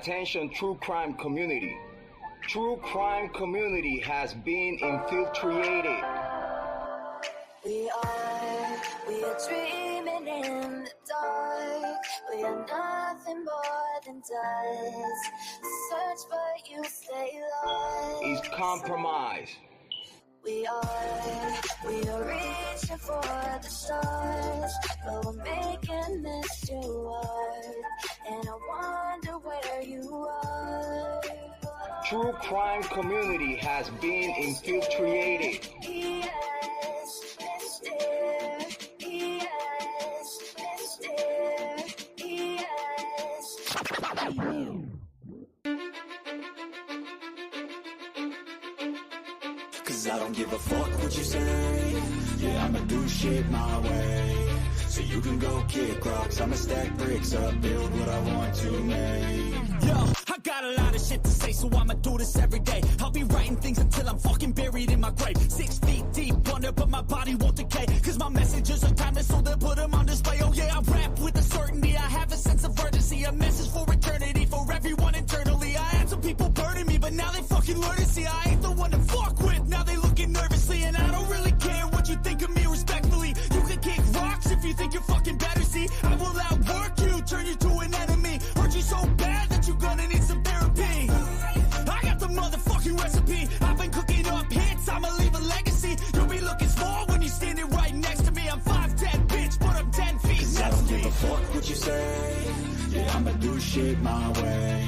Attention true crime community. True crime community has been infiltrated. We are dreaming in the dark. We are nothing more than dust. Search but you stay lost. Is compromised. We are reaching for the stars, but we're making this too hard. And I wonder where you are. True crime community has been infiltrated. Yes, Mr. Yes, Mr. Yes. Cause I don't give a fuck what you say. Yeah, I'ma do shit my way. So you can go kick rocks, I'ma stack bricks up, build what I want to make. Yo, I got a lot of shit to say, so I'ma do this every day. I'll be writing things until I'm fucking buried in my grave. 6 feet deep under, but my body won't decay. Cause my messages are timeless, so they'll put them on display. Oh yeah, I rap with a certainty, I have a sense of urgency. A message for eternity, for everyone internally. I had some people burning me, but now they fucking learn to see I ain't the one to fuck with. Now they looking nervously, and I don't really care what you think of me respectfully. You can kick rocks if you think you're fucking better, see. I will outwork you, turn you to an enemy. Hurt you so bad that you're gonna need some therapy. I got the motherfucking recipe. I've been cooking up hits, I'ma leave a legacy. You'll be looking small when you're standing right next to me. I'm 5'10", bitch, but I'm 10 feet next to me. I don't give a fuck what you say. Yeah, I'ma do shit my way.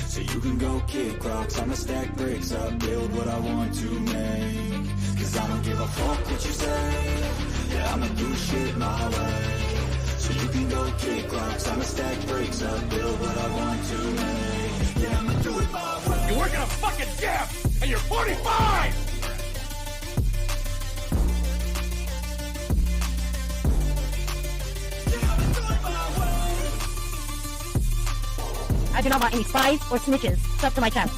So you can go kick rocks, I'ma stack bricks up, build what I want to make. Cause I don't give a fuck what you say. Yeah, I'ma do shit my way. So you can go kick rocks, I'ma stack bricks up, build what I want to make. Yeah, I'ma do it my way. You work in a fucking gym, and you're 45! I do not want any spies or snitches stuck to my chest.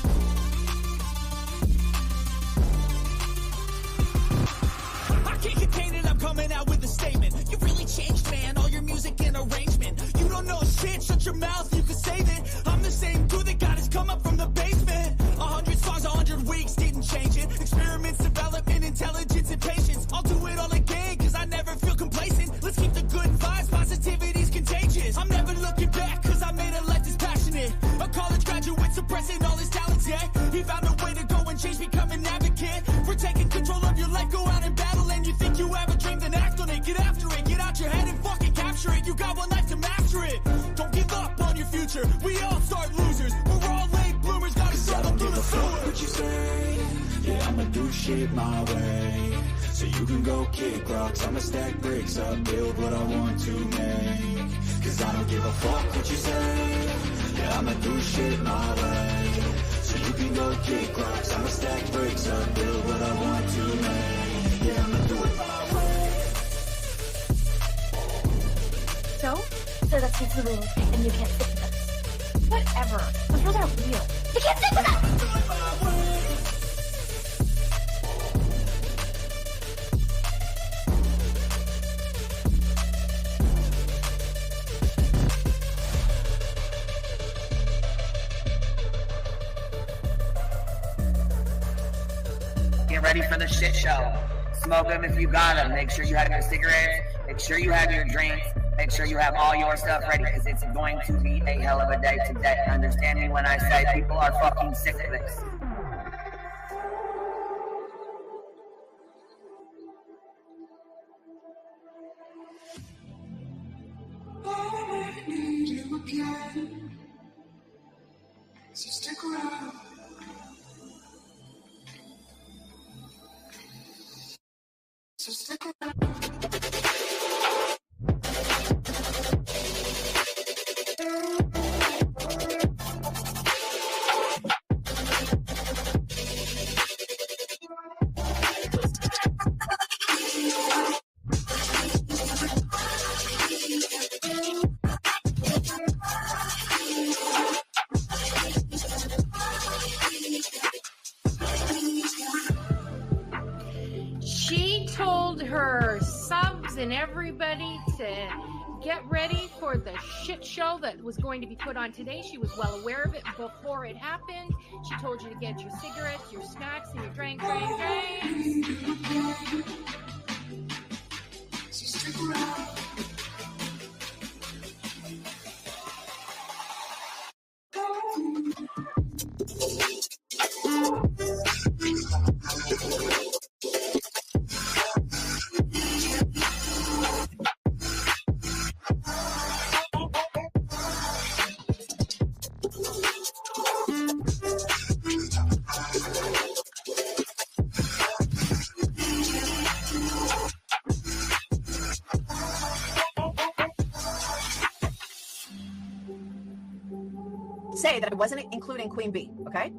I can't contain it, I'm coming out with a statement. You really changed, man, all your music and arrangement. You don't know shit, shut your mouth, you can save it. I'm the same dude that got his come up from the basement. 100 songs, 100 weeks, didn't change it. Experiments, development, intelligence, and patience. I'll do it all again, cause I never feel complacent. Let's keep the good vibes, positivity's contagious. I'm never looking back, cause I made a life that's passionate. A college graduate suppressing all his talents, yeah. He found a way to go and change, become an advocate. For taking control of your life, go out and battle. And you think you have a dream, then act on it. Get after it, get out your head and fucking capture it. You got one life to master it. Don't give up on your future, we all start losers. We're all late bloomers, gotta struggle through the sewer. What you say? Yeah, I'ma do shit my way. So you can go kick rocks, I'ma stack bricks up, build what I want to make. Cause I don't give a fuck what you say. Yeah, I'ma do shit my way. So you can go kick rocks, I'ma stack bricks up, build what I want to make. Yeah, I'ma do it my way. So that's his room, and you can't stick with us. Whatever. Those rules aren't real. You can't stick with us! Get ready for the shit show. Smoke them if you got them. Make sure you have your cigarettes. Make sure you have your drinks. Make sure you have all your stuff ready, because it's going to be a hell of a day today. Understand me when I say people are fucking sick of this. I need you again, so stick around. So stick around. She told her subs and everybody to get ready for the shit show that was going to be put on today. She was well aware of it before it happened. She told you to get your cigarettes, your snacks, and your drinks. So stick around. Say that I wasn't including Queen Bee, okay?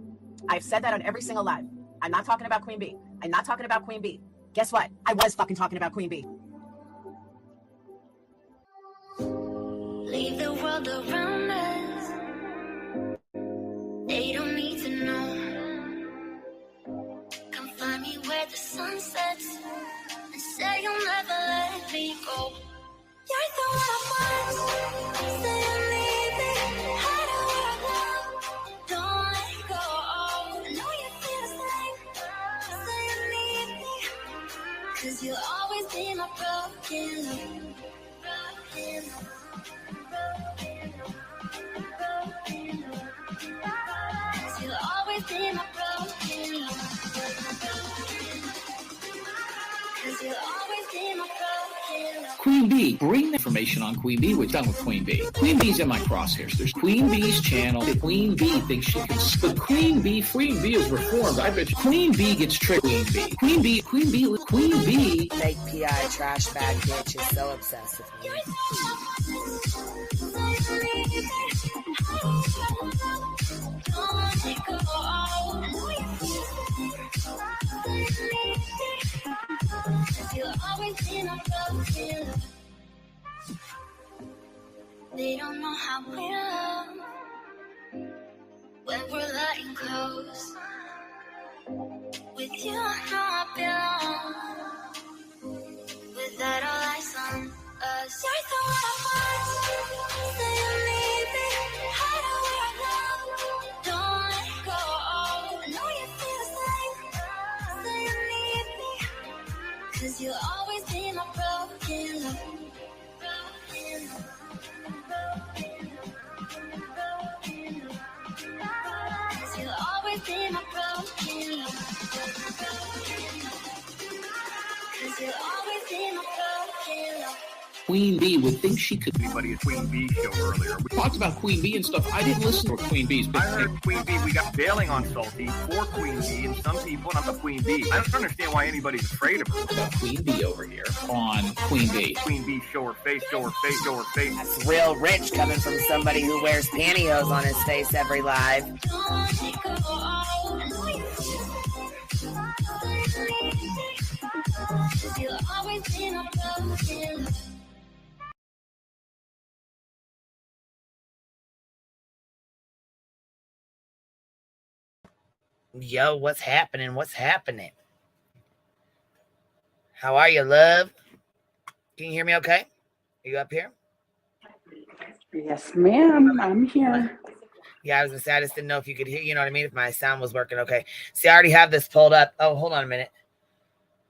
I've said that on every single live. I'm not talking about Queen Bee. I'm not talking about Queen Bee. Guess what? I was fucking talking about Queen Bee. Leave the world around us. They don't need to know. Come find me where the sun sets and say you'll never let me go. You're the one I want. Say you'll leave me. Hide where I love. Don't let go. I know you feel the same. Say you need me. 'Cause you'll always be my broken love. Broken love. You'll always be my broken love. 'Cause you'll always be my broken love. Queen Bee, bring information on Queen Bee. We're done with Queen Bee. Queen Bee's in my crosshairs. There's Queen Bee's channel. Queen Bee thinks she can. But Queen Bee is reformed. I bet you Queen Bee gets tricked. Queen Bee. Fake PI trash bag bitch is so obsessed with me. You'll always be my broken love. They don't know how we love when we're letting close. With you, I know I belong. Without all eyes on us, you're the one I want. Say you need me, hide where I love. Don't let go. I know you feel the same. Say you need me. 'Cause you'll always be my broken love. Broken love. Broken love. 'Cause you'll always be my broken love. 'Cause you'll always be my broken love. Queen Bee would think she could. Anybody at Queen Bee show earlier. We talked about Queen Bee and stuff. I didn't listen to Queen Bee's. I heard Queen Bee, we got bailing on Salty for Queen Bee, and some people, not the Queen Bee. I don't understand why anybody's afraid of her. About Queen Bee over here on Queen Bee. Queen Bee, show her face, show her face, show her face. That's real rich coming from somebody who wears pantyhose on his face every live. Don't let go. I know you feel the same. You'll always be my broken love. Yo, what's happening? What's happening? How are you, love? Can you hear me okay? Are you up here? Yes, ma'am. I'm here. Yeah, I was gonna say I just didn't know if you could hear, you know what I mean? If my sound was working okay. See, I already have this pulled up. Oh, hold on a minute.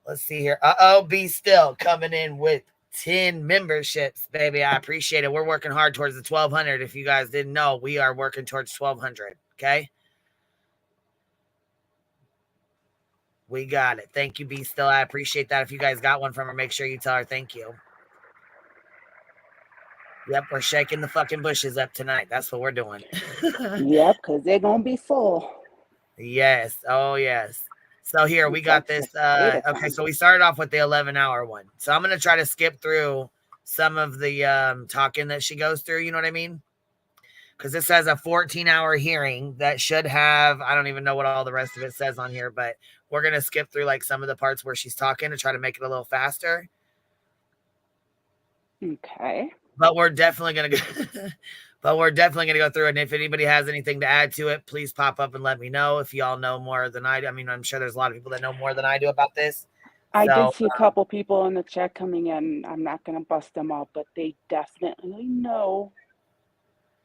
Let's see here. Be still coming in with 10 memberships, baby. I appreciate it. We're working hard towards the 1,200. If you guys didn't know, we are working towards 1,200. Okay. We got it. Thank you, Be Still. I appreciate that. If you guys got one from her, make sure you tell her thank you. Yep, we're shaking the fucking bushes up tonight. That's what we're doing. Yep, because they're going to be full. Yes. Oh, yes. So here, we got this. Okay, so we started off with the 11-hour one. So I'm going to try to skip through some of the talking that she goes through. You know what I mean? Because this has a 14-hour hearing that should have, I don't even know what all the rest of it says on here, but we're going to skip through like some of the parts where she's talking to try to make it a little faster. Okay. But we're definitely going to go through it. And if anybody has anything to add to it, please pop up and let me know. If y'all know more than I do. I mean, I'm sure there's a lot of people that know more than I do about this. I did So see a couple people in the chat coming in. I'm not going to bust them up, but they definitely know,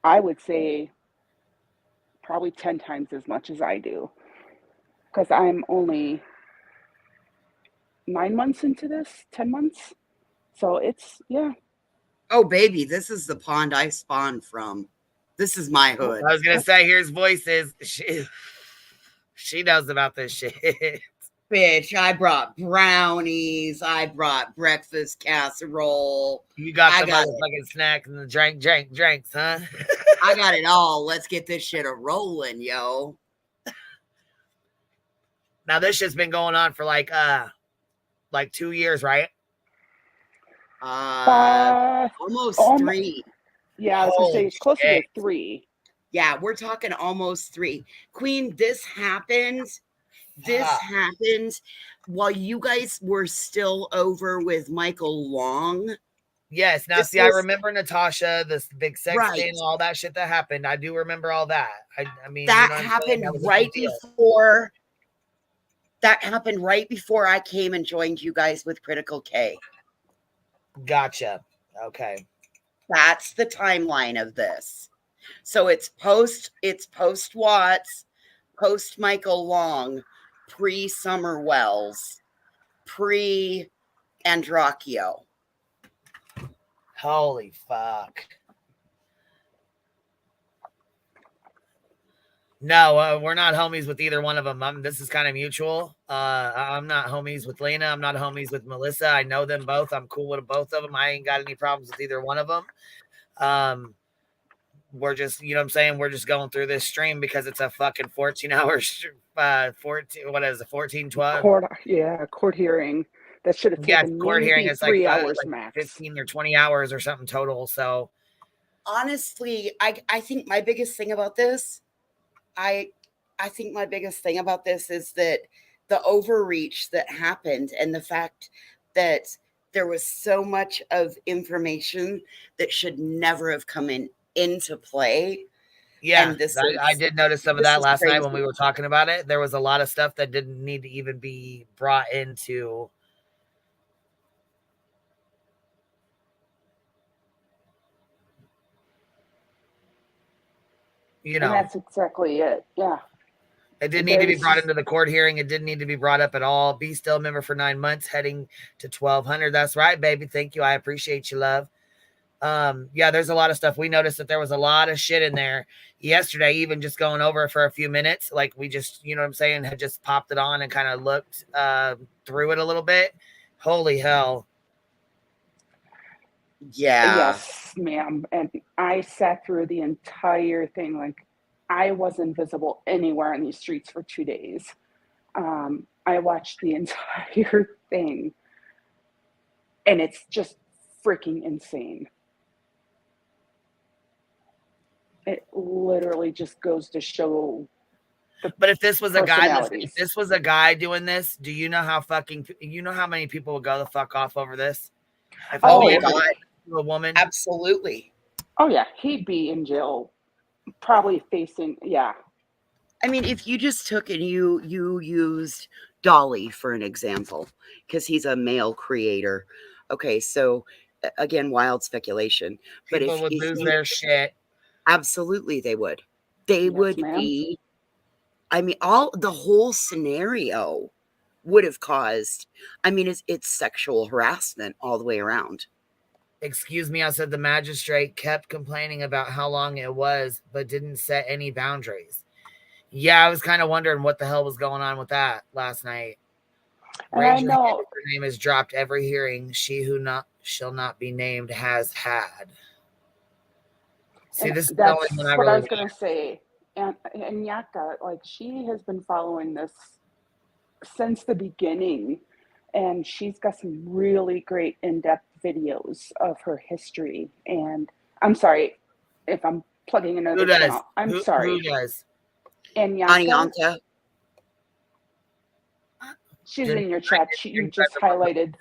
I would say, probably 10 times as much as I do. Because I'm only 9 months into this, 10 months. So it's, yeah. Oh, baby, this is the pond I spawned from. This is my hood. I was gonna say, here's voices. She knows about this shit. Bitch, I brought brownies. I brought breakfast casserole. You got the motherfucking snacks and the drinks, huh? I got it all. Let's get this shit a rolling, yo. Now this shit's been going on for like 2 years, right? Almost 3. Yeah, I was gonna say it's closer to 3. Yeah, we're talking almost 3. Queen, this happened. This happened while you guys were still over with Michael Long. Yes. Now, I remember Natasha, this big sex thing, all that shit that happened. I do remember all that. I mean, that happened right before. That happened right before I came and joined you guys with Critical K. Gotcha. Okay. That's the timeline of this. So it's post Watts, post Michael Long, pre Summer Wells, pre Androcchio. Holy fuck. No, we're not homies with either one of them. This is kind of mutual. I'm not homies with Lana. I'm not homies with Melissa. I know them both. I'm cool with both of them. I ain't got any problems with either one of them. We're just, you know what I'm saying? We're just going through this stream because it's a fucking 14 hours, 14, 12? Court hearing. That should have taken court hearing. It's 3 like, hours like max. 15 or 20 hours or something total. So honestly, I think my biggest thing about this, I think my biggest thing about this is that the overreach that happened and the fact that there was so much of information that should never have come into play. Yeah, I did notice some of that last night when we were talking about it. There was a lot of stuff that didn't need to even be brought into. You know, and that's exactly it. Yeah. It didn't need to be brought into the court hearing. It didn't need to be brought up at all. Be still member for 9 months, heading to 1,200. That's right, baby. Thank you. I appreciate you, love. Yeah, there's a lot of stuff. We noticed that there was a lot of shit in there yesterday, even just going over it for a few minutes. Like we just, you know what I'm saying, had just popped it on and kind of looked through it a little bit. Holy hell. Yeah. Yes, ma'am. And I sat through the entire thing. Like I wasn't visible anywhere on these streets for 2 days. I watched the entire thing. And it's just freaking insane. It literally just goes to show. But if this was a guy doing this, do you know how many people would go the fuck off over this? Oh my God. A woman? Absolutely. Oh yeah, he'd be in jail, probably facing. Yeah. I mean, if you just took and you used Dolly for an example, because he's a male creator. Okay, so again, wild speculation. But people would lose their shit. Absolutely, they would. They would be. I mean, the whole scenario would have caused. I mean, it's sexual harassment all the way around. Excuse me, I said the magistrate kept complaining about how long it was, but didn't set any boundaries. Yeah, I was kind of wondering what the hell was going on with that last night. Ranger, her name is dropped every hearing. She who shall not be named has had. See, this is that's what I was going to say. And Yaka, like she has been following this since the beginning, and she's got some really great in-depth videos of her history. And I'm sorry if I'm plugging another channel. I'm sorry. Who does? Anyanka. She's in your chat. You just highlighted.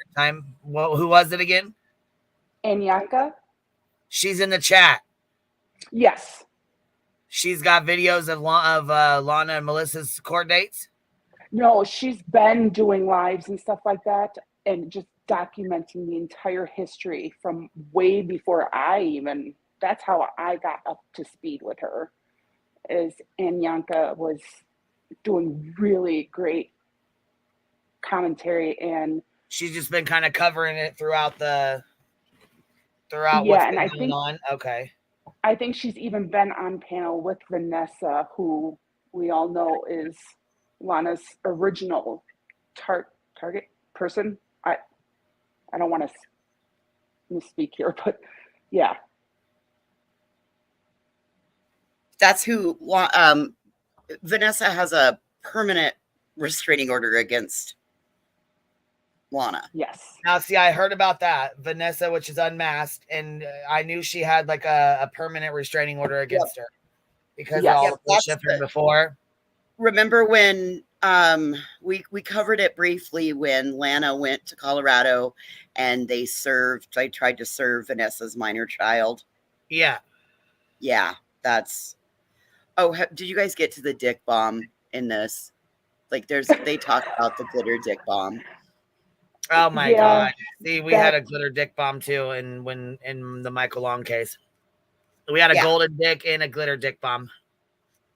Well, who was it again? Anyaka. She's in the chat. Yes. She's got videos of Lana and Melissa's court dates. No, she's been doing lives and stuff like that and just documenting the entire history from way before that's how I got up to speed with her, is Anyanka was doing really great commentary, and she's just been kind of covering it throughout what's yeah, and been going on. Okay. I think she's even been on panel with Vanessa, who we all know is Lana's original target person. I don't want to misspeak here, but yeah. That's who Vanessa has a permanent restraining order against Lana. Yes. Now, see, I heard about that. Vanessa, which is unmasked, and I knew she had like a permanent restraining order against her because of all the shit from before. Remember when we covered it briefly when Lana went to Colorado and they tried to serve Vanessa's minor child? Yeah. Yeah, that's... Oh, did you guys get to the dick bomb in this? Like, they talk about the glitter dick bomb. Oh my God! See, we had a glitter dick bomb too, in the Michael Long case, we had a golden dick and a glitter dick bomb.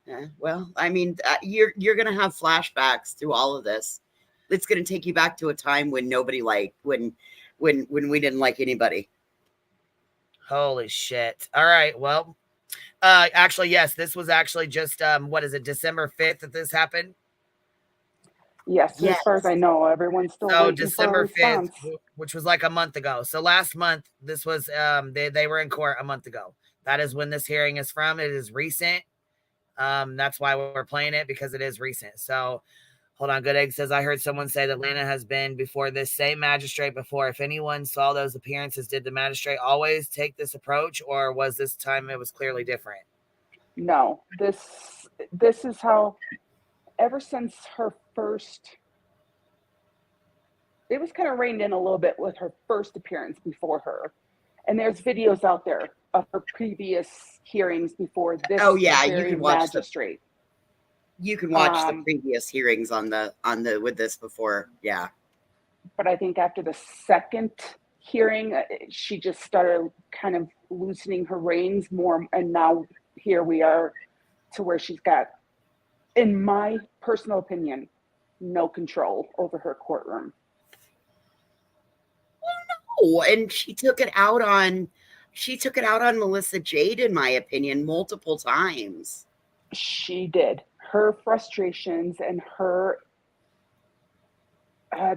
Yeah, well, I mean, you're gonna have flashbacks through all of this. It's gonna take you back to a time when nobody when we didn't like anybody. Holy shit! All right, well, actually, yes, this was actually just what is it, December 5th that this happened? Yes, as far as I know, everyone's still waiting December for a response. 5th, which was like a month ago. So last month, this was they were in court a month ago. That is when this hearing is from. It is recent. That's why we're playing it, because it is recent. So hold on. Good Egg says, I heard someone say that Lana has been before this same magistrate before. If anyone saw those appearances, did the magistrate always take this approach, or was this time it was clearly different? No, this is how, ever since her first, it was kind of reined in a little bit with her first appearance before her. And there's videos out there of her previous hearings before this. Oh yeah, you can watch magistrate. You can watch the previous hearings on the with this before, yeah. But I think after the second hearing, she just started kind of loosening her reins more, and now here we are to where she's got, in my personal opinion, no control over her courtroom. Oh, and she took it out on Melissa Jade, in my opinion, multiple times. She did. Her frustrations and her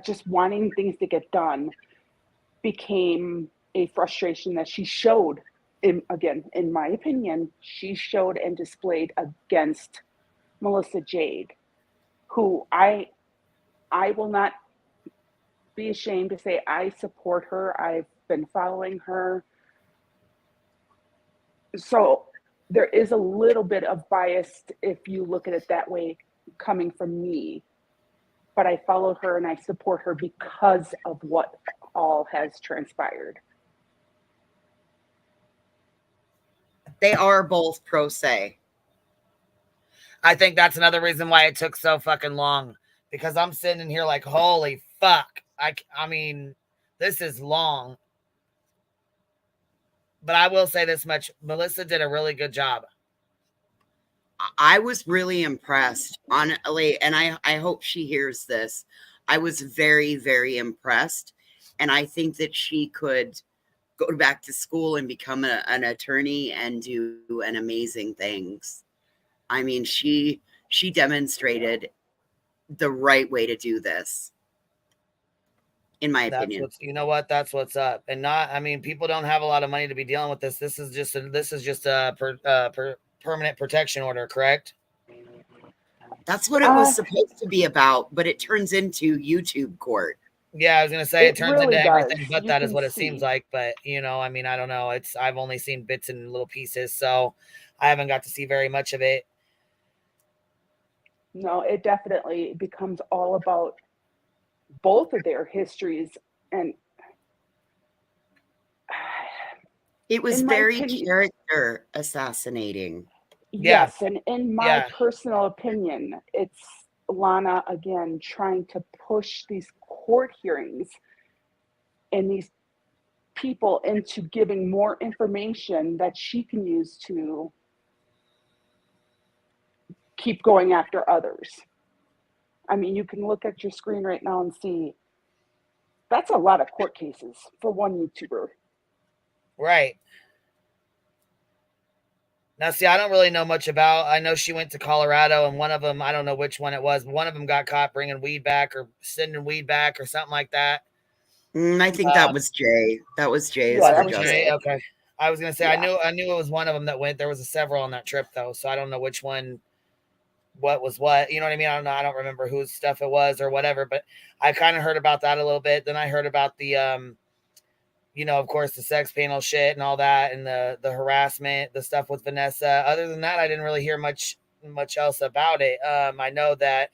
just wanting things to get done became a frustration that she showed, in my opinion, she showed and displayed against Melissa Jade, who I will not be ashamed to say I support her. I've been following her. So there is a little bit of bias, if you look at it that way, coming from me. But I follow her and I support her because of what all has transpired. They are both pro se. I think that's another reason why it took so fucking long, because I'm sitting here like, holy fuck. I mean, this is long. But I will say this much. Melissa did a really good job. I was really impressed, honestly, and I hope she hears this. I was very, very impressed. And I think that she could go back to school and become an attorney and do an amazing things. I mean, she demonstrated the right way to do this, in my opinion. You know what? That's what's up. And people don't have a lot of money to be dealing with this. This is just a permanent protection order, correct? That's what it was supposed to be about, but it turns into YouTube court. Yeah, I was gonna say it turns really into does. everything but that is what it seems like. But I mean, I don't know. I've only seen bits and little pieces, so I haven't got to see very much of it. No, it definitely becomes all about both of their histories, and it was very character assassinating. Yes, and in my personal opinion, it's Lana, again, trying to push these court hearings and these people into giving more information that she can use to keep going after others. I mean, you can look at your screen right now and see that's a lot of court cases for one YouTuber. Right. Now, see, I don't really know much about. I know she went to Colorado, and one of them, I don't know which one it was, but one of them got caught bringing weed back or sending weed back or something like that. I think that was Jay. That was Jay. Yeah, that was Jay. Okay. I was gonna say Yeah. I knew it was one of them that went. There was several on that trip though, so I don't know which one. What was what? You know what I mean? I don't know. I don't remember whose stuff it was or whatever. But I kind of heard about that a little bit. Then I heard about the you know, of course, the sex panel shit and all that, and the harassment, the stuff with Vanessa. Other than that, I didn't really hear much else about it. I know that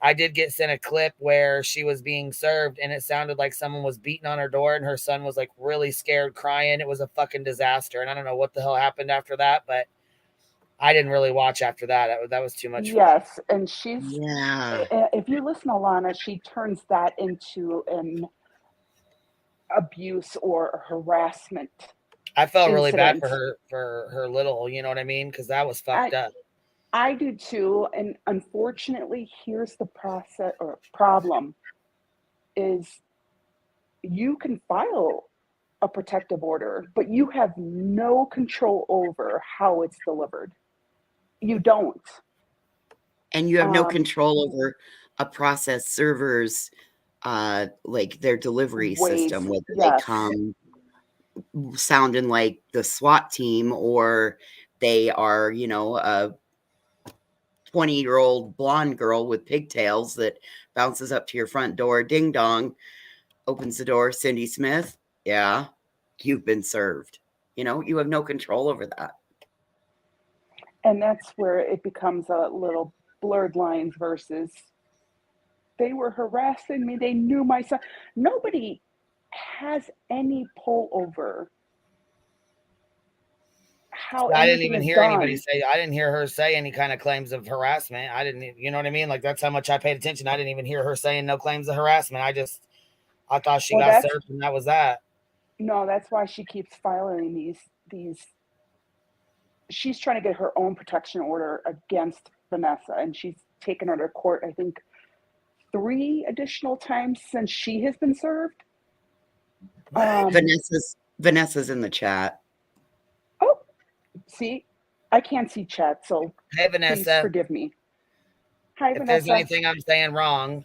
I did get sent a clip where she was being served, and it sounded like someone was beating on her door, and her son was like really scared, crying. It was a fucking disaster, and I don't know what the hell happened after that, but I didn't really watch after that. That was too much. Yes, and she's if you listen to Lana, she turns that into an abuse or harassment. I felt really bad for her little, you know what I mean? Because that was fucked up. I do too, and unfortunately, here's the process or problem: is you can file a protective order, but you have no control over how it's delivered. You don't, and you have no control over a process server's like their delivery system, whether they come sounding like the SWAT team or they are, you know, a 20-year-old blonde girl with pigtails that bounces up to your front door, ding dong, opens the door, Cindy Smith. Yeah, you've been served. You know, you have no control over that. And that's where it becomes a little blurred lines versus they were harassing me. They knew my son. Nobody has any pull over how I didn't even hear anybody say. I didn't hear her say any kind of claims of harassment. I didn't. You know what I mean? Like that's how much I paid attention. I didn't even hear her saying no claims of harassment. I thought she got served, and that was that. No, that's why she keeps filing these. She's trying to get her own protection order against Vanessa, and she's taken her to court, I think, 3 additional times since she has been served. Vanessa's in the chat. Oh, see, I can't see chat, so hey Vanessa, please forgive me. Hi, if Vanessa. there's anything I'm saying wrong,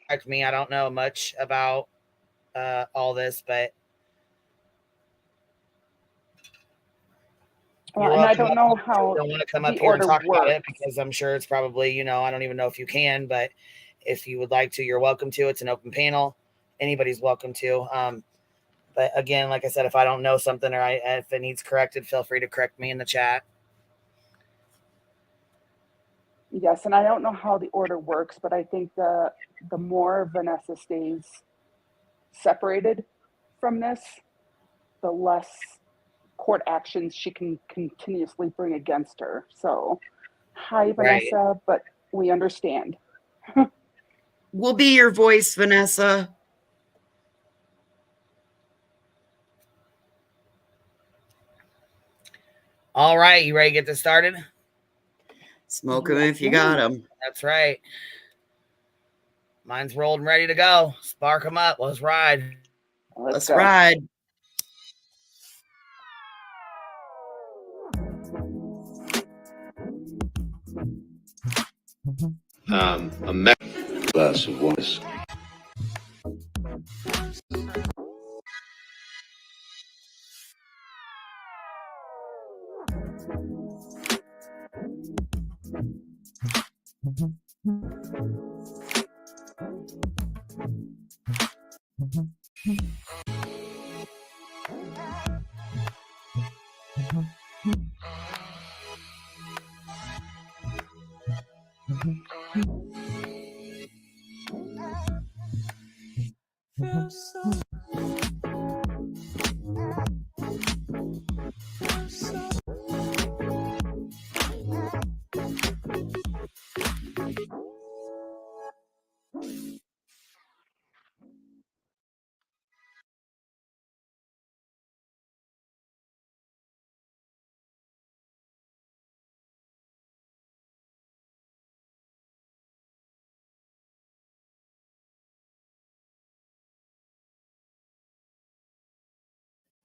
correct me. I don't know much about all this, but and I don't know how. I don't want to come up here and talk about it because I'm sure it's probably, you know, I don't even know if you can, but if you would like to, you're welcome to. It's an open panel. Anybody's welcome to. But again, like I said, if I don't know something or if it needs corrected, feel free to correct me in the chat. Yes, and I don't know how the order works, but I think the more Vanessa stays separated from this, the less court actions she can continuously bring against her. So, hi, Vanessa, but we understand. We'll be your voice, Vanessa. All right, you ready to get this started? Smoke them if you got them. That's right. Mine's rolled and ready to go. Spark them up. Let's ride. Let's ride. A glass of whiskey.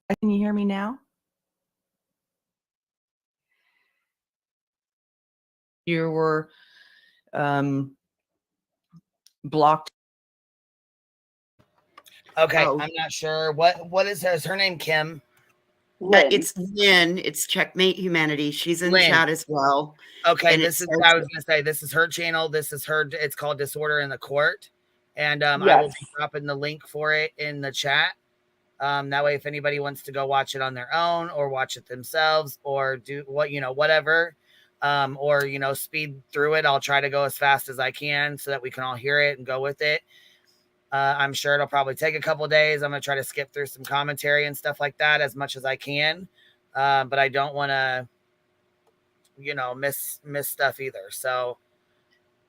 Can you hear me now? You were blocked. Okay, Oh. I'm not sure. What is her name? Kim? Lynn. It's Lynn. It's Checkmate Humanity. She's in Lynn. chat as well. Okay, And this is what I was going to say. This is her channel. This is her. It's called Disorder in the Court. And I will be Yes. dropping the link for it in the chat. That way, if anybody wants to go watch it on their own or watch it themselves or do whatever, or, speed through it, I'll try to go as fast as I can so that we can all hear it and go with it. I'm sure it'll probably take a couple days. I'm going to try to skip through some commentary and stuff like that as much as I can. But I don't want to, miss stuff either. So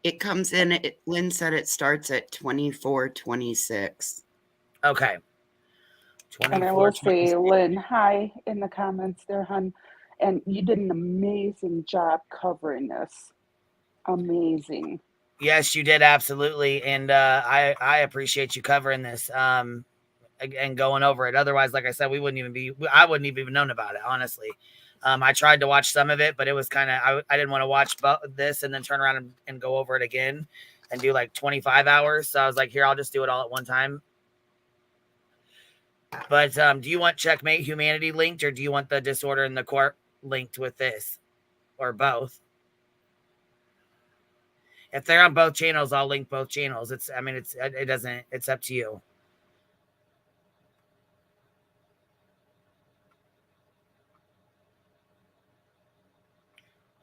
it comes in, Lynn said it starts at 24:26. Okay. And I will say, Lynn, hi in the comments there, hon. And you did an amazing job covering this. Amazing. Yes, you did. Absolutely. And I appreciate you covering this and going over it. Otherwise, like I said, I wouldn't even known about it, honestly. I tried to watch some of it, but it was kind of, I didn't want to watch this and then turn around and go over it again and do like 25 hours. So I was like, here, I'll just do it all at one time. But do you want Checkmate Humanity linked, or do you want the Disorder in the Court linked with this, or both? If they're on both channels, I'll link both channels. It's up to you.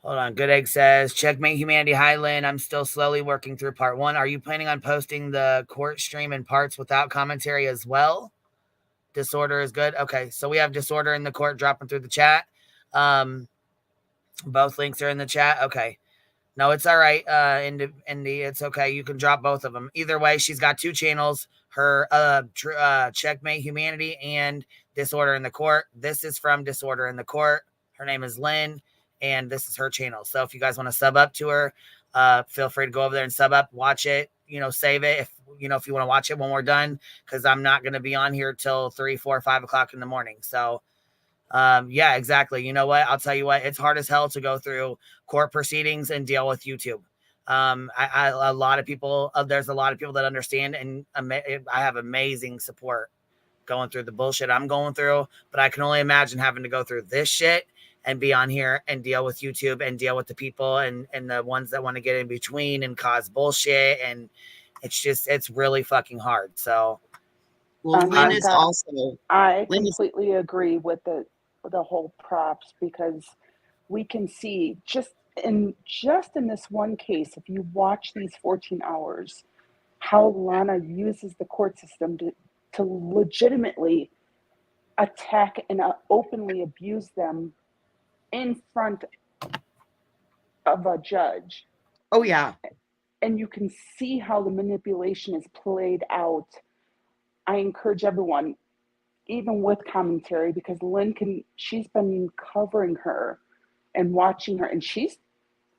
Hold on. Good Egg says, Checkmate Humanity. Hi, Lynn. I'm still slowly working through part 1. Are you planning on posting the court stream in parts without commentary as well? Disorder is good. Okay. So we have Disorder in the Court dropping through the chat. Both links are in the chat. Okay. No, it's all right. Indy, it's okay. You can drop both of them. Either way, she's got 2 channels. Her Checkmate Humanity and Disorder in the Court. This is from Disorder in the Court. Her name is Lynn, and this is her channel. So if you guys want to sub up to her, feel free to go over there and sub up, watch it, save it. If you want to watch it when we're done, because I'm not going to be on here till 3, 4, 5 o'clock in the morning. So yeah, exactly. You know what? I'll tell you what, it's hard as hell to go through court proceedings and deal with YouTube. A lot of people, there's a lot of people that understand, and I have amazing support going through the bullshit I'm going through, but I can only imagine having to go through this shit and be on here and deal with YouTube and deal with the people and the ones that want to get in between and cause bullshit. And it's really fucking hard. So well, Lynn is also, I completely agree with the whole props, because we can see just in this one case, if you watch these 14 hours, how Lana uses the court system to legitimately attack and openly abuse them in front of a judge. Oh, yeah. And you can see how the manipulation is played out. I encourage everyone, even with commentary, because Lynn she's been covering her and watching her, and she's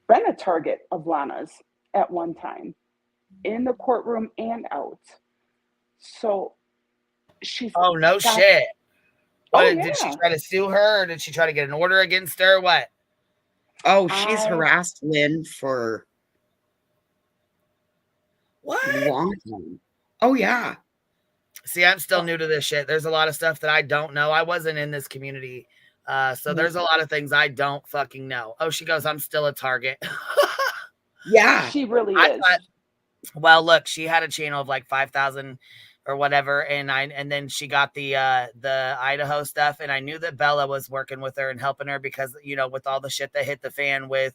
been a target of Lana's at one time in the courtroom and out. So she's shit. What, yeah. Did she try to sue her, or did she try to get an order against her? What? Oh, she's harassed Lynn for what? Long time. Oh, yeah. See, I'm still new to this shit. There's a lot of stuff that I don't know. I wasn't in this community. So there's a lot of things I don't fucking know. Oh, she goes, I'm still a target. Yeah. She really is. Well, look, she had a channel of like 5,000 or whatever. And then she got the Idaho stuff. And I knew that Bella was working with her and helping her because, with all the shit that hit the fan with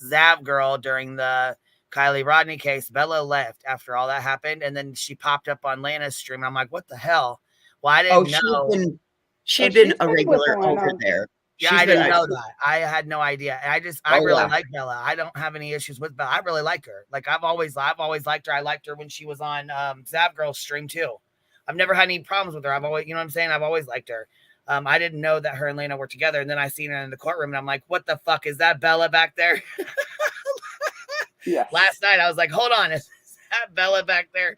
Zav Girl during the Kylie Rodney case, Bella left after all that happened. And then she popped up on Lana's stream. And I'm like, what the hell? Well, I didn't know. She'd been a regular over there. Yeah, I didn't know that. I had no idea. I really like Bella. I don't have any issues with Bella. I really like her. Like I've always liked her. I liked her when she was on Zav Girl's stream too. I've never had any problems with her. I've always, you know what I'm saying? I've always liked her. I didn't know that her and Lana were together. And then I seen her in the courtroom and I'm like, what the fuck is that Bella back there? Yes. Last night I was like, hold on, is that Bella back there?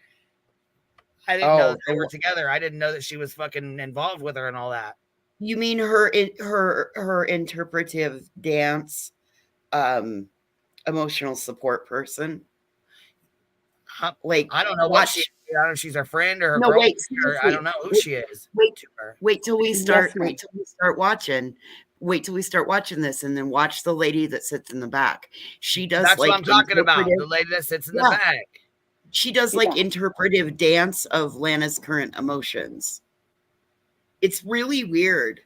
I didn't know that they were together. I didn't know that she was fucking involved with her and all that. You mean her interpretive dance, emotional support person? Like, I don't know what she is. I don't know if she's her friend or her No, wait, girlfriend, or I don't know who she is. Wait till we start. Yes, ma'am. Wait till we start watching. Wait till we start watching this, and then watch the lady that sits in the back. She does That's like what I'm talking about. interpretive- The lady that sits in the Yeah. back. She does like interpretive dance of Lana's current emotions. It's really weird.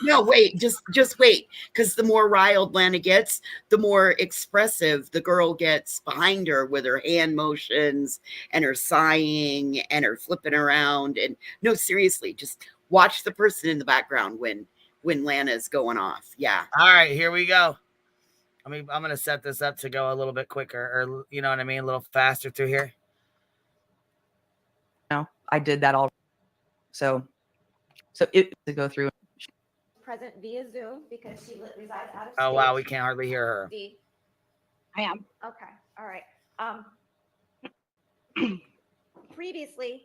No, wait, just wait, because the more riled Lana gets, the more expressive the girl gets behind her with her hand motions and her sighing and her flipping around. And no, seriously, just watch the person in the background when Lana's going off. Yeah. All right, here we go. I'm going to set this up to go a little bit quicker, or you know what I mean, a little faster through here. No, I did that all. So it to go through. Present via Zoom because she resides out of state. Oh wow, we can't hardly hear her. I am. Okay. All right. Previously,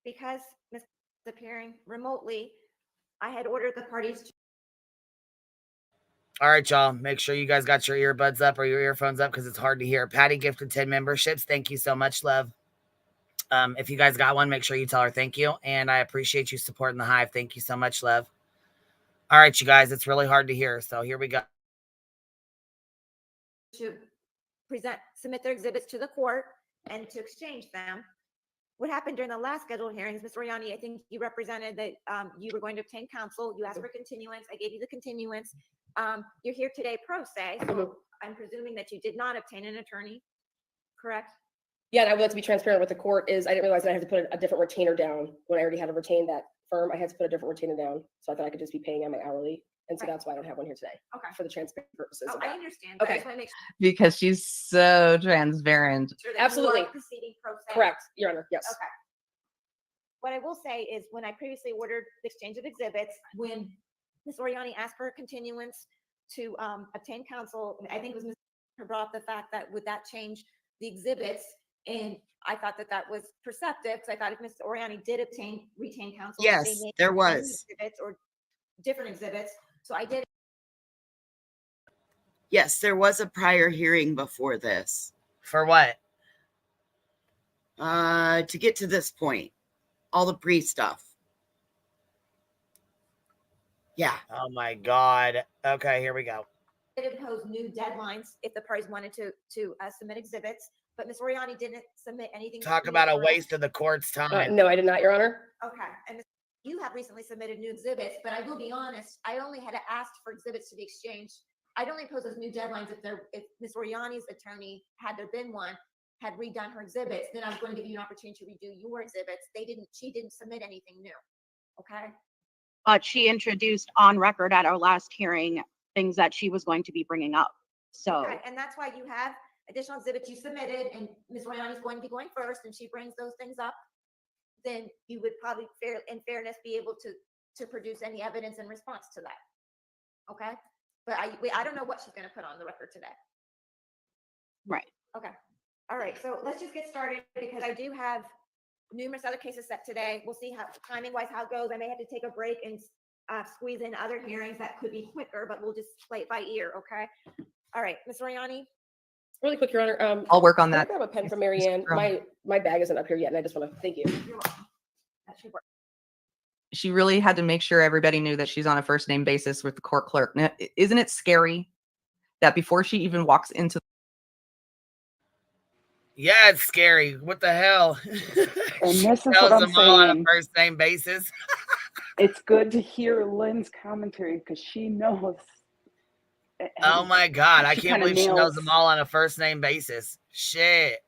because Ms. is appearing remotely, I had ordered the parties to. All right, y'all. Make sure you guys got your earbuds up or your earphones up because it's hard to hear. Patty gifted 10 memberships. Thank you so much, love. If you guys got one, make sure you tell her thank you. And I appreciate you supporting the Hive. Thank you so much, love. All right, you guys. It's really hard to hear. So here we go. To submit their exhibits to the court and to exchange them. What happened during the last scheduled hearings, Ms. Oriani, I think you represented that you were going to obtain counsel. You asked for continuance. I gave you the continuance. You're here today pro se, so I'm presuming that you did not obtain an attorney, correct? Yeah, and I would like to be transparent with the court is I didn't realize that I had to put a different retainer down when I already had to retain that firm. I had to put a different retainer down, so I thought I could just be paying on my hourly. And so that's why I don't have one here today. Okay. For the transparent purposes. Oh, of I that. understand. Okay. I just want to make Because she's so transparent. sure that Absolutely. you are proceeding pro se. Correct, Your Honor. Yes. Okay. What I will say is when I previously ordered the exchange of exhibits, when Ms. Oriani asked for a continuance to obtain counsel, I think it was Ms. who brought up the fact that would that change the exhibits, and I thought that that was perceptive because I thought if Ms. Oriani did retain counsel, Yes, they may there have was. exhibits or different exhibits. So I did. Yes, there was a prior hearing before this. For what? To get to this point, all the pre stuff. Yeah. Oh my God. Okay, here we go. Did impose new deadlines if the parties wanted to submit exhibits, but Ms. Oriani didn't submit anything. Talk about a waste of the court's time. No, I did not, Your Honor. Okay, and you have recently submitted new exhibits, but I will be honest, I only had asked for exhibits to be exchanged. I'd only impose those new deadlines if Ms. Oriani's attorney, had there been one, had redone her exhibits, then I was going to give you an opportunity to redo your exhibits. She didn't submit anything new. Okay. But she introduced on record at our last hearing things that she was going to be bringing up. So, Okay, and that's why you have additional exhibits you submitted, and Ms. Oriani is going to be going first, and she brings those things up. Then you would probably, in fairness, be able to produce any evidence in response to that. Okay, but I don't know what she's going to put on the record today. right. Okay, all right. So let's just get started because I do have numerous other cases set today. We'll see how timing wise how it goes. I may have to take a break and squeeze in other hearings that could be quicker, but we'll just play it by ear. Okay. All right, Ms. Oriani. Really quick, Your Honor. I'll work on that. I have a pen from Marianne. My bag isn't up here yet, and I just want to thank you. You're welcome. That should work. She really had to make sure everybody knew that she's on a first name basis with the court clerk. Now, isn't it scary that before she even walks into Yeah, it's scary. What the hell? And She this is knows what I'm them all on a saying. first name basis. It's good to hear Lynn's commentary because she knows. Oh my God. I She can't kinda believe she knows nails- them all on a first name basis. Shit.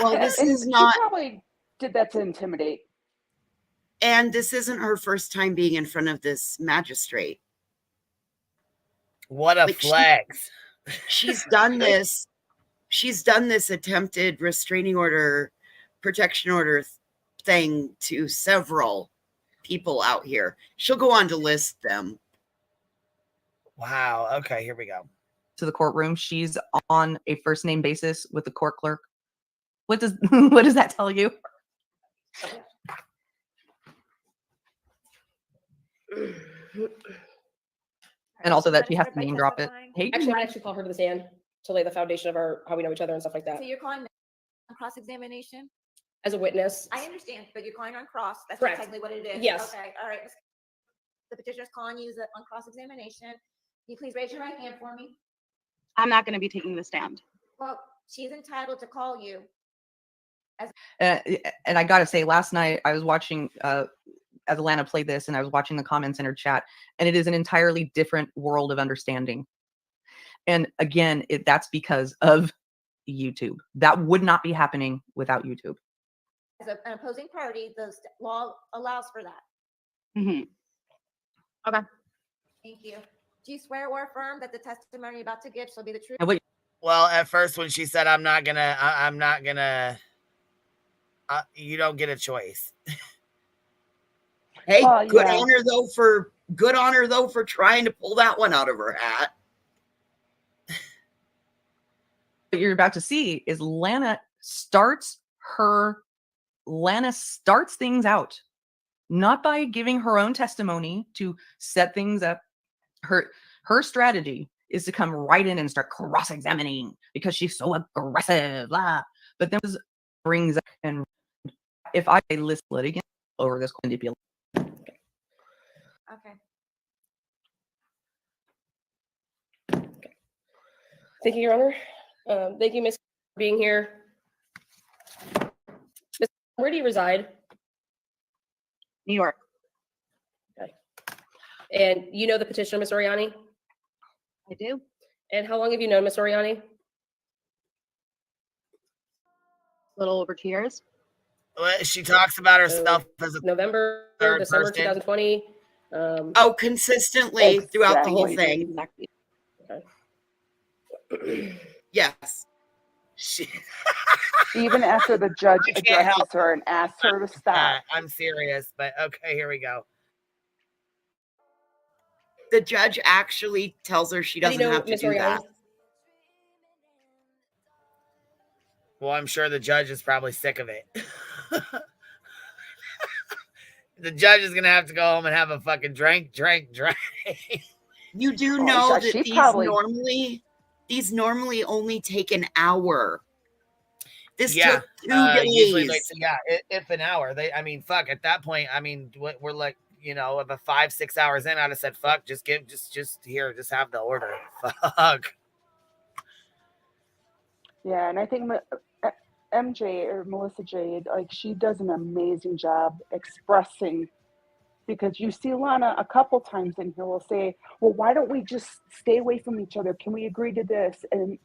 Well, this And is she not. probably did that to intimidate. And this isn't her first time being in front of this magistrate. What a Like, flex. She's done this. She's done this attempted restraining order, protection order thing to several people out here. She'll go on to list them. Wow. Okay, here we go. to the courtroom, she's on a first name basis with the court clerk. What does what does that tell you? And also that she has to name drop it. Hey, Actually, I might actually call her to the stand to lay the foundation of our how we know each other and stuff like that. So you're calling on cross-examination? As a witness. I understand, but you're calling her on cross. That's Correct. technically what it is. Yes. Okay, all right. The petitioner's calling you on cross-examination. Can you please raise your right hand for me? I'm not going to be taking the stand. Well, she's entitled to call you. and I gotta say, last night I was watching as Lana played this, and I was watching the comments in her chat, and it is an entirely different world of understanding. And again, that's because of YouTube. That would not be happening without YouTube. As an opposing party, the law allows for that. Mm-hmm. Okay. Thank you. Do you swear or affirm that the testimony you're about to give shall be the truth? Well, at first when she said, I'm not gonna, you don't get a choice. Hey, Well, good yeah. on her though for trying to pull that one out of her hat. What you're about to see is Lana starts things out, not by giving her own testimony to set things up. Her strategy is to come right in and start cross-examining because she's so aggressive, blah. But then brings up, and if I list litigants over this manipulation. Okay. Thank you, Your Honor. Thank you, Ms. for being here. Ms. Where do you reside? New York. Okay. And you know the petitioner, Ms. Oriani? I do. And how long have you known Ms. Oriani? A little over 2 years. Well, she talks about herself as a November, third December person. 2020. Consistently throughout the whole thing. Exactly. Okay. Yes. Even after the judge I can't addresses help her and asks her to stop. I'm serious, but okay, here we go. The judge actually tells her she doesn't have to Ms. do Oriani? that. Well, I'm sure the judge is probably sick of it. The judge is going to have to go home and have a fucking drink. You do know that these normally only take an hour. This took 2 days. Usually if an hour. At that point, we're like, about 5-6 hours in, I'd have said, fuck, just have the order. Fuck. Yeah, and I think MJ or Melissa Jade, like, she does an amazing job expressing, because you see Lana a couple times in here will say, well, why don't we just stay away from each other? Can we agree to this? And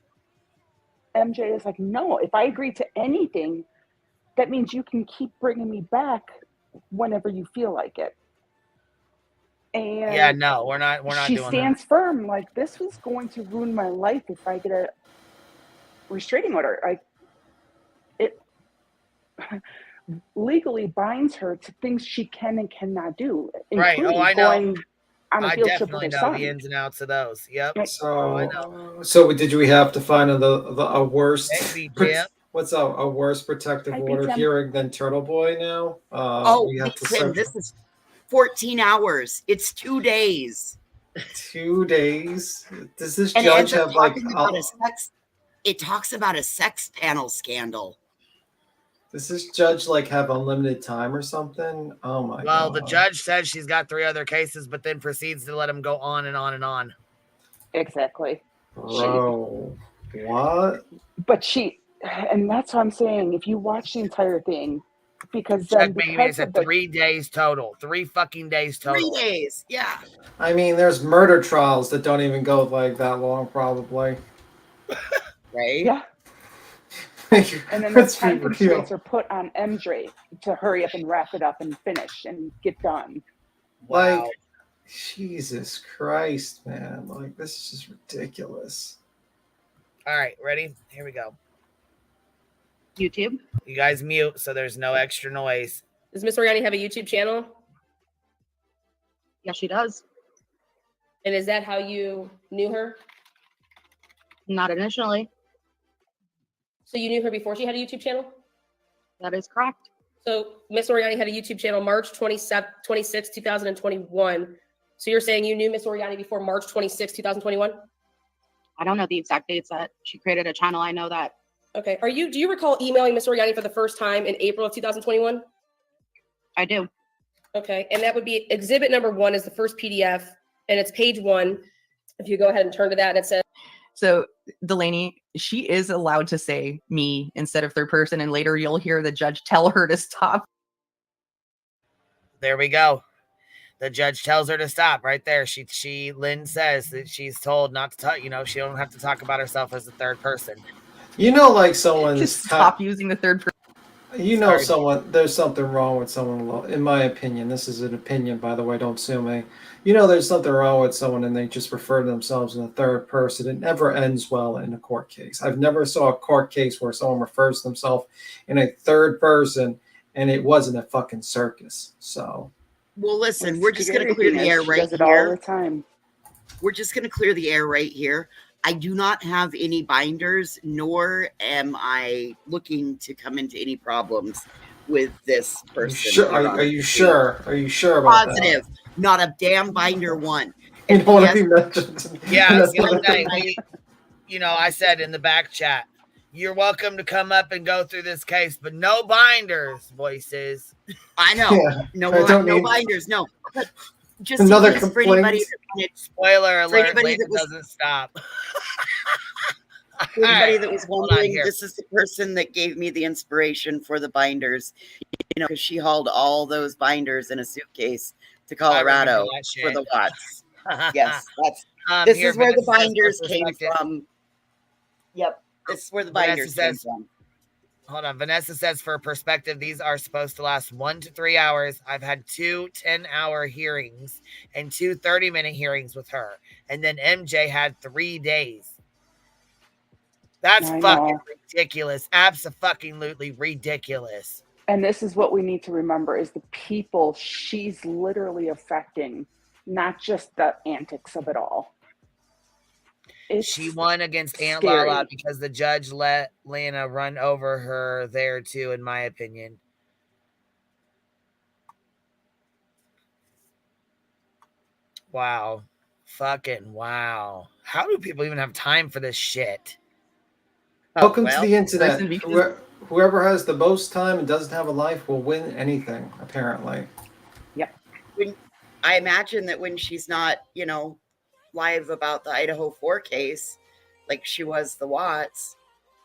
MJ is like, no, if I agree to anything, that means you can keep bringing me back whenever you feel like it. And yeah, no, we're not doing that. She stands firm, like, this was going to ruin my life if I get a restraining order. It legally binds her to things she can and cannot do, including I know. going on a field trip with her definitely know son. the ins and outs of those. Yep. So did we have to find a worse? Yeah. What's a worse protective order hearing than Turtle Boy now? We have to Tim, this is 14 hours. It's 2 days. 2 days? Does this And judge have like? It talks about a sex panel scandal. Does this judge like have unlimited time or something? Oh my god. Well, the judge says she's got 3 other cases, but then proceeds to let him go on and on and on. Exactly. Bro, what? But and that's what I'm saying. If you watch the entire thing, because it's 3 days total. 3 fucking days total. 3 days, yeah. I mean, there's murder trials that don't even go like that long, probably. Right? Yeah. And then the time constraints are put on MJ to hurry up and wrap it up and finish and get done. Wow. Like, Jesus Christ, man. Like, this is just ridiculous. All right, ready? Here we go. YouTube. You guys mute so there's no extra noise. Does Miss Oriani have a YouTube channel? Yeah, she does. And is that how you knew her? Not initially. So you knew her before she had a YouTube channel? That is correct. So Miss Oriani had a YouTube channel March 26, 2021. So you're saying you knew Miss Oriani before March 26, 2021? I don't know the exact dates that she created a channel. I know that. Okay. Do you recall emailing Miss Oriani for the first time in April of 2021? I do. Okay. And that would be exhibit number 1 is the first PDF, and it's page 1. If you go ahead and turn to that, and it says. So Delaney, she is allowed to say me instead of third person, and later you'll hear the judge tell her to stop. There we go. The judge tells her to stop right there. Lynn says that she's told not to talk, she don't have to talk about herself as the third person. Like someone's Just stop using the third person. There's something wrong with someone, in my opinion. This is an opinion, by the way, don't sue me. There's something wrong with someone and they just refer to themselves in the third person. It never ends well in a court case. I've never saw a court case where someone refers to themselves in a third person and it wasn't a fucking circus. So, well, listen, we're just going to clear the air right here. All the time. We're just going to clear the air right here. I do not have any binders, nor am I looking to come into any problems with this person. Are you sure? Are you sure about Positive. that? Not a damn binder one. You don't want to be mentioned. Yeah, I said in the back chat, you're welcome to come up and go through this case, but no binders, voices. I know. Yeah, no binders, no. But just another for anybody that spoiler alert, Lana doesn't stop. For anybody that was wondering, this is the person that gave me the inspiration for the binders, because she hauled all those binders in a suitcase to Colorado for the Watts. Yes, this is where the binders came from. Yep, this is where the binders came from. Hold on. Vanessa says, for perspective, these are supposed to last 1 to 3 hours. I've had 2 10-hour hearings and 2 30-minute hearings with her. And then MJ had 3 days. That's fucking ridiculous. Abso-fucking-lutely ridiculous. And this is what we need to remember is the people she's literally affecting, not just the antics of it all. She won against Aunt Lala because the judge let Lana run over her there too, in my opinion. Wow. Fucking wow. How do people even have time for this shit? Welcome to the internet. Whoever has the most time and doesn't have a life will win anything, apparently. Yep. I imagine that when she's not, live about the Idaho 4 case, like she was the Watts,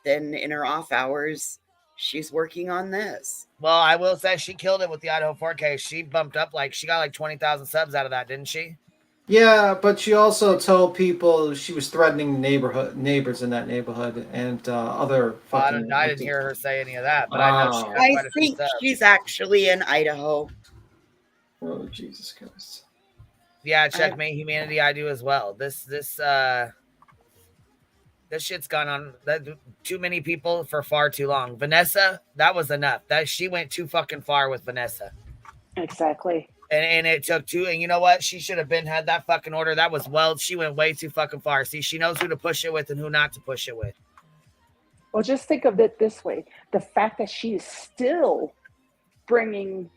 then in her off hours, she's working on this. Well, I will say she killed it with the Idaho 4 case. She bumped up, she got 20,000 subs out of that, didn't she? Yeah, but she also told people she was threatening neighbors in that neighborhood and other fucking... I didn't hear her say any of that, but I know she got I quite a few think subs. she's actually in Idaho. Oh, Jesus Christ. Yeah, checkmate humanity. I do as well. This shit's gone on. Too many people for far too long. Vanessa, that was enough. She went too fucking far with Vanessa. Exactly. And it took 2. And you know what? She should have had that fucking order. That was she went way too fucking far. See, she knows who to push it with and who not to push it with. Well, just think of it this way: the fact that she is still bringing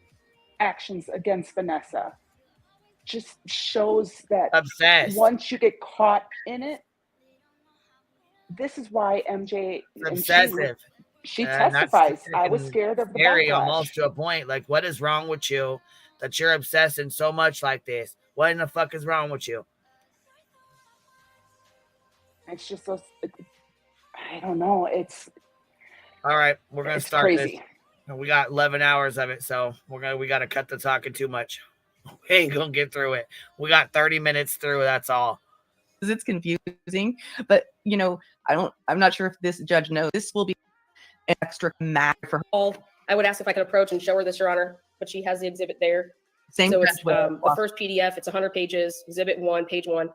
actions against Vanessa just shows that obsessed. Once you get caught in it, this is why MJ obsessive. She testifies. I was scared of the backlash. Almost to a point. What is wrong with you that you're obsessing so much like this? What in the fuck is wrong with you? It's just so. I don't know. It's all right. We're gonna start crazy. This. We got 11 hours of it, so we gotta cut the talking too much. We ain't gonna get through it. We got 30 minutes through. That's all. It's confusing, but I'm not sure if this judge knows this will be an extra matter for her. I would ask if I could approach and show her this, Your Honor, but she has the exhibit there. Same. So it's the first PDF. It's 100 pages. Exhibit 1, page 1.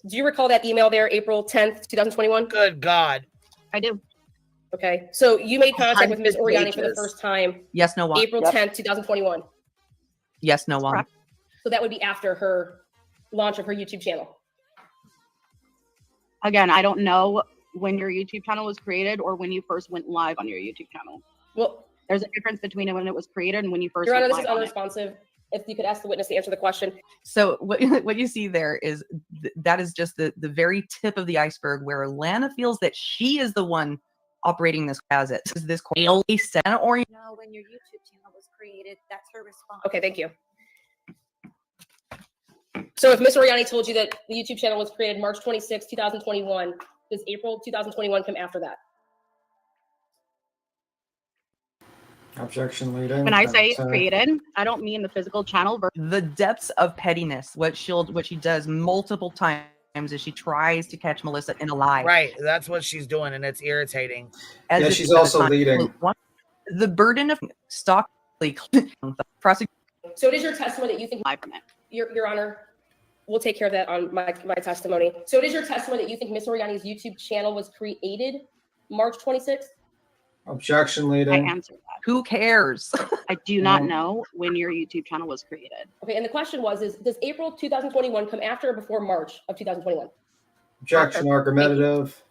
Do you recall that email there, April 10th, 2021? Good God. I do. Okay. So you made contact with Ms. Oriani for the first time. Yes, no one. April 10th, 2021. Yes, no one. So that would be after her launch of her YouTube channel. Again, I don't know when your YouTube channel was created or when you first went live on your YouTube channel. Well, There's a difference between when it was created and when you first. Your Honor, this went is live on it. unresponsive. If you could ask the witness to answer the question. So what you see there is that is just the very tip of the iceberg where Lana feels that she is the one operating this as it. This or No, when your YouTube channel was created, that's her response. Okay, thank you. So if Ms. Oriani told you that the YouTube channel was created March 26, 2021, does April 2021 come after that? Objection leading. When I say created, I don't mean the physical channel. The depths of pettiness, what she does multiple times is she tries to catch Melissa in a lie. Right, that's what she's doing, and it's irritating. Yeah, she's also leading. The burden of stock prosecution. So it is your testimony that you think Your Honor, we'll take care of that on my testimony. So it is your testimony that you think Ms. Oriani's YouTube channel was created March 26th? Objection leading. I answered that. Who cares? I do not know when your YouTube channel was created. Okay, and the question was, does April 2021 come after or before March of 2021? Objection argumentative.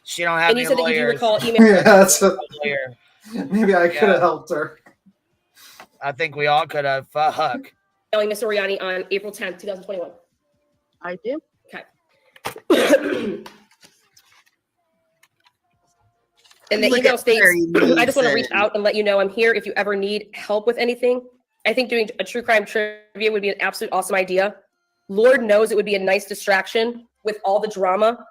She don't have and any you said lawyers. That you do recall email. Yeah, that's a lawyer. Maybe I could have helped her. I think we all could have. Fuck. Telling Ms. Oriani on April 10th, 2021. I do. Okay. And the email states, I just want to reach out and let you know I'm here if you ever need help with anything. I think doing a true crime trivia would be an absolute awesome idea. Lord knows it would be a nice distraction with all the drama.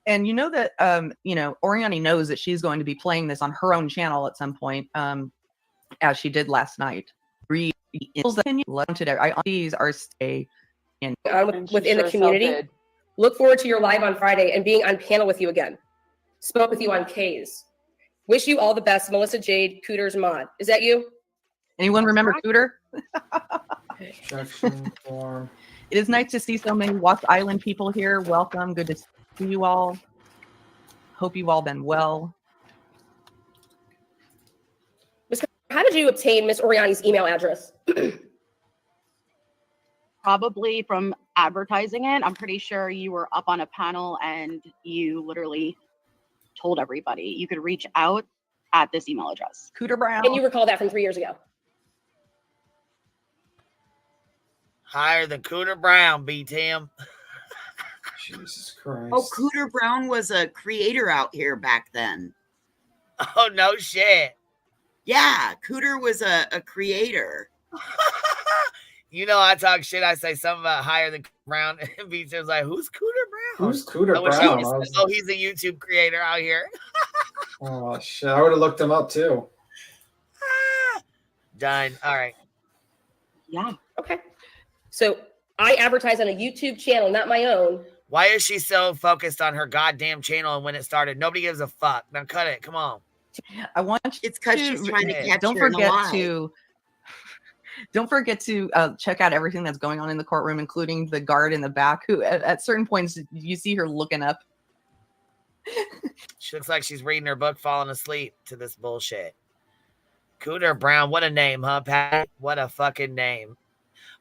And you know that, Oriani knows that she's going to be playing this on her own channel at some point, as she did last night. These are stay in within the community. Look forward to your live on Friday and being on panel with you again. Spoke with you on K's. Wish you all the best, Melissa Jade, Cooter's mod. Is that you? Anyone remember Cooter? Objection form. It is nice to see so many Wasp Island people here. Welcome. Good to see you all. Hope you've all been well. How did you obtain Miss Oriani's email address? Probably from advertising it. I'm pretty sure you were up on a panel and you literally told everybody you could reach out at this email address. Cooter Brown. And you recall that from 3 years ago? Higher than Cooter Brown, beat him. Jesus Christ. Oh, Cooter Brown was a creator out here back then. Oh, no shit. Yeah, Cooter was a creator. You know, I talk shit. I say something about higher than Brown. And BT's like, who's Cooter Brown? Who's Cooter Brown? Oh, he's a YouTube creator out here. Oh, shit. I would have looked him up, too. Done. All right. Yeah. Okay. So I advertise on a YouTube channel, not my own. Why is she so focused on her goddamn channel and when it started? Nobody gives a fuck. Now cut it. Come on. I want you it's because she's trying to catch don't forget to check out everything that's going on in the courtroom, including the guard in the back who at certain points you see her looking up. She looks like she's reading her book, falling asleep to this bullshit. Cooter Brown, what a name, huh, Pat? What a fucking name.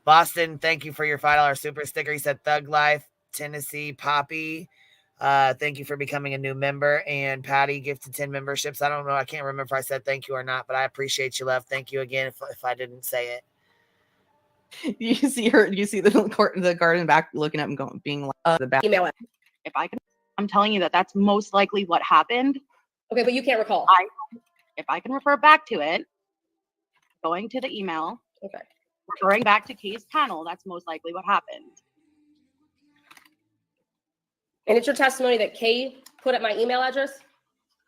Boston, thank you for your $5 super sticker. He said Thug Life. Tennessee, Poppy, thank you for becoming a new member. And Patty gifted 10 memberships. I don't know. I can't remember if I said thank you or not, but I appreciate you, love. Thank you again if I didn't say it. You see the guard in the back looking up and going, being like, the back. Email it. If I can, I'm telling you that's most likely what happened. Okay, but you can't recall. If I can refer back to it, going to the email. Okay. Referring back to Kay's panel, that's most likely what happened. And it's your testimony that Kay put up my email address?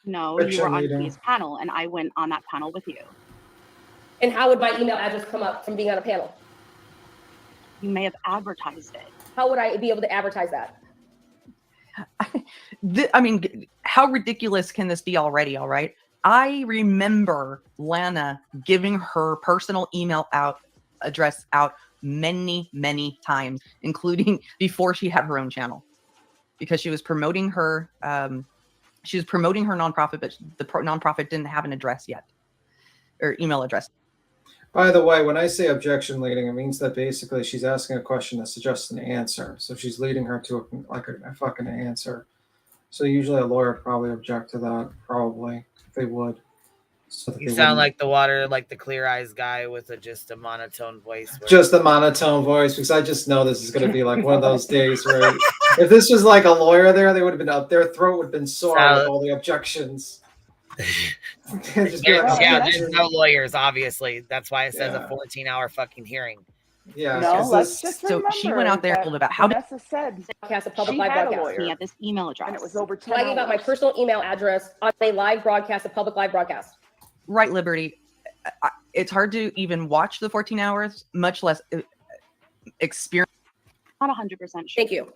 No, you were on Kay's panel, and I went on that panel with you. And how would my email address come up from being on a panel? You may have advertised it. How would I be able to advertise that? I mean, how ridiculous can this be already? All right. I remember Lana giving her personal email address out many, many times, including before she had her own channel, because she was promoting her. She was promoting her nonprofit, but the nonprofit didn't have an address yet, or email address. By the way, when I say objection leading, it means that basically she's asking a question that suggests an answer. So she's leading her to a fucking answer. So usually a lawyer would probably object to that, probably, if they would. You sound like the water, like the Clear Eyes guy with just a monotone voice. Just a monotone voice, because I just know this is going to be like one of those days where if this was like a lawyer there, they would have been up. Their throat would have been sore with all the objections. Just be like, there's no lawyers, obviously. That's why it says a 14-hour fucking hearing. Yeah. No, let's just remember she went out there that told about how Vanessa said Broadcast a public she live had a broadcast. lawyer at this email address. and it was over 10 Talking about my hours. personal email address on a live broadcast, a public live broadcast. Right, Liberty. It's hard to even watch the 14 hours, much less experience. Not 100% sure. Thank you.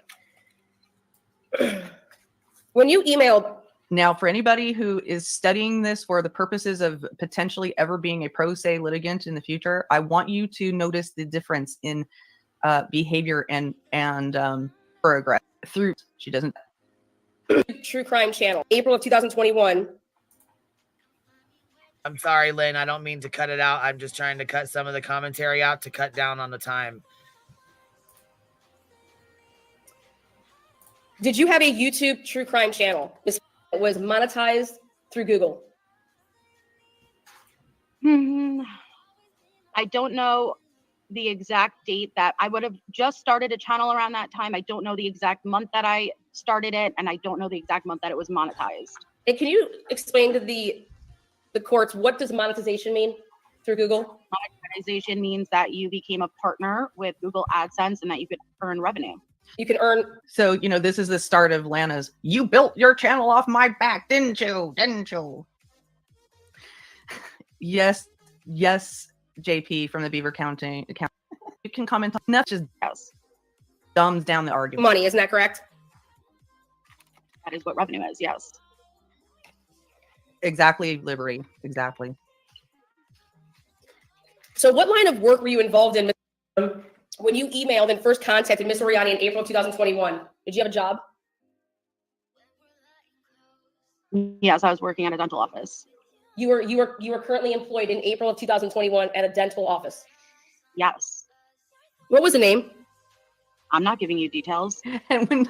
When you emailed. Now, for anybody who is studying this for the purposes of potentially ever being a pro se litigant in the future, I want you to notice the difference in behavior and progress through. She doesn't. True Crime Channel, April of 2021. I'm sorry, Lynn. I don't mean to cut it out. I'm just trying to cut some of the commentary out to cut down on the time. Did you have a YouTube True Crime channel? This was monetized through Google. I don't know the exact date that I would have just started a channel around that time. I don't know the exact month that I started it, and I don't know the exact month that it was monetized. And can you explain to the courts, what does monetization mean through Google? Monetization means that you became a partner with Google AdSense and that you could earn revenue. You can earn. So, this is the start of Lana's, you built your channel off my back, didn't you? Didn't you? Yes, JP from the Beaver County account. You can comment on that, just dumbs down the argument. Money, isn't that correct? That is what revenue is, yes. Exactly, Liberty. Exactly. So what line of work were you involved in when you emailed and first contacted Ms. Oriani in April 2021? Did you have a job? Yes, I was working at a dental office. You were currently employed in April of 2021 at a dental office. Yes. What was the name? I'm not giving you details. And when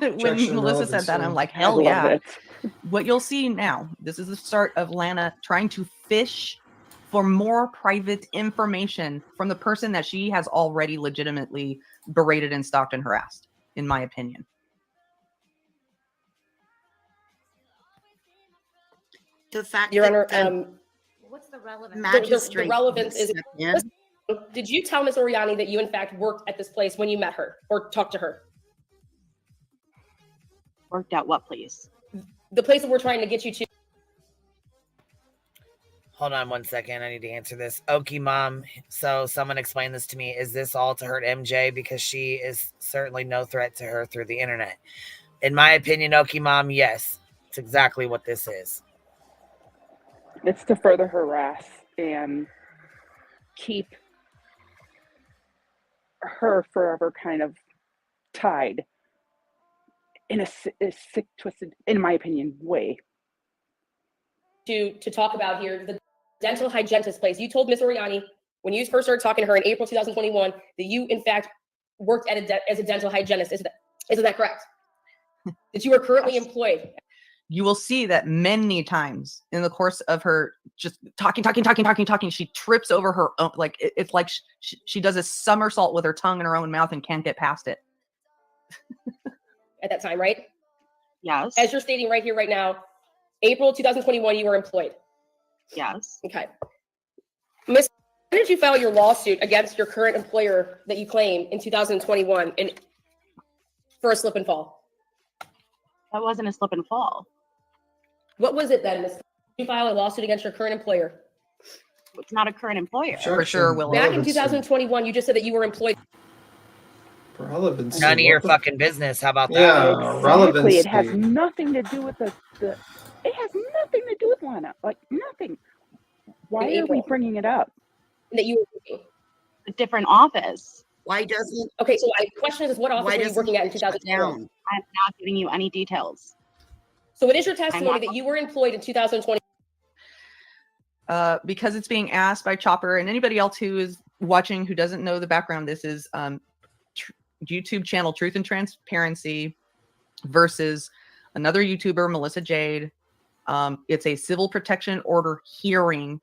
Melissa said that, I'm like, hell yeah. What you'll see now, this is the start of Lana trying to fish for more private information from the person that she has already legitimately berated and stalked and harassed, in my opinion. The fact Your Honor, what's the relevance? The relevance is, did you tell Ms. Oriani that you in fact worked at this place when you met her or talked to her? Worked at what place? The place that we're trying to get you to. Hold on 1 second. I need to answer this. Okay, Mom. So someone explain this to me. Is this all to hurt MJ? Because she is certainly no threat to her through the internet. In my opinion, okay, Mom, yes. It's exactly what this is. It's to further harass and keep her forever kind of tied in a sick, twisted, in my opinion, way. To talk about here, the dental hygienist place. You told Ms. Oriani when you first started talking to her in April 2021 that you in fact worked at as a dental hygienist. Isn't that correct? That you were currently employed. You will see that many times in the course of her just talking, she trips over her own, like it's like she does a somersault with her tongue in her own mouth and can't get past it. At that time, right? Yes. As you're stating right here, right now, April 2021, you were employed. Yes. Okay. Miss, when did you file your lawsuit against your current employer that you claim in 2021 for a slip and fall? That wasn't a slip and fall. What was it then, Miss? Did you file a lawsuit against your current employer? It's not a current employer. For sure, Will. Back in 2021, you just said that you were employed. Relevancy. None of your fucking business. How about that? Yeah, relevancy. It has nothing to do with the it has nothing to do with Lana. Like nothing. Why are we bringing it up? That you were working a different office. Why doesn't? Okay, so my question is, what office were you working at in 2021? I'm not giving you any details. So it is your testimony that you were employed in 2020. Because it's being asked by Chopper and anybody else who is watching who doesn't know the background, this is YouTube channel Truth and Transparency versus another YouTuber, Melissa Jade. It's a civil protection order hearing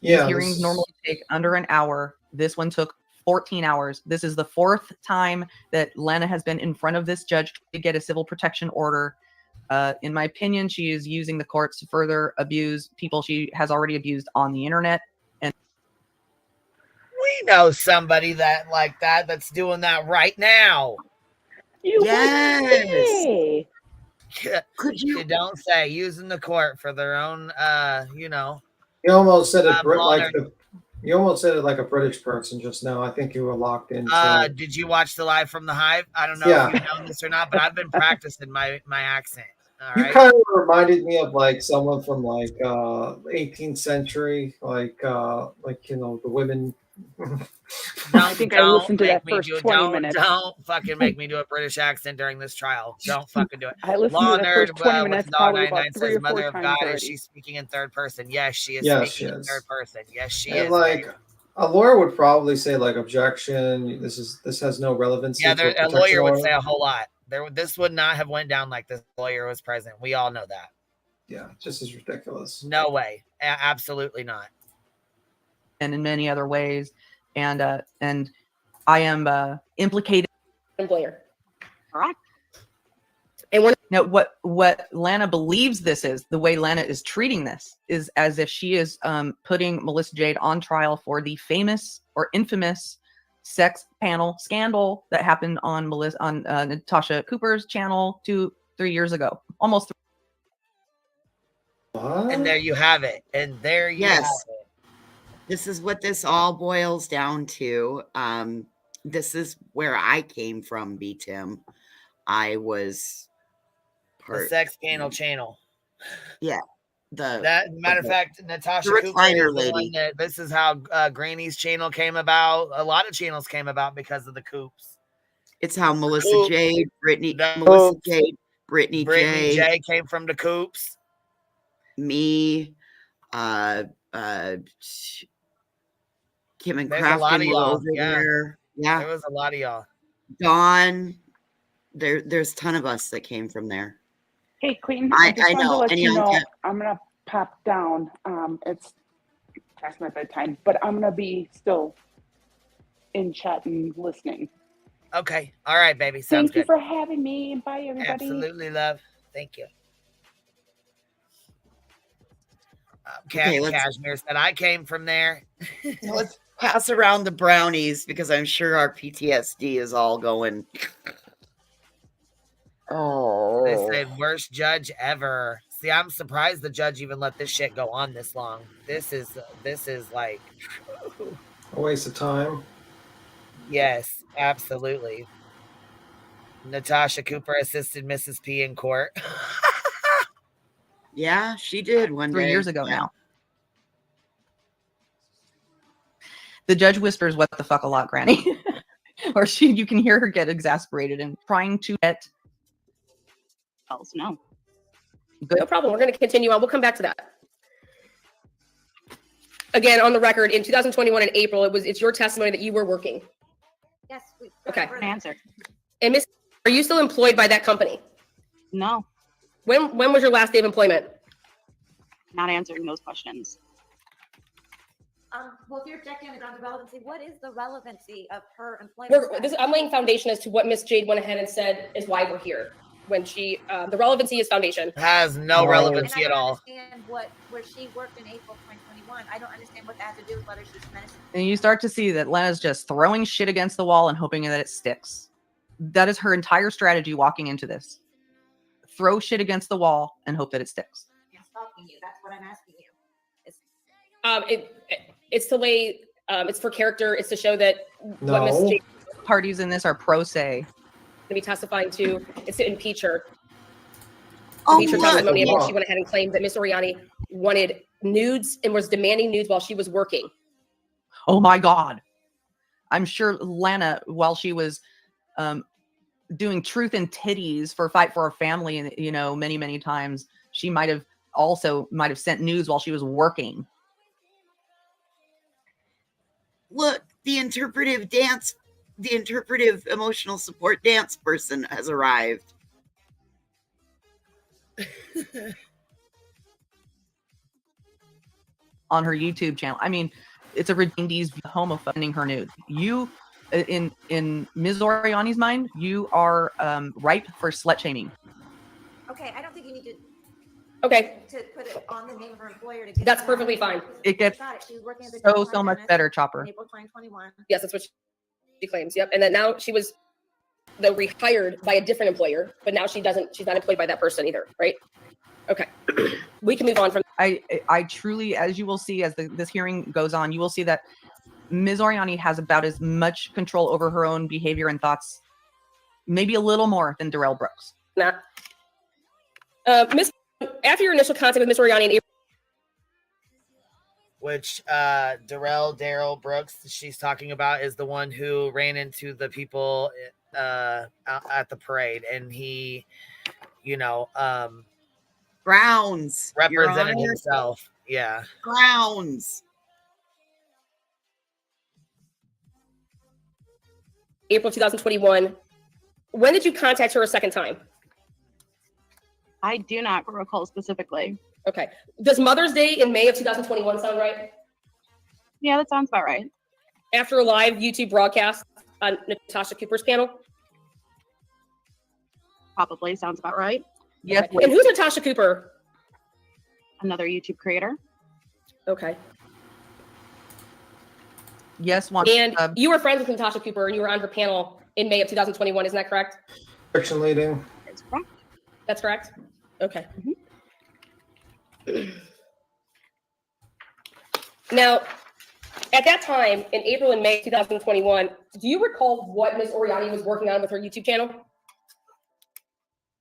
These hearings normally take under an hour. This one took 14 hours. This is the fourth time that Lana has been in front of this judge to get a civil protection order. In my opinion, she is using the courts to further abuse people she has already abused on the internet. And we know somebody that's doing that right now. Yes. Could you don't say using the court for their own You almost said it like you almost said it like a British person just now. I think you were locked in. Did you watch the live from the Hive? I don't know if you know this or not, but I've been practicing my accent. All right. You kind of reminded me of like someone from like 18th century, like the women. I think I listened to that first 20 minutes. Don't fucking make me do a British accent during this trial. Don't fucking do it. I listened Law to the nerd, first 20 minutes probably about 3 says, or 4 Mother of times God, already. is she speaking in third person? Yes, she is speaking in third person. Yes, she And is. like a lawyer would probably say like objection. This has no relevance. Yeah, a lawyer would say a whole lot. This would not have went down like this lawyer was present. We all know that. Yeah, just as ridiculous. No way. Absolutely not. And in many other ways. And I am implicated. Employer. Correct. And now what Lana believes this is, the way Lana is treating this, is as if she is putting Melissa Jade on trial for the famous or infamous sex panel scandal that happened on Natasha Cooper's channel 2-3 years ago. Almost. And there you have it. And there you have it. This is what this all boils down to. This is where I came from, B-Tim. I was the sex panel channel. Yeah. Matter of fact, Natasha the Cooper recliner is the one that, this is how Granny's channel came about. A lot of channels came about because of the Coops. It's how Melissa Jade, Brittany J came from the Coops. Me, Kim and Crafton were over there. Yeah, there was a lot of y'all. Dawn, there's a ton of us that came from there. Hey, Queen, I just wanted know. to let you know I'm gonna pop down. It's past my bedtime, but I'm gonna be still in chat and listening. Okay, all right, baby. Sounds Thank you good. for having me, and bye, everybody. Absolutely, love. Thank you. Cashmere said I came from there. Let's pass around the brownies because I'm sure our PTSD is all going. Oh, they said worst judge ever. See, I'm surprised the judge even let this shit go on this long. This is like a waste of time. Yes, absolutely. Natasha Cooper assisted Mrs. P in court. Yeah, she did 3 years ago now. The judge whispers, "What the fuck a lot, Granny?" Or you can hear her get exasperated and trying to get. No. Good. No problem. We're going to continue on. We'll come back to that. Again, on the record, in 2021 in April, it's your testimony that you were working. Yes. Okay. Answer. And Miss, are you still employed by that company? No. When was your last day of employment? Not answering those questions. Well, if you're objecting on the grounds of relevancy, what is the relevancy of her employment? I'm laying foundation as to what Miss Jade went ahead and said is why we're here. When she, the relevancy is foundation. Has no relevancy at all. I don't understand where she worked in April 2021. I don't understand what that has to do with whether she's menacing. And you start to see that Lana's just throwing shit against the wall and hoping that it sticks. That is her entire strategy walking into this. Throw shit against the wall and hope that it sticks. I'm stalking you. That's what I'm asking you. It's to lay, it's for character. It's to show that what Miss Jade parties in this are pro se. To be testifying to, it's to impeach her. Impeach her testimony. And she went ahead and claimed that Miss Oriani wanted nudes and was demanding nudes while she was working. Oh my God. I'm sure Lana, while she was doing truth and titties for Fight for Our Family, and many, many times, she might have sent nudes while she was working. Look, the interpretive emotional support dance person has arrived. on her YouTube channel. I mean, it's a Redeemed homophoning her nude. You, in Ms. Oriani's mind, you are ripe for slut shaming. Okay, I don't think you need to Okay. to put it on the name of her employer to get That's that. perfectly fine. It gets She was working as a so dental much hygienist better, Chopper. in April 2021. Yes, that's what she claims. Yep. And then now she was rehired by a different employer, but now she's not employed by that person either, right? Okay. We can move on from. I truly, as you will see, as this hearing goes on, you will see that Ms. Oriani has about as much control over her own behavior and thoughts, maybe a little more than Darrell Brooks. Miss, after your initial contact with Ms. Oriani in April, which Daryl Brooks she's talking about is the one who ran into the people at the parade, and he, Grounds represented himself. Yeah. Grounds. April 2021. When did you contact her a second time? I do not recall specifically. Okay. Does Mother's Day in May of 2021 sound right? Yeah, that sounds about right. After a live YouTube broadcast on Natasha Cooper's panel? Probably sounds about right. Yes. Okay. And who's Natasha Cooper? Another YouTube creator. Okay. Yes. And you were friends with Natasha Cooper, and you were on her panel in May of 2021. Isn't that correct? Fiction leading. That's correct. That's correct? Okay. Now, at that time, in April and May 2021, do you recall what Ms. Oriani was working on with her YouTube channel?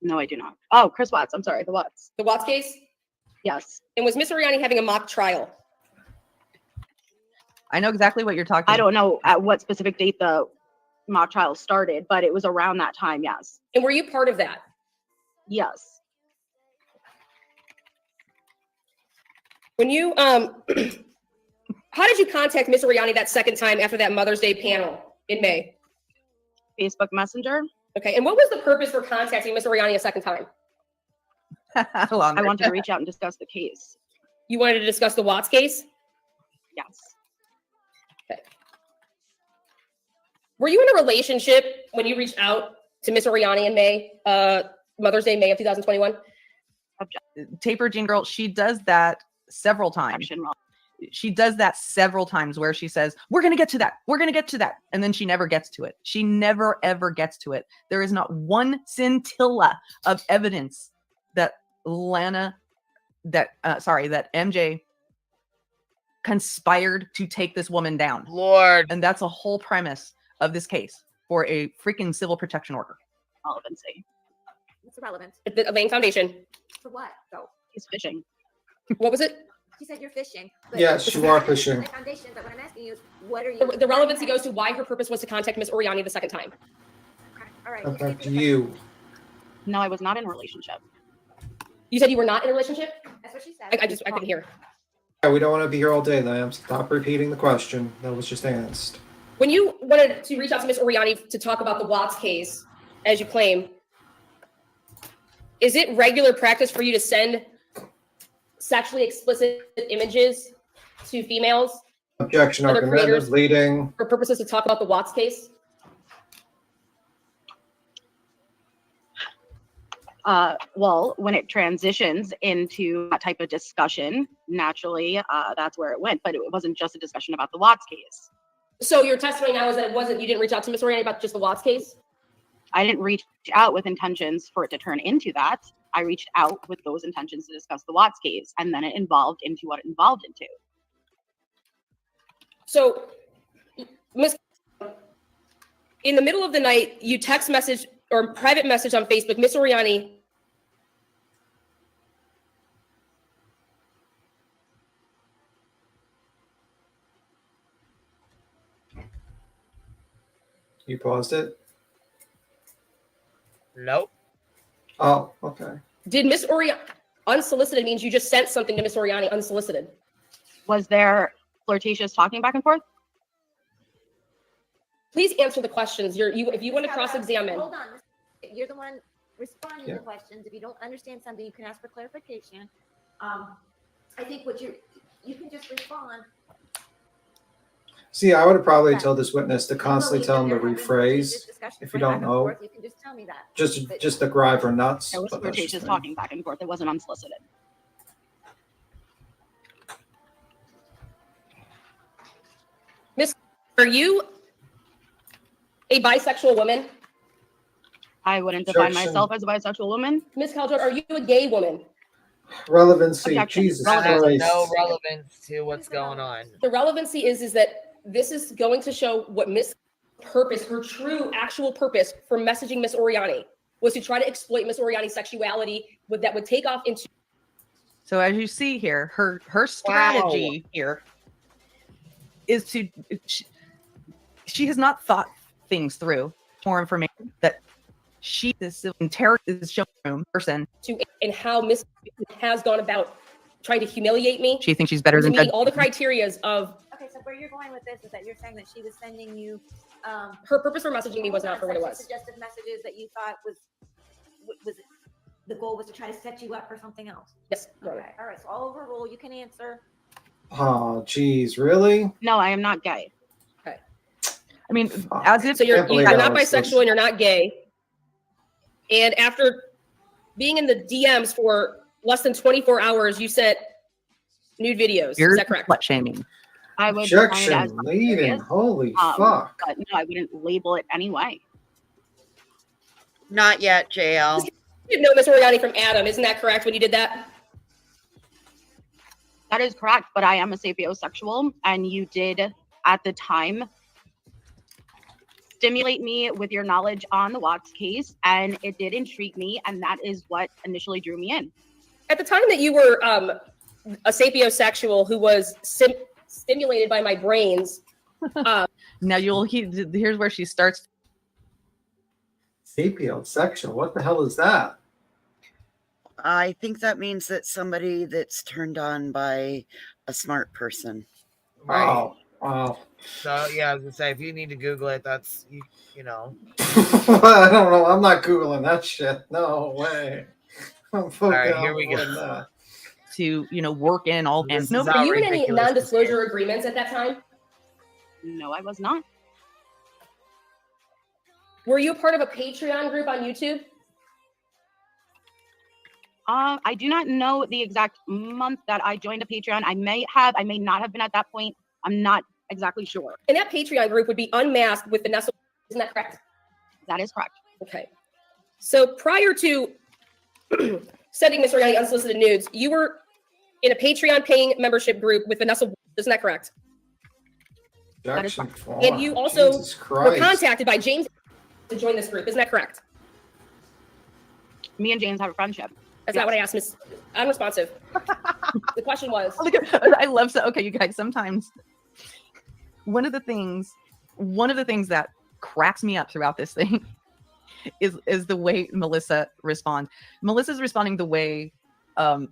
No, I do not. Oh, Chris Watts. I'm sorry, the Watts. The Watts case? Yes. And was Ms. Oriani having a mock trial? I know exactly what you're talking about. I don't know at what specific date the mock trial started, but it was around that time, yes. And were you part of that? Yes. When you, how did you contact Ms. Oriani that second time after that Mother's Day panel in May? Facebook Messenger. Okay, and what was the purpose for contacting Ms. Oriani a second time? I wanted to reach out and discuss the case. You wanted to discuss the Watts case? Yes. Okay. Were you in a relationship when you reached out to Ms. Oriani in May, Mother's Day, May of 2021? Taper Jean Girl, she does that several times. She does that several times where she says, we're going to get to that. We're going to get to that. And then she never gets to it. She never, ever gets to it. There is not one scintilla of evidence that that MJ conspired to take this woman down. Lord. And that's a whole premise of this case for a freaking civil protection order. Relevancy. What's relevant? The Lane Foundation. For what, though? He's fishing. What was it? She said you're fishing. But Yes, you are fishing. Foundation, but what I'm asking you is, what are you? The relevancy goes to why her purpose was to contact Ms. Oriani the second time. All right. Okay, to you. No, I was not in a relationship. You said you were not in a relationship? That's what she said. I couldn't hear. Yeah, we don't want to be here all day, Lamb. Stop repeating the question that was just asked. When you wanted to reach out to Ms. Oriani to talk about the Watts case, as you claim, is it regular practice for you to send sexually explicit images to females? Objection, other argumentative, creators, leading. for purposes to talk about the Watts case? Well, when it transitions into that type of discussion, naturally, that's where it went. But it wasn't just a discussion about the Watts case. So your testimony now is that you didn't reach out to Ms. Oriani about just the Watts case? I didn't reach out with intentions for it to turn into that. I reached out with those intentions to discuss the Watts case, and then it evolved into what it evolved into. So, Ms. in the middle of the night, you text message or private message on Facebook, Ms. Oriani. You paused it? Nope. Oh, okay. Did Ms. Oriani, unsolicited means you just sent something to Ms. Oriani unsolicited. Was there flirtatious talking back and forth? Please answer the questions. If you want to cross-examine. Hold on. You're the one responding Yeah. to questions. If you don't understand something, you can ask for clarification. I think what you can just respond. See, I would have probably told this witness to constantly tell him to rephrase. If you don't know, You can just tell me that. just to drive her nuts. It was but that's just flirtatious me. talking back and forth. It wasn't unsolicited. Miss, are you a bisexual woman? I wouldn't define myself as a bisexual woman. Miss Caldwell, are you a gay woman? Relevancy, Objection. Jesus That has Christ. no relevance to what's going on. The relevancy is that this is going to show what Miss purpose, her true actual purpose for messaging Miss Oriani was to try to exploit Miss Oriani's sexuality that would take off into. So as you see here, her strategy here is to she has not thought things through. More information that she is showroom person To and how Miss has gone about trying to humiliate me. She thinks she's better than meeting Judge. all the criterias of. Okay, so where you're going with this is that you're saying that she was sending you. Her purpose for messaging me was not for what it was. Suggestive messages that you thought was the goal was to try to set you up for something else. Yes. Okay. All right. So I'll overrule. You can answer. Oh, geez, really? No, I am not gay. Okay. I mean, as if So you're Can't believe not that was bisexual and you're not gay. And after being in the DMs for less than 24 hours, you sent nude videos. You're Is that correct? slut shaming. I would define it as Objection, leading. Holy fuck. But no, I wouldn't label it anyway. Not yet, JL. You didn't know Miss Oriani from Adam, isn't that correct when you did that? That is correct, but I am a sapiosexual, and you did at the time stimulate me with your knowledge on the Watts case, and it did intrigue me, and that is what initially drew me in. At the time that you were a sapiosexual who was stimulated by my brains. Now here's where she starts. Sapiosexual. What the hell is that? I think that means that somebody that's turned on by a smart person. Wow. Wow. So yeah, I was gonna say if you need to Google it, that's you know. I don't know. I'm not Googling that shit. No way. I'm All right, here we go. That. To work in all and No, were you in any non-disclosure agreements at that time? No, I was not. Were you a part of a Patreon group on YouTube? I do not know the exact month that I joined a Patreon. I may have, I may not have been at that point. I'm not exactly sure. And that Patreon group would be unmasked with Vanessa. Isn't that correct? That is correct. Okay. So prior to sending Miss Oriani unsolicited nudes, you were in a Patreon paying membership group with Vanessa. Isn't that correct? That is correct. And you also Jesus were Christ. contacted by James to join this group. Isn't that correct? Me and James have a friendship. That's not what I asked, Miss. Unresponsive. The question was. I love okay, you guys. Sometimes one of the things that cracks me up throughout this thing is the way Melissa responds. Melissa's responding the way the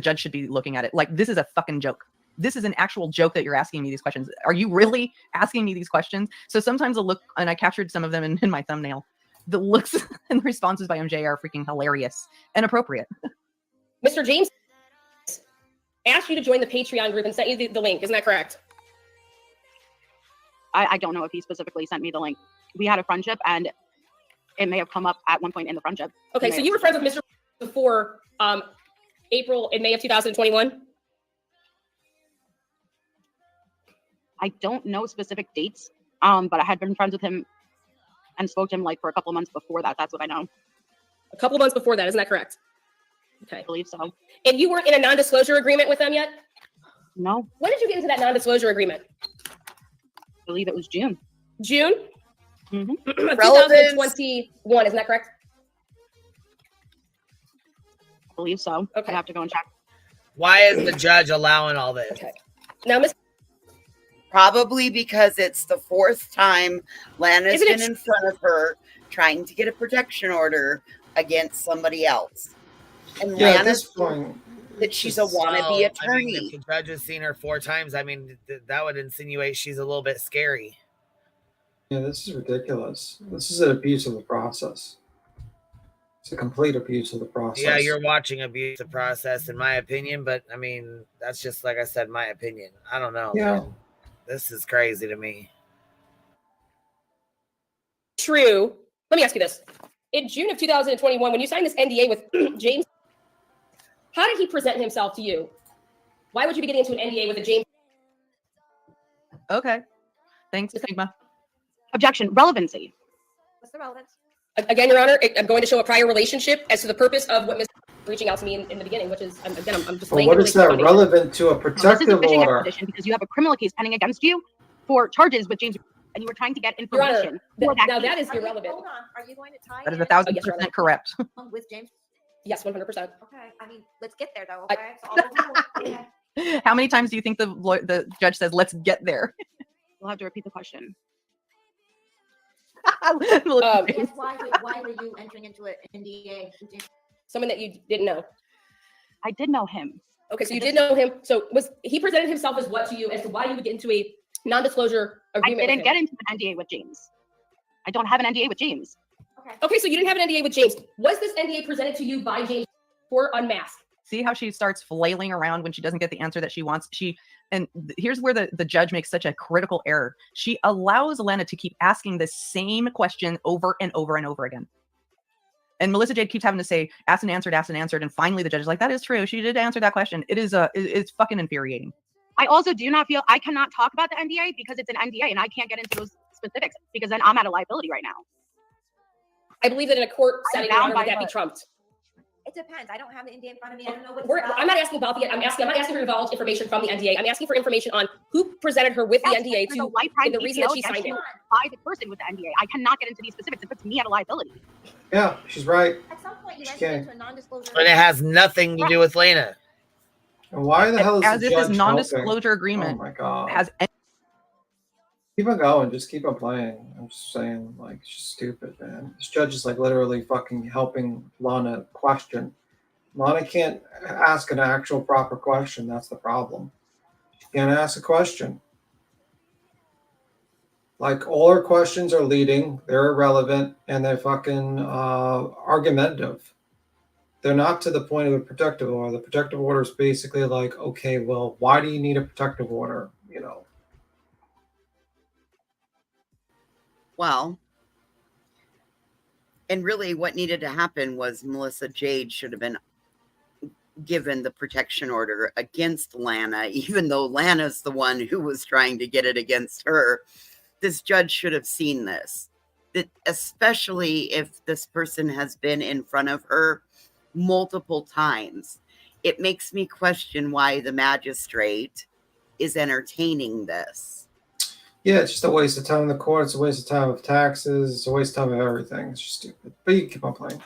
judge should be looking at it. Like, this is a fucking joke. This is an actual joke that you're asking me these questions. Are you really asking me these questions? So sometimes the look, and I captured some of them in my thumbnail. The looks and responses by MJ are freaking hilarious and appropriate. Mr. James asked you to join the Patreon group and sent you the link. Isn't that correct? I don't know if he specifically sent me the link. We had a friendship, and it may have come up at one point in the friendship. Okay, so you were friends with Mr. before April and May of 2021? I don't know specific dates, but I had been friends with him and spoke to him like for a couple of months before that. That's what I know. A couple of months before that, isn't that correct? Okay. I believe so. And you weren't in a non-disclosure agreement with them yet? No. When did you get into that non-disclosure agreement? I believe it was June. June? Mm-hmm. 2021, isn't that correct? I believe so. Okay. I have to go and check. Why is the judge allowing all this? Okay. Now, Miss. Probably because it's the fourth time Lana's been in front of her trying to get a protection order against somebody else. And Yeah, at Lana's this point, that she's a wannabe Well, attorney. I mean, if the judge has seen her 4 times, I mean, that would insinuate she's a little bit scary. Yeah, this is ridiculous. This is an abuse of the process. It's a complete abuse of the process. Yeah, you're watching abuse the process, in my opinion. But I mean, that's just like I said, my opinion. I don't know. Yeah. Man. This is crazy to me. True. Let me ask you this. In June of 2021, when you signed this NDA with James, how did he present himself to you? Why would you be getting into an NDA with a James? Okay. Thanks, Sigma. Objection. Relevancy. What's the relevance? Again, Your Honor, I'm going to show a prior relationship as to the purpose of what Ms. reaching out to me in the beginning, which is, I'm just But laying what the is that foundation. relevant to a This is a protective fishing order? expedition because you have a criminal case pending against you for charges with James, and you were trying to get Your Honor, information for that now case. that is irrelevant. Hold on. Are you going to tie That is in 1,000% correct. with James? Yes, 100%. Okay. I mean, let's get there though. Okay. So all How many times do you think the judge says, let's get there? We'll have to repeat the question. Yes, why were you entering into an NDA with James? Someone that you didn't know. I did know him. Okay, so you did know him. So was he presented himself as what to you as to why you would get into a non-disclosure I agreement? didn't get into an NDA with James. I don't have an NDA with James. Okay, so you didn't have an NDA with James. Was this NDA presented to you by James or unmasked? See how she starts flailing around when she doesn't get the answer that she wants. Here's where the judge makes such a critical error. She allows Lana to keep asking the same question over and over and over again. And Melissa Jade keeps having to say, asked and answered. And finally the judge is like, that is true. She did answer that question. It's fucking infuriating. I also do not feel I cannot talk about the NDA because it's an NDA and I can't get into those specifics because then I'm at a liability right now. I believe that in a court setting, Your Honor, would that be trumped? It depends. I don't have the NDA in front of me. I don't know what it's about. I'm not asking about I'm not asking for divulge information from the NDA. I'm asking for information on who presented her with the NDA to and the reason that she signed it. By the person with the NDA. I cannot get into these specifics. It puts me at a liability. Yeah, she's right. At some point, you She entered can't. into a non-disclosure. But it has nothing to do with Lana. And why the hell is As the if this judge non-disclosure helping? agreement Oh my god. has any Keep on going. Just keep on playing. I'm just saying, like, it's just stupid, man. This judge is like literally fucking helping Lana question. Lana can't ask an actual proper question. That's the problem. She can't ask a question. Like, all her questions are leading, they're irrelevant, and they're fucking argumentative. They're not to the point of a protective order. The protective order is basically like, okay, well, why do you need a protective order? You know. Well, and really what needed to happen was Melissa Jade should have been given the protection order against Lana, even though Lana's the one who was trying to get it against her. This judge should have seen this, that especially if this person has been in front of her multiple times. It makes me question why the magistrate is entertaining this. Yeah, it's just a waste of time in the court. It's a waste of time of taxes. It's a waste of time of everything. It's just stupid. But you keep on playing.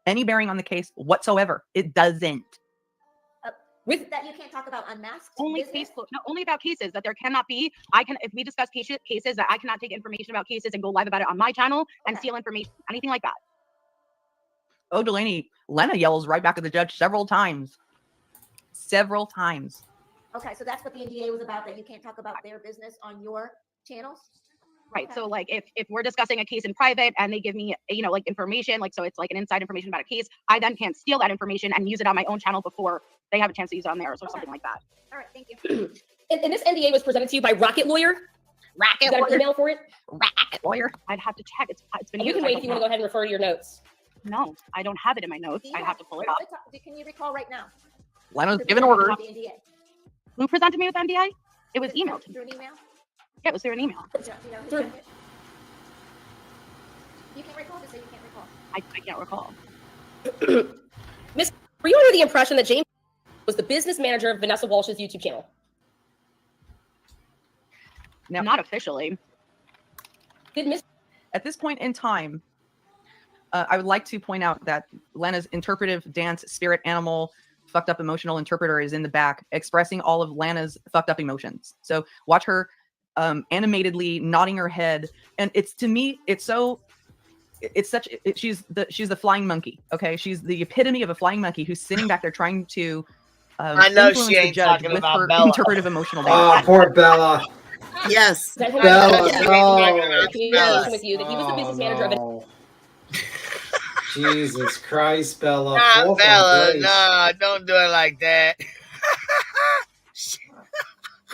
any bearing on the case whatsoever. It doesn't. With that, you can't talk about unmasked. Only business? only about cases that there cannot be. If we discuss cases that I cannot take information about cases and go live about it on my channel and steal information, anything like that. Oh, Delaney, Lena yells right back at the judge several times. Several times. Okay, so that's what the NDA was about, that you can't talk about their business on your channels? Right. So like if we're discussing a case in private and they give me, like information, like, so it's like an inside information about a case, I then can't steal that information and use it on my own channel before they have a chance to use it on theirs or something like that. All right, thank you. And this NDA was presented to you by Rocket Lawyer? Rocket Is that an Lawyer. email for it? Rocket Lawyer. I'd have to check. It's been You used. can I wait don't if you want to know. go ahead and refer to your notes. No, I don't have it in my notes. I have to pull it up. Can you recall right now? Lena's given orders. The NDA. Who presented me with NDA? It was emailed to me. Through an email? Yeah, it was through an email. Through. You can recall, just say you can't recall. I can't recall. Miss, were you under the impression that James was the business manager of Vanessa Walsh's YouTube channel? Now, not officially. Did Miss At this point in time, I would like to point out that Lena's interpretive dance spirit animal fucked up emotional interpreter is in the back expressing all of Lana's fucked up emotions. So watch her animatedly nodding her head. And it's, to me, it's she's the flying monkey. Okay, she's the epitome of a flying monkey who's sitting back there trying to I know influence she the ain't judge talking with about her Bella. interpretive emotional Oh, data. poor Bella. Yes. Bella, no. Communication with you that he was the business manager of an No. Jesus Christ, Bella. Not Fall from Bella. grace. No, don't do it like that.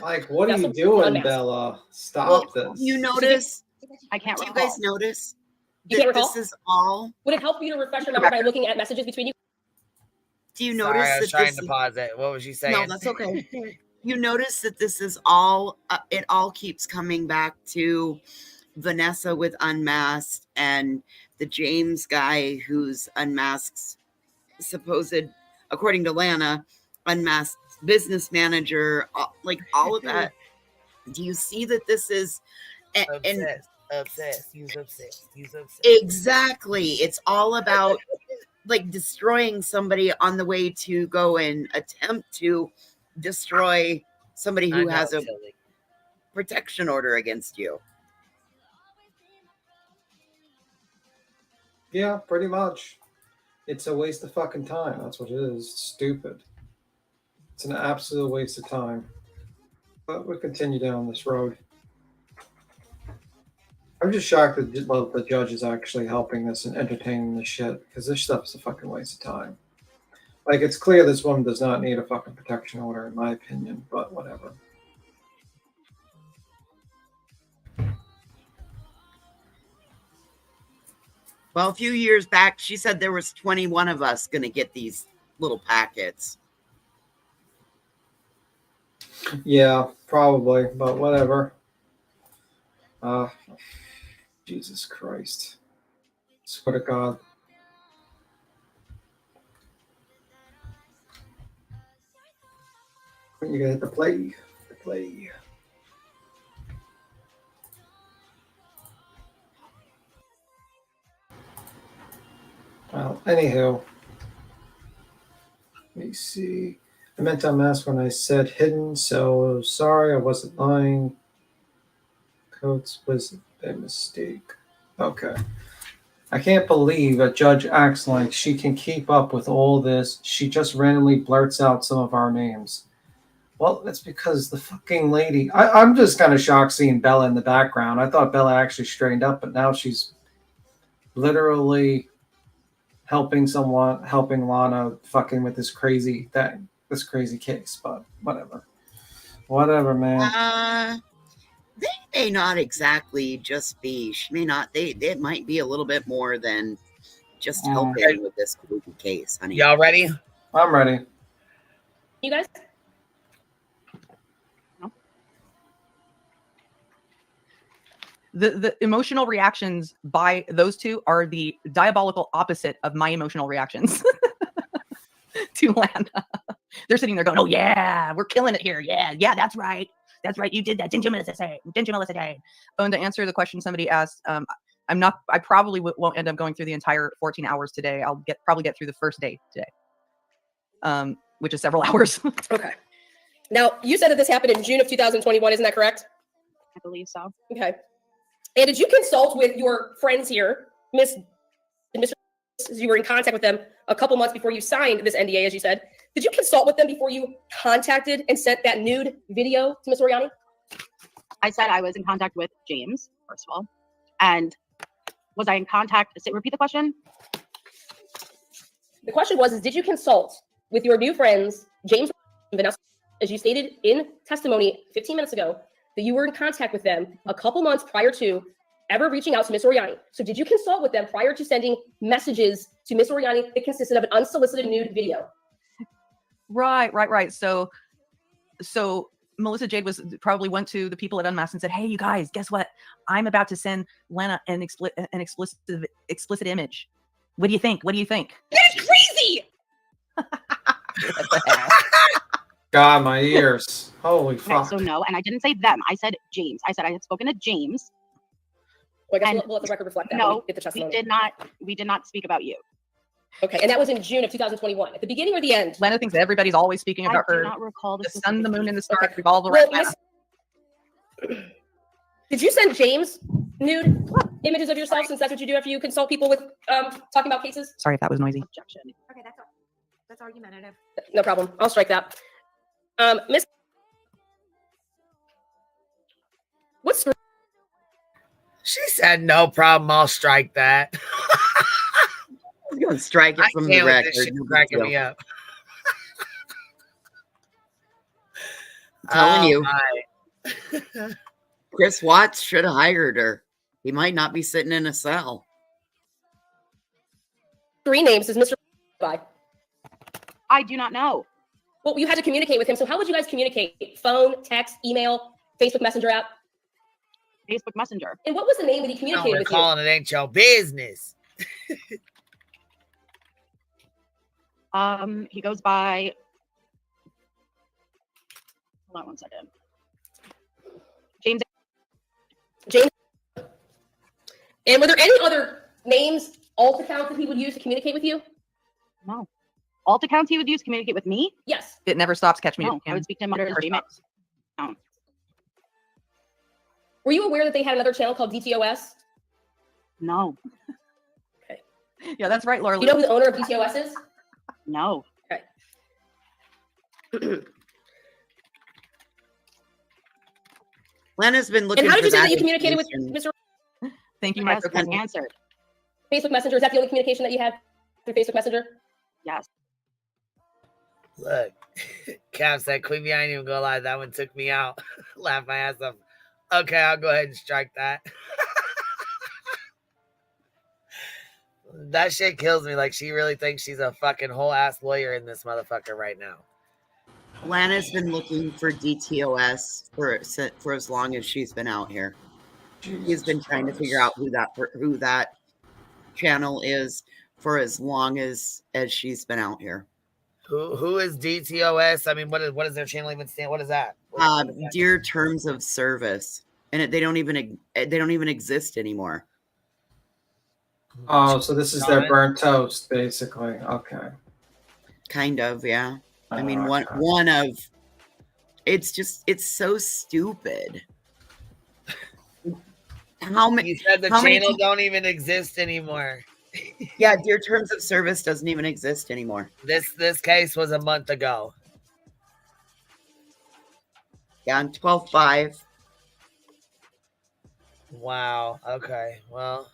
Like, what are That's you a- doing, unmasked. Bella? Stop Well, this. you notice? I can't Do you recall. guys notice You that can't recall? this is all? Would it help you to refresh your memory by looking at messages between you? Do you Sorry, notice I was that trying this to is? pause it. What was she saying? No, that's okay. You notice that this is all. It all keeps coming back to Vanessa with Unmasked and the James guy who's Unmasked, supposed, according to Lana, Unmasked business manager. Like all of that. Do you see that this is? Obsessed. Use obsessed. Exactly. It's all about like destroying somebody on the way to go and attempt to destroy somebody who has a protection order against you. Yeah, pretty much. It's a waste of fucking time. That's what it is. It's stupid. It's an absolute waste of time. But we'll continue down this road. I'm just shocked that the judge is actually helping this and entertaining this shit, because this stuff's a fucking waste of time. Like, it's clear this woman does not need a fucking protection order, in my opinion, but whatever. Well, a few years back, she said there was 21 of us going to get these little packets. Yeah, probably, but whatever. Jesus Christ. Swear to God. You gotta hit the play. The play. Well, anywho. Let me see. I meant to unmask when I said hidden, so sorry, I wasn't lying. Coats was a mistake. Okay. I can't believe a judge acts like she can keep up with all this. She just randomly blurts out some of our names. Well, that's because the fucking lady... I'm just kind of shocked seeing Bella in the background. I thought Bella actually straightened up, but now she's literally helping Lana fucking with this crazy thing, this crazy case, but whatever. Whatever, man. They may not exactly just be, she may not, it might be a little bit more than just helping with this spooky case, honey. Y'all ready? I'm ready. You guys? The emotional reactions by those two are the diabolical opposite of my emotional reactions to Lana. They're sitting there going, "Oh yeah, we're killing it here. Yeah, that's right. That's right. You did that, didn't you, Melissa Jade? Didn't you, Melissa Jade?" Oh, and to answer the question somebody asked, I probably won't end up going through the entire 14 hours today. I'll probably get through the first day today, which is several hours. Okay. Now, you said that this happened in June of 2021. Isn't that correct? I believe so. Okay. And did you consult with your friends here, Miss and Mr. You were in contact with them a couple months before you signed this NDA, as you said. Did you consult with them before you contacted and sent that nude video to Miss Oriani? I said I was in contact with James, first of all. And was I in contact? Repeat the question. The question was, did you consult with your new friends, James and Vanessa, as you stated in testimony 15 minutes ago, that you were in contact with them a couple months prior to ever reaching out to Miss Oriani? So did you consult with them prior to sending messages to Miss Oriani that consisted of an unsolicited nude video? Right. So Melissa Jade probably went to the people at Unmasked and said, "Hey, you guys, guess what? I'm about to send Lana an explicit image. What do you think? What do you think?" That's crazy. God, my ears. Holy fuck. Okay, so no, and I didn't say them. I said James. I said I had spoken to James. Well, I guess we'll let the record reflect that. No, get the testimony. we did not speak about you. Okay, and that was in June of 2021. At the beginning or the end? Lana thinks that everybody's always speaking about her. I do not recall the sun, the moon, and the stars revolve Well, around Lana. did you send James nude images of yourself, since that's what you do after you consult people with talking about cases? Sorry if that was noisy. Objection. Okay, that's argumentative. No problem. I'll strike that. Miss, what's She said, no problem. I'll strike that. I'm going to strike it from the record. This shit cracking me up. I'm telling you. My. Chris Watts should have hired her. He might not be sitting in a cell. 3 names is Mr. by? I do not know. Well, you had to communicate with him. So how would you guys communicate? Phone, text, email, Facebook Messenger app? Facebook Messenger. And what was the name that he communicated with you? Calling it ain't your business. He goes by. Hold on one second. James. And were there any other names, alt accounts that he would use to communicate with you? No. Alt accounts he would use to communicate with me? Yes. It never stops. Catch me. No, I would speak to him under his Gmail. No. Were you aware that they had another channel called DTOS? No. Okay. Yeah, that's right, Laura. You know who the owner of DTOS is? No. Okay. Lana's been looking. And how did you for say that you communicated with information. Mr. Thank you, Yes, Microphone. answered. Facebook Messenger? Is that the only communication that you had through Facebook Messenger? Yes. Look, Cap said, Queen Bee, I ain't even gonna lie. That one took me out. Laughed my ass off. Okay, I'll go ahead and strike that. That shit kills me. Like, she really thinks she's a fucking whole ass lawyer in this motherfucker right now. Lana's been looking for DTOS for as long as she's been out here. She's been trying to figure out who that channel is for as long as she's been out here. Who is DTOS? I mean, what is their channel even stand? What is that? Dear Terms of Service, and they don't even exist anymore. Oh, so this is their burnt toast, basically. Okay. Kind of, yeah. I mean, okay. one of. It's so stupid. How many? You said the channel don't even exist anymore. Yeah, Dear Terms of Service doesn't even exist anymore. This case was a month ago. Yeah, on 12/5. Wow. Okay. Well.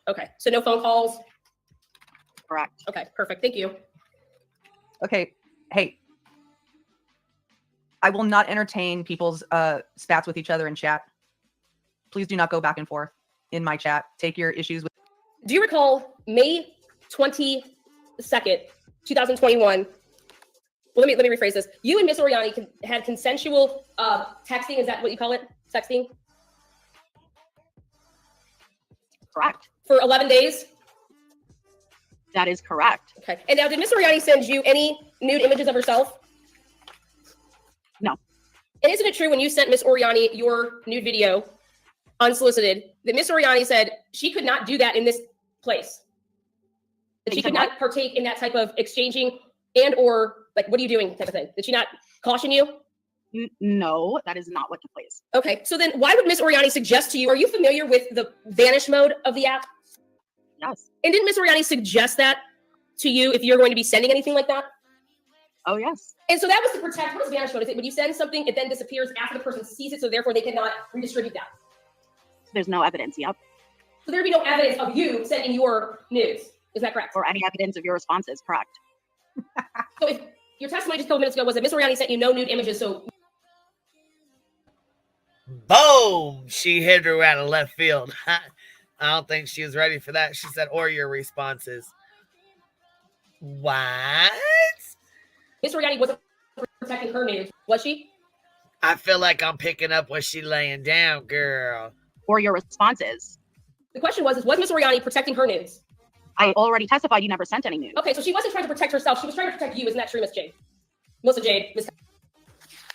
Okay. So no phone calls? Correct. Okay. Perfect. Thank you. Okay. Hey, I will not entertain people's spats with each other in chat. Please do not go back and forth in my chat. Take your issues with. Do you recall May 22nd, 2021? Well, let me rephrase this. You and Miss Oriani had consensual texting. Is that what you call it? Sexting? Correct. For 11 days? That is correct. Okay. And now, did Miss Oriani send you any nude images of herself? No. And isn't it true when you sent Miss Oriani your nude video unsolicited, that Miss Oriani said she could not do that in this place? That she could not partake in that type of exchanging and or like, what are you doing type of thing? Did she not caution you? No, that is not what took place. Okay. So then why would Miss Oriani suggest to you, are you familiar with the vanish mode of the app? Yes. And didn't Miss Oriani suggest that to you if you're going to be sending anything like that? Oh, yes. And so that was to protect, what is vanish mode? Is it when you send something, it then disappears after the person sees it, so therefore they cannot redistribute that? There's no evidence, yep. So there'd be no evidence of you sending your news. Is that correct? Or any evidence of your responses, correct. So if your testimony just a couple minutes ago was that Miss Oriani sent you no nude images, so... Boom! She hit her out of left field. I don't think she was ready for that. She said, or your responses. What? Miss Oriani wasn't protecting her nudes, was she? I feel like I'm picking up what she laying down, girl. Or your responses. The question was Miss Oriani protecting her nudes? I already testified you never sent any nudes. Okay, so she wasn't trying to protect herself. She was trying to protect you. Isn't that true, Miss Jade? Melissa Jade. Miss...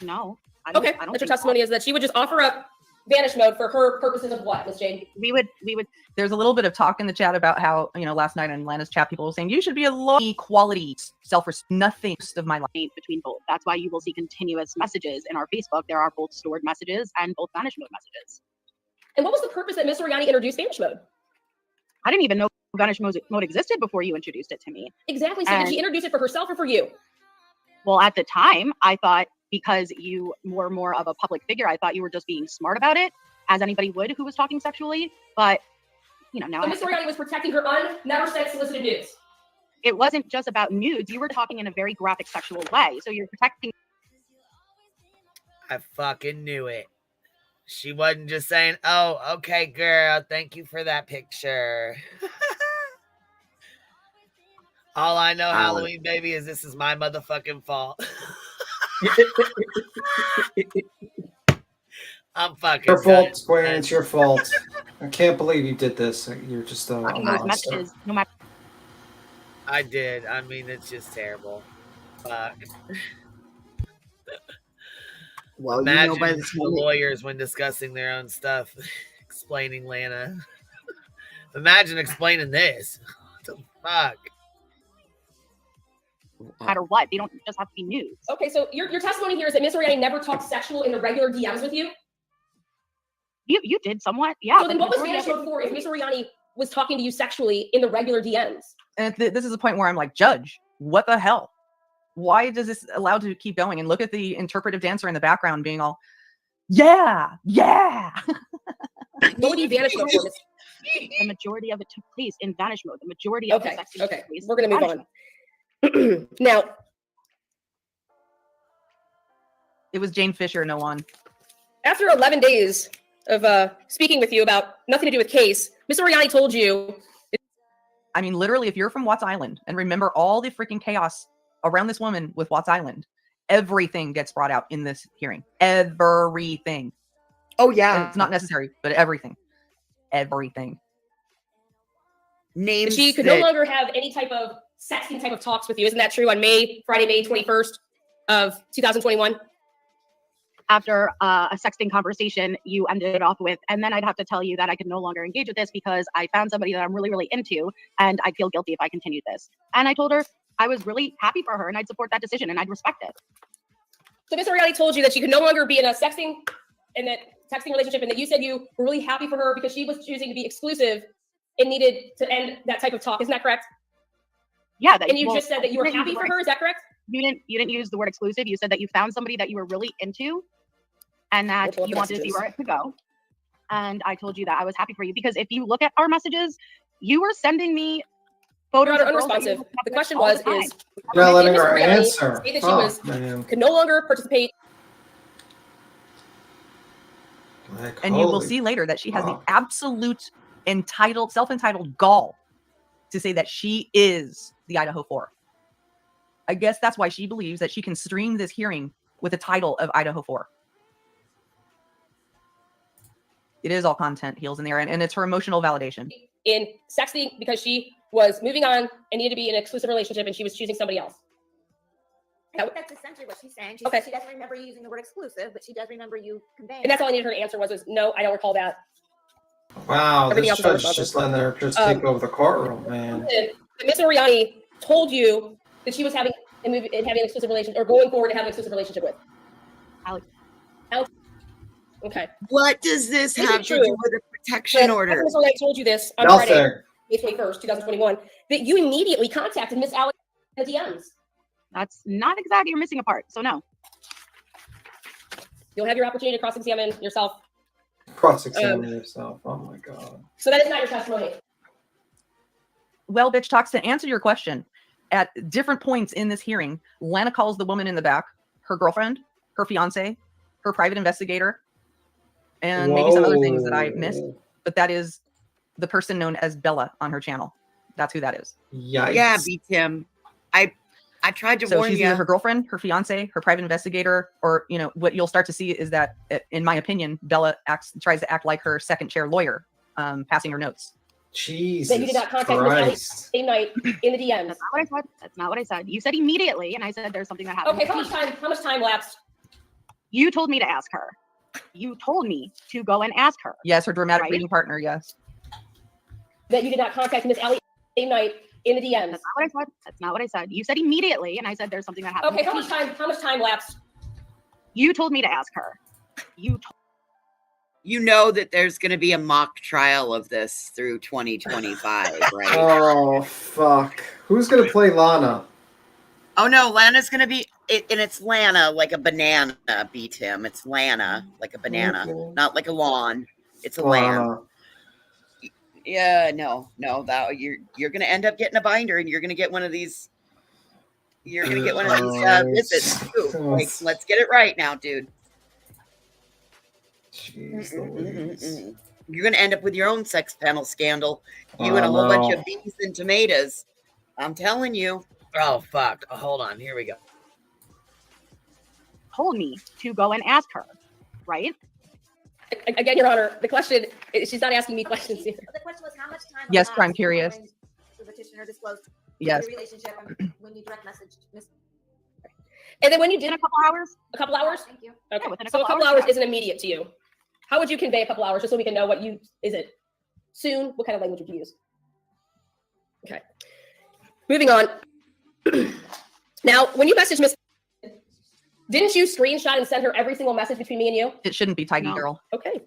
No. Okay, that's your testimony is that she would just offer up vanish mode for her purposes of what, Miss Jade? We would. There's a little bit of talk in the chat about how, last night in Lana's chat, people were saying you should be a low equality, self-respect, nothing of my life. Between both. That's why you will see continuous messages in our Facebook. There are both stored messages and both vanish mode messages. And what was the purpose that Miss Oriani introduced vanish mode? I didn't even know vanish mode existed before you introduced it to me. Exactly. So did she introduce it for herself or for you? Well, at the time, I thought because you were more of a public figure, I thought you were just being smart about it, as anybody would who was talking sexually. But now. So Miss Oriani was protecting her never sent solicited nudes. It wasn't just about nudes. You were talking in a very graphic sexual way. So you're protecting. I fucking knew it. She wasn't just saying, oh, okay, girl, thank you for that picture. All I know, Halloween, baby, is this is my motherfucking fault. I'm fucking your fault, Gwen. It's your fault. I can't believe you did this. You're just a monster. No matter. I did. I mean, it's just terrible. Fuck. Well, imagine by the lawyers when discussing their own stuff, explaining Lana. Imagine explaining this. What the fuck? No matter what, they don't just have to be nudes. Okay, so your testimony here is that Miss Oriani never talked sexual in the regular DMs with you? You did somewhat, yeah. So then what was vanish mode for if Miss Oriani was talking to you sexually in the regular DMs? And this is the point where I'm like, Judge, what the hell? Why does this allow to keep going? And look at the interpretive dancer in the background being all, yeah. What would you vanish mode for? The majority of it took place in vanish mode. The majority of the sex took place. We're going to move on. Now, it was Jane Fisher, no one. After 11 days of speaking with you about nothing to do with case, Miss Oriani told you. I mean, literally, if you're from Watts Island and remember all the freaking chaos around this woman with Watts Island, everything gets brought out in this hearing. Everything. Oh, yeah. And it's not necessary, but everything. Names. She could no longer have any type of sexting type of talks with you. Isn't that true? On Friday, May 21st of 2021? After a sexting conversation, you ended it off with, and then I'd have to tell you that I could no longer engage with this because I found somebody that I'm really, really into, and I'd feel guilty if I continued this. And I told her I was really happy for her, and I'd support that decision, and I'd respect it. So Miss Oriani told you that she could no longer be in a texting relationship, and that you said you were really happy for her because she was choosing to be exclusive and needed to end that type of talk. Isn't that correct? Yeah. And you just said that you were happy for her. Is that correct? You didn't use the word exclusive. You said that you found somebody that you were really into, and that you wanted to see where it could go. And I told you that I was happy for you because if you look at our messages, you were sending me photos. You're unresponsive. The question was, is you're not letting her answer. That she could no longer participate. And you will see later that she has the absolute self-entitled gall to say that she is the Idaho 4. I guess that's why she believes that she can stream this hearing with the title of Idaho 4. It is all content, heels in the air, and it's her emotional validation. In sexting because she was moving on and needed to be in an exclusive relationship and she was choosing somebody else. I think that's essentially what she's saying. She said she doesn't remember you using the word exclusive, but she does remember you conveying. And that's all I needed her to answer was no, I don't recall that. Wow, this judge is just letting her just take over the courtroom, man. Miss Oriani told you that she was having an exclusive relationship, or going forward to have an exclusive relationship with Alex. Okay. What does this have to do with a protection order? Miss Oriani told you this on Friday, May 21st, 2021, that you immediately contacted Miss Alex in the DMs. That's not exactly, you're missing a part, so no. You'll have your opportunity to cross-examine yourself. Cross-examine yourself. Oh my God. So that is not your testimony. Well, bitch talks, to answer your question, at different points in this hearing, Lana calls the woman in the back her girlfriend, her fiance, her private investigator, and maybe some other things that I missed. But that is the person known as Bella on her channel. That's who that is. Yikes. Yeah, beat him. I tried to warn you. So she's either her girlfriend, her fiance, her private investigator, or, what you'll start to see is that, in my opinion, Bella tries to act like her second chair lawyer, passing her notes. Jesus That you did not contact Miss Alex same night in the DMs. That's not what I said. That's not what I said. You said immediately, and I said there's something that happened. Okay, how much time lapsed? You told me to ask her. You told me to go and ask her. Yes, her dramatic right? reading partner. Yes. That you did not contact Miss Allie same night in the DMs. That's not what I said. That's not what I said. You said immediately, and I said there's something that happened. Okay, how much time lapsed? You told me to ask her. You know that there's going to be a mock trial of this through 2025, right? Oh, fuck. Who's going to play Lana? Oh, no, Lana's going to be, and it's Lana, like a banana beat him. It's Lana, like a banana, Okay. not like a lawn. It's a Lana. lamb. Yeah, no, that you're going to end up getting a binder, and you're going to get one of these. You're going to get one of these visits too. Like, let's get it right now, dude. Jeez Louise. You're going to end up with your own sex panel scandal. You and a whole bunch of bees and tomatoes. I'm telling you. Oh, fuck. Oh, hold on. Here we go. Told me to go and ask her, right? Again, Your Honor, the question, she's not asking me questions here. The question was how much time Yes, elapsed I'm curious. when the petitioner disclosed Yes. the relationship when you direct messaged Miss. And then when you did a couple hours? A couple hours? Thank you. Okay. Yeah, within a So a couple couple hours, hours isn't immediate to you. How would you convey a couple hours just so we can know is it soon? What kind of language would you use? Okay. Moving on. Now, when you messaged Miss, didn't you screenshot and send her every single message between me and you? It shouldn't be Tidy Girl. Okay.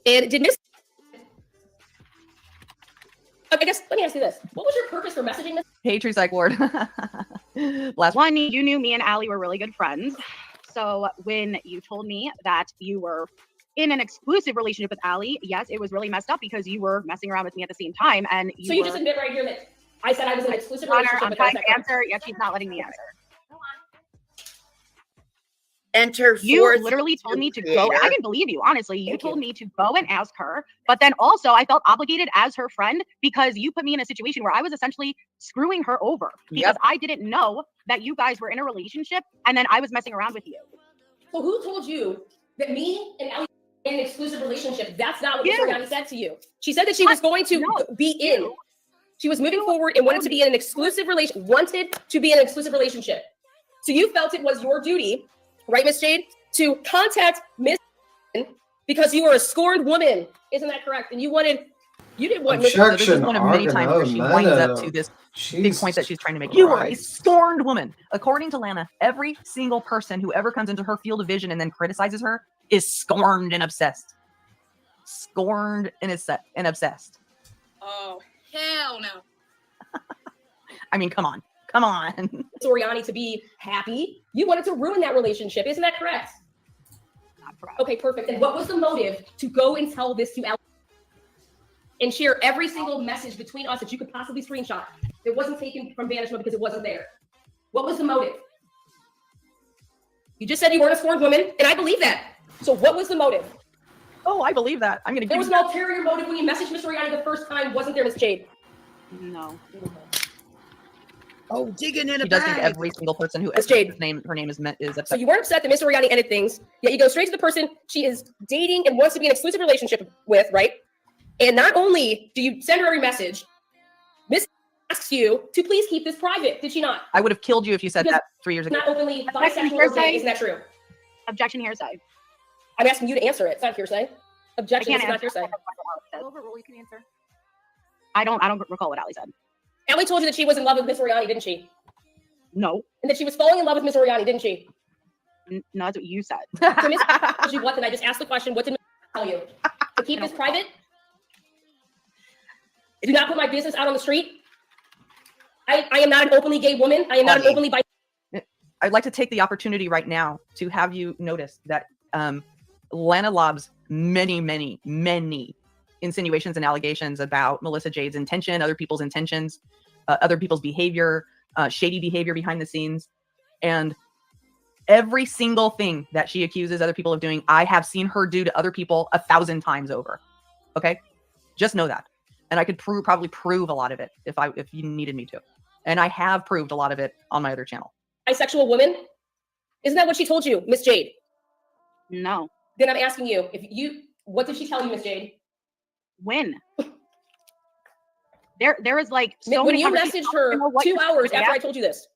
And did Miss, I guess, let me ask you this. What was your purpose for messaging Miss? Patriot Psych Ward. Last one, you knew me and Allie were really good friends. So when you told me that you were in an exclusive relationship with Allie, yes, it was really messed up because you were messing around with me at the same time. And So you just admit right here that I said I was in an exclusive Honor, relationship I'm with her. trying to answer, yet she's not letting me answer. Enter You fourth literally told me to go. creator. I can believe you, honestly. You told me to go and ask her, but then also I felt obligated as her friend because you put me in a situation where I was essentially screwing her over because I didn't know that you guys were in a relationship and then I was messing around with you. So who told you that me and Allie were in an exclusive relationship? That's not what Miss Oriani said to you. She said that she was going to be in. She was moving forward and wanted to be in an exclusive wanted to be in an exclusive relationship. So you felt it was your duty, right, Miss Jade, to contact Miss because you were a scorned woman. Isn't that correct? And you didn't want Miss. So this is one of many times where she winds up to this big point that she's trying to make. You are a scorned woman. According to Lana, every single person who ever comes into her field of vision and then criticizes her is scorned and obsessed. Scorned and obsessed. Oh, hell no. I mean, come on. Come on. Miss Oriani to be happy. You wanted to ruin that relationship. Isn't that correct? Not correct. Okay, perfect. And what was the motive to go and tell this to Allie and share every single message between us that you could possibly screenshot? It wasn't taken from Vanishment because it wasn't there. What was the motive? You just said you weren't a scorned woman, and I believe that. So what was the motive? Oh, I believe that. I'm going to There was an ulterior motive when you messaged Miss Oriani the first time, wasn't there, Miss Jade? No. Oh, digging in She does think every single person who Miss Jade. her name is upset. So you weren't upset that Miss Oriani ended things, yet you go straight to the person she is dating and wants to be in an exclusive relationship with, right? And not only do you send her every message, Miss asks you to please keep this private. Did she not? I would have killed you if you said Because that 3 years ago. Not openly Objection bisexual or gay. hearsay. Isn't that true? Objection hearsay. I'm asking you to answer it. It's not hearsay. Objection. I It's can't not hearsay. Overrule, you can answer. I don't recall what Allie said. Allie told you that she was in love with Miss Oriani, didn't she? No. And that she was falling in love with Miss Oriani, didn't she? No, that's what you said. So Miss told you what? Then I just asked the question. What did Miss tell you? To keep this private? Do not put my business out on the street. I am not an openly gay woman. I am not an openly bisexual. I'd like to take the opportunity right now to have you notice that Lana lobs many insinuations and allegations about Melissa Jade's intention, other people's intentions, other people's behavior, shady behavior behind the scenes. And every single thing that she accuses other people of doing, I have seen her do to other people 1,000 times over. Okay? Just know that. And I could probably prove a lot of it if you needed me to. And I have proved a lot of it on my other channel. Bisexual woman? Isn't that what she told you, Miss Jade? No. Then I'm asking you, what did she tell you, Miss Jade? When? There is like so when many you messaged her 2 hours after I told you this.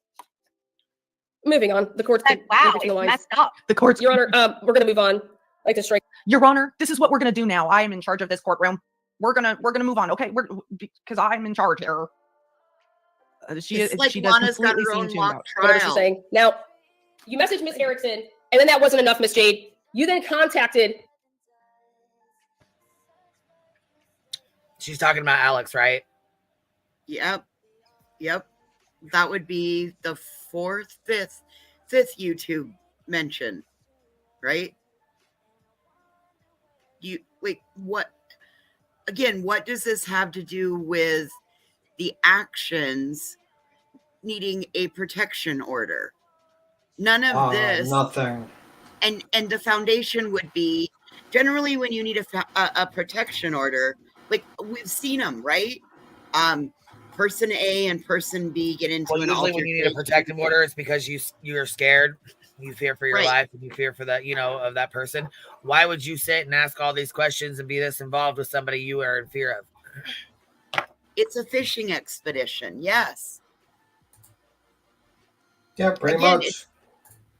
Moving on. The court's wow, it's messed up. The court's Your Honor, we're going to move on. Like to strike. Your Honor, this is what we're going to do now. I am in charge of this courtroom. We're gonna move on, okay? Because I'm in charge here. She does Lana's got completely her seem own tuned mock out. Whatever she's trial. saying. Now, you messaged Miss Erickson, and then that wasn't enough, Miss Jade. You then contacted. She's talking about Alex, right? Yep. That would be the fifth YouTube mention, right? What? Again, what does this have to do with the actions needing a protection order? None of this. Nothing. And the foundation would be generally when you need a protection order, like we've seen them, right? Person A and person B get into an usually when you need a protective order, it's because you're scared, you fear for your life, and you fear for that, of that person. Why would you sit and ask all these questions and be this involved with somebody you are in fear of? It's a fishing expedition, yes. Yeah, pretty much.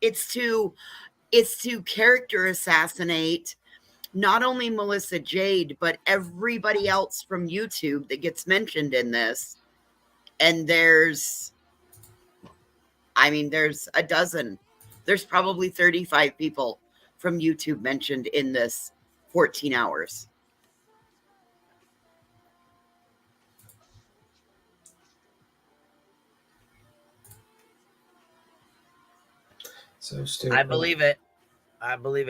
It's to character assassinate not only Melissa Jade, but everybody else from YouTube that gets mentioned in this. And there's a dozen. There's probably 35 people from YouTube mentioned in this 14 hours. So stupid. I believe it.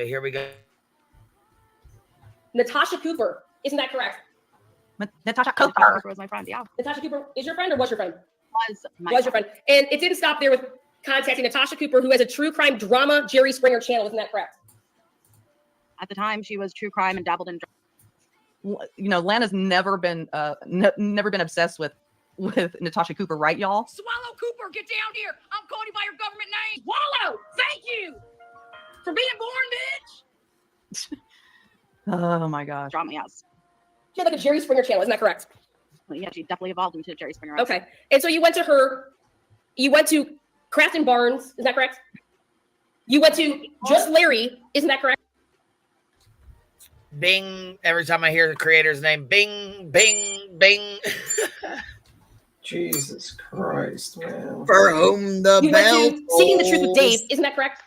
Here we go. Natasha Cooper. Isn't that correct? Natasha Cooper was my friend. Yeah. Natasha Cooper is your friend or was your friend? Was your friend. And it didn't stop there with contacting Natasha Cooper, who has a true crime drama Jerry Springer channel. Isn't that correct? At the time, she was true crime and dabbled in. Lana's never been obsessed with Natasha Cooper, right, y'all? Swallow Cooper, get down here. I'm calling you by your government name. Swallow, thank you for being born, bitch. Oh my gosh. Drama, yes. She had like a Jerry Springer channel. Isn't that correct? Well, yeah, she definitely evolved into Jerry Springer. Okay. And so you went to her. You went to Kraft and Barnes. Is that correct? You went to Just Larry. Isn't that correct? Bing. Every time I hear the creator's name, bing, bing, bing. Jesus Christ, man. For whom the you bell went to Seeking the Truth with Dave. Isn't that correct?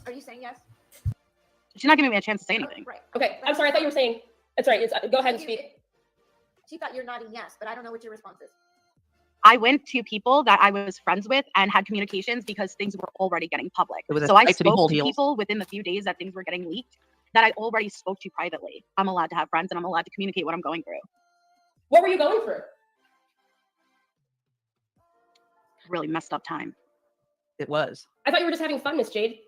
Are you saying yes? She's not giving me a chance to say anything. Right. Okay. I'm sorry. I thought you were saying. That's right. Go ahead and speak. She thought you're nodding yes, but I don't know what your response is. I went to people that I was friends with and had communications because things were already getting public. So I spoke to people within the few days that things were getting leaked that I already spoke to privately. I'm allowed to have friends and I'm allowed to communicate what I'm going through. What were you going through? Really messed up time. It was. I thought you were just having fun, Miss Jade.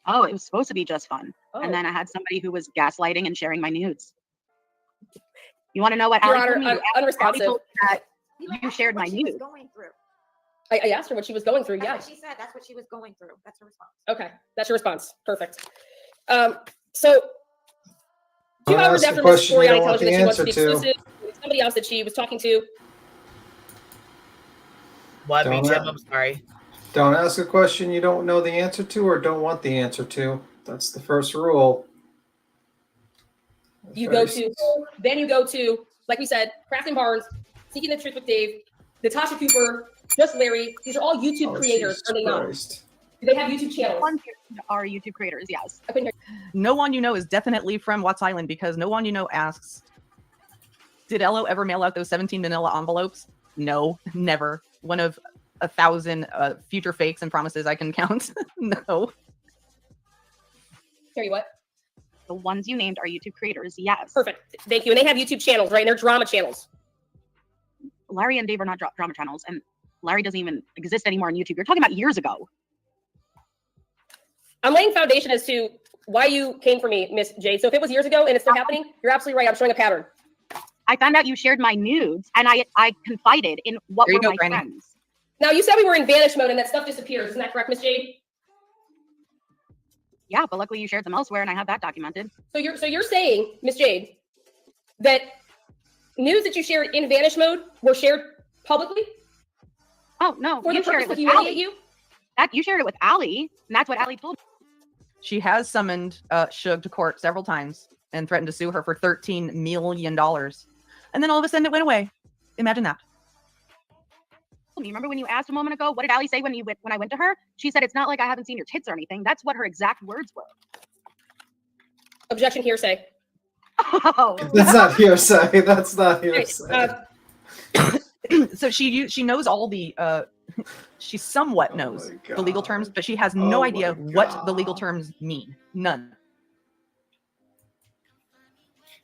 Oh, it was supposed to be just fun. Oh. And then I had somebody who was gaslighting and sharing my nudes. You want to know what Your Allie Honor, told me? unresponsive. Allie told me that you shared my nudes. Going through. I asked her what she was going through. That's Yeah. what she said. That's what she was going through. That's her response. Okay. That's your response. Perfect. So 2 hours after Ms. Oriani tells you that she wants to be exclusive, somebody else that she was talking to. What, me, Tim? I'm sorry. Don't ask a question you don't know the answer to or don't want the answer to. That's the first rule. Then you go to, like we said, Kraft and Barnes, Seeking the Truth with Dave, Natasha Cooper, Just Larry. These are all YouTube creators, are they not? Do they have YouTube channels? Are YouTube creators, yes. I couldn't hear. No one you know is definitely from Watts Island because no one you know asks, did Ello ever mail out those 17 manila envelopes? No, never. One of 1,000 future fakes and promises I can count. No. Terry, what? The ones you named are YouTube creators, yes. Perfect. Thank you. And they have YouTube channels, right? And they're drama channels. Larry and Dave are not drama channels, and Larry doesn't even exist anymore on YouTube. You're talking about years ago. I'm laying foundation as to why you came for me, Miss Jade. So if it was years ago and it's still happening, you're absolutely right. I'm showing a pattern. I found out you shared my nudes, and I confided in what were my friends. Now, you said we were in vanish mode and that stuff disappears. Isn't that correct, Miss Jade? Yeah, but luckily you shared them elsewhere, and I have that documented. So you're saying, Miss Jade, that news that you shared in vanish mode were shared publicly? Oh no, For the you shared purpose it to with humiliate Allie. you? That you shared it with Allie, and that's what Allie told me. She has summoned Suge to court several times and threatened to sue her for $13 million. And then all of a sudden it went away. Imagine that. Remember when you asked a moment ago, what did Allie say when I went to her? She said, it's not like I haven't seen your tits or anything. That's what her exact words were. Objection, hearsay. Oh. That's not hearsay. That's not hearsay. So she knows all the she somewhat knows the legal terms, but she has no idea what the legal terms mean. None.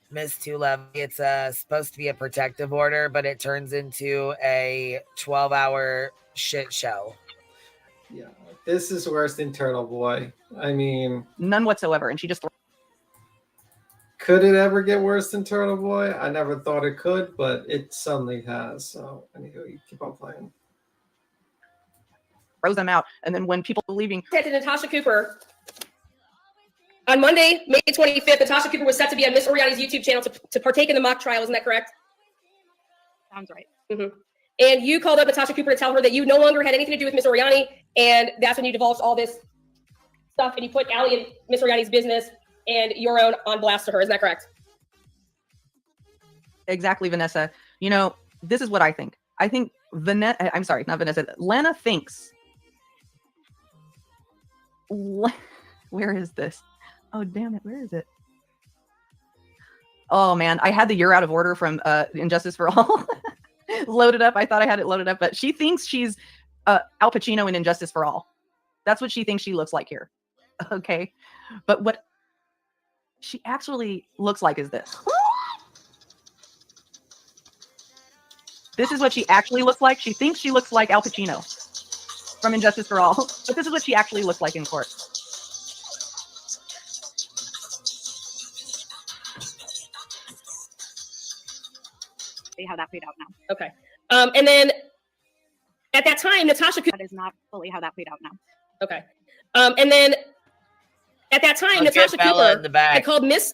Miss Two Love, it's supposed to be a protective order, but it turns into a 12-hour shit show. Yeah, this is worse than Turtle Boy. I mean, none whatsoever. And she just could it ever get worse than Turtle Boy? I never thought it could, but it suddenly has. So anywho, you keep on playing. Throws them out, and then when people are leaving, to Natasha Cooper. On Monday, May 25th, Natasha Cooper was set to be on Miss Oriani's YouTube channel to partake in the mock trial. Isn't that correct? Sounds right. Mm-hmm. And you called up Natasha Cooper to tell her that you no longer had anything to do with Miss Oriani, and that's when you divulged all this stuff, and you put Allie in Miss Oriani's business and your own on blast to her. Isn't that correct? Exactly, Vanessa. You know, this is what I think. I think I'm sorry, not Vanessa. Lana thinks. Where is this? Oh, damn it. Where is it? Oh, man. I had the You're Out of Order from Injustice for All loaded up. I thought I had it loaded up, but she thinks she's Al Pacino in Injustice for All. That's what she thinks she looks like here. Okay. But what she actually looks like is this. This is what she actually looks like. She thinks she looks like Al Pacino from Injustice for All, but this is what she actually looks like in court. See how that played out now. Okay. And then at that time, Natasha Cooper. That is not fully how that played out now. Okay. And then at that time, Natasha Cooper had called Miss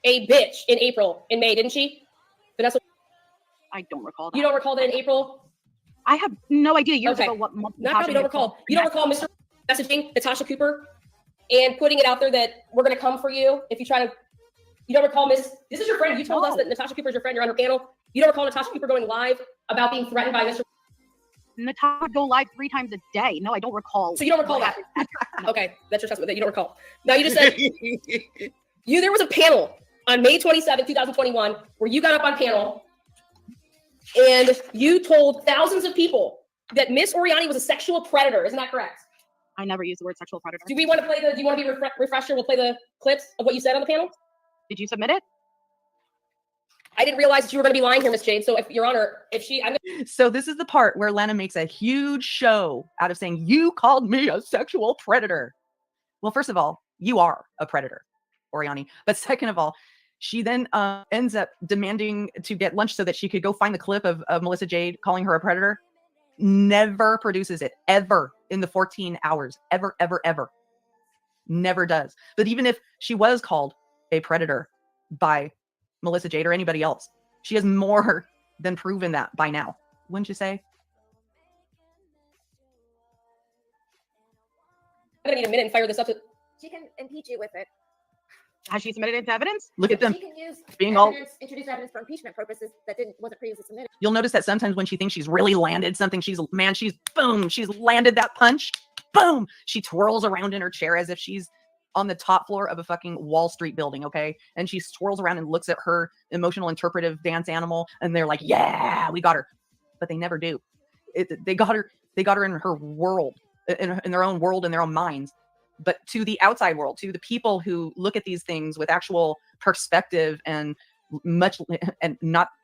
a bitch in May, didn't she? Vanessa? I don't recall that. You don't recall that in April? I have no idea years ago what month. Not probably don't recall. You don't recall Mr. messaging Natasha Cooper and putting it out there that we're going to come for you if you try to. You don't recall this is your friend. You told us that Natasha Cooper is your friend. You're on her panel. You don't recall Natasha Cooper going live about being threatened by Mr. Natasha would go live 3 times a day. No, I don't recall. So you don't recall that? Okay, that's your testimony that you don't recall. Now you just said there was a panel on May 27, 2021, where you got up on panel and you told thousands of people that Miss Oriani was a sexual predator. Isn't that correct? I never used the word sexual predator. Do you want to be refresher? We'll play the clips of what you said on the panel. Did you submit it? I didn't realize that you were going to be lying here, Miss Jade. So if Your Honor, So this is the part where Lana makes a huge show out of saying, you called me a sexual predator. Well, first of all, you are a predator, Oriani. But second of all, she then ends up demanding to get lunch so that she could go find the clip of Melissa Jade calling her a predator. Never produces it, ever, in the 14 hours. Ever, ever, ever. Never does. But even if she was called a predator by Melissa Jade or anybody else, she has more than proven that by now. Wouldn't you say? I'm going to need a minute and fire this up. She can impeach you with it. Has she submitted it into evidence? Look at them She can use being introduce evidence for impeachment purposes that wasn't previously submitted. You'll notice that sometimes when she thinks she's really landed something, she's landed that punch. Boom. She twirls around in her chair as if she's on the top floor of a fucking Wall Street building, okay? And she swirls around and looks at her emotional interpretive dance animal, and they're like, yeah, we got her. But they never do. They got her in her world, in their own world, in their own minds. But to the outside world, to the people who look at these things with actual perspective and not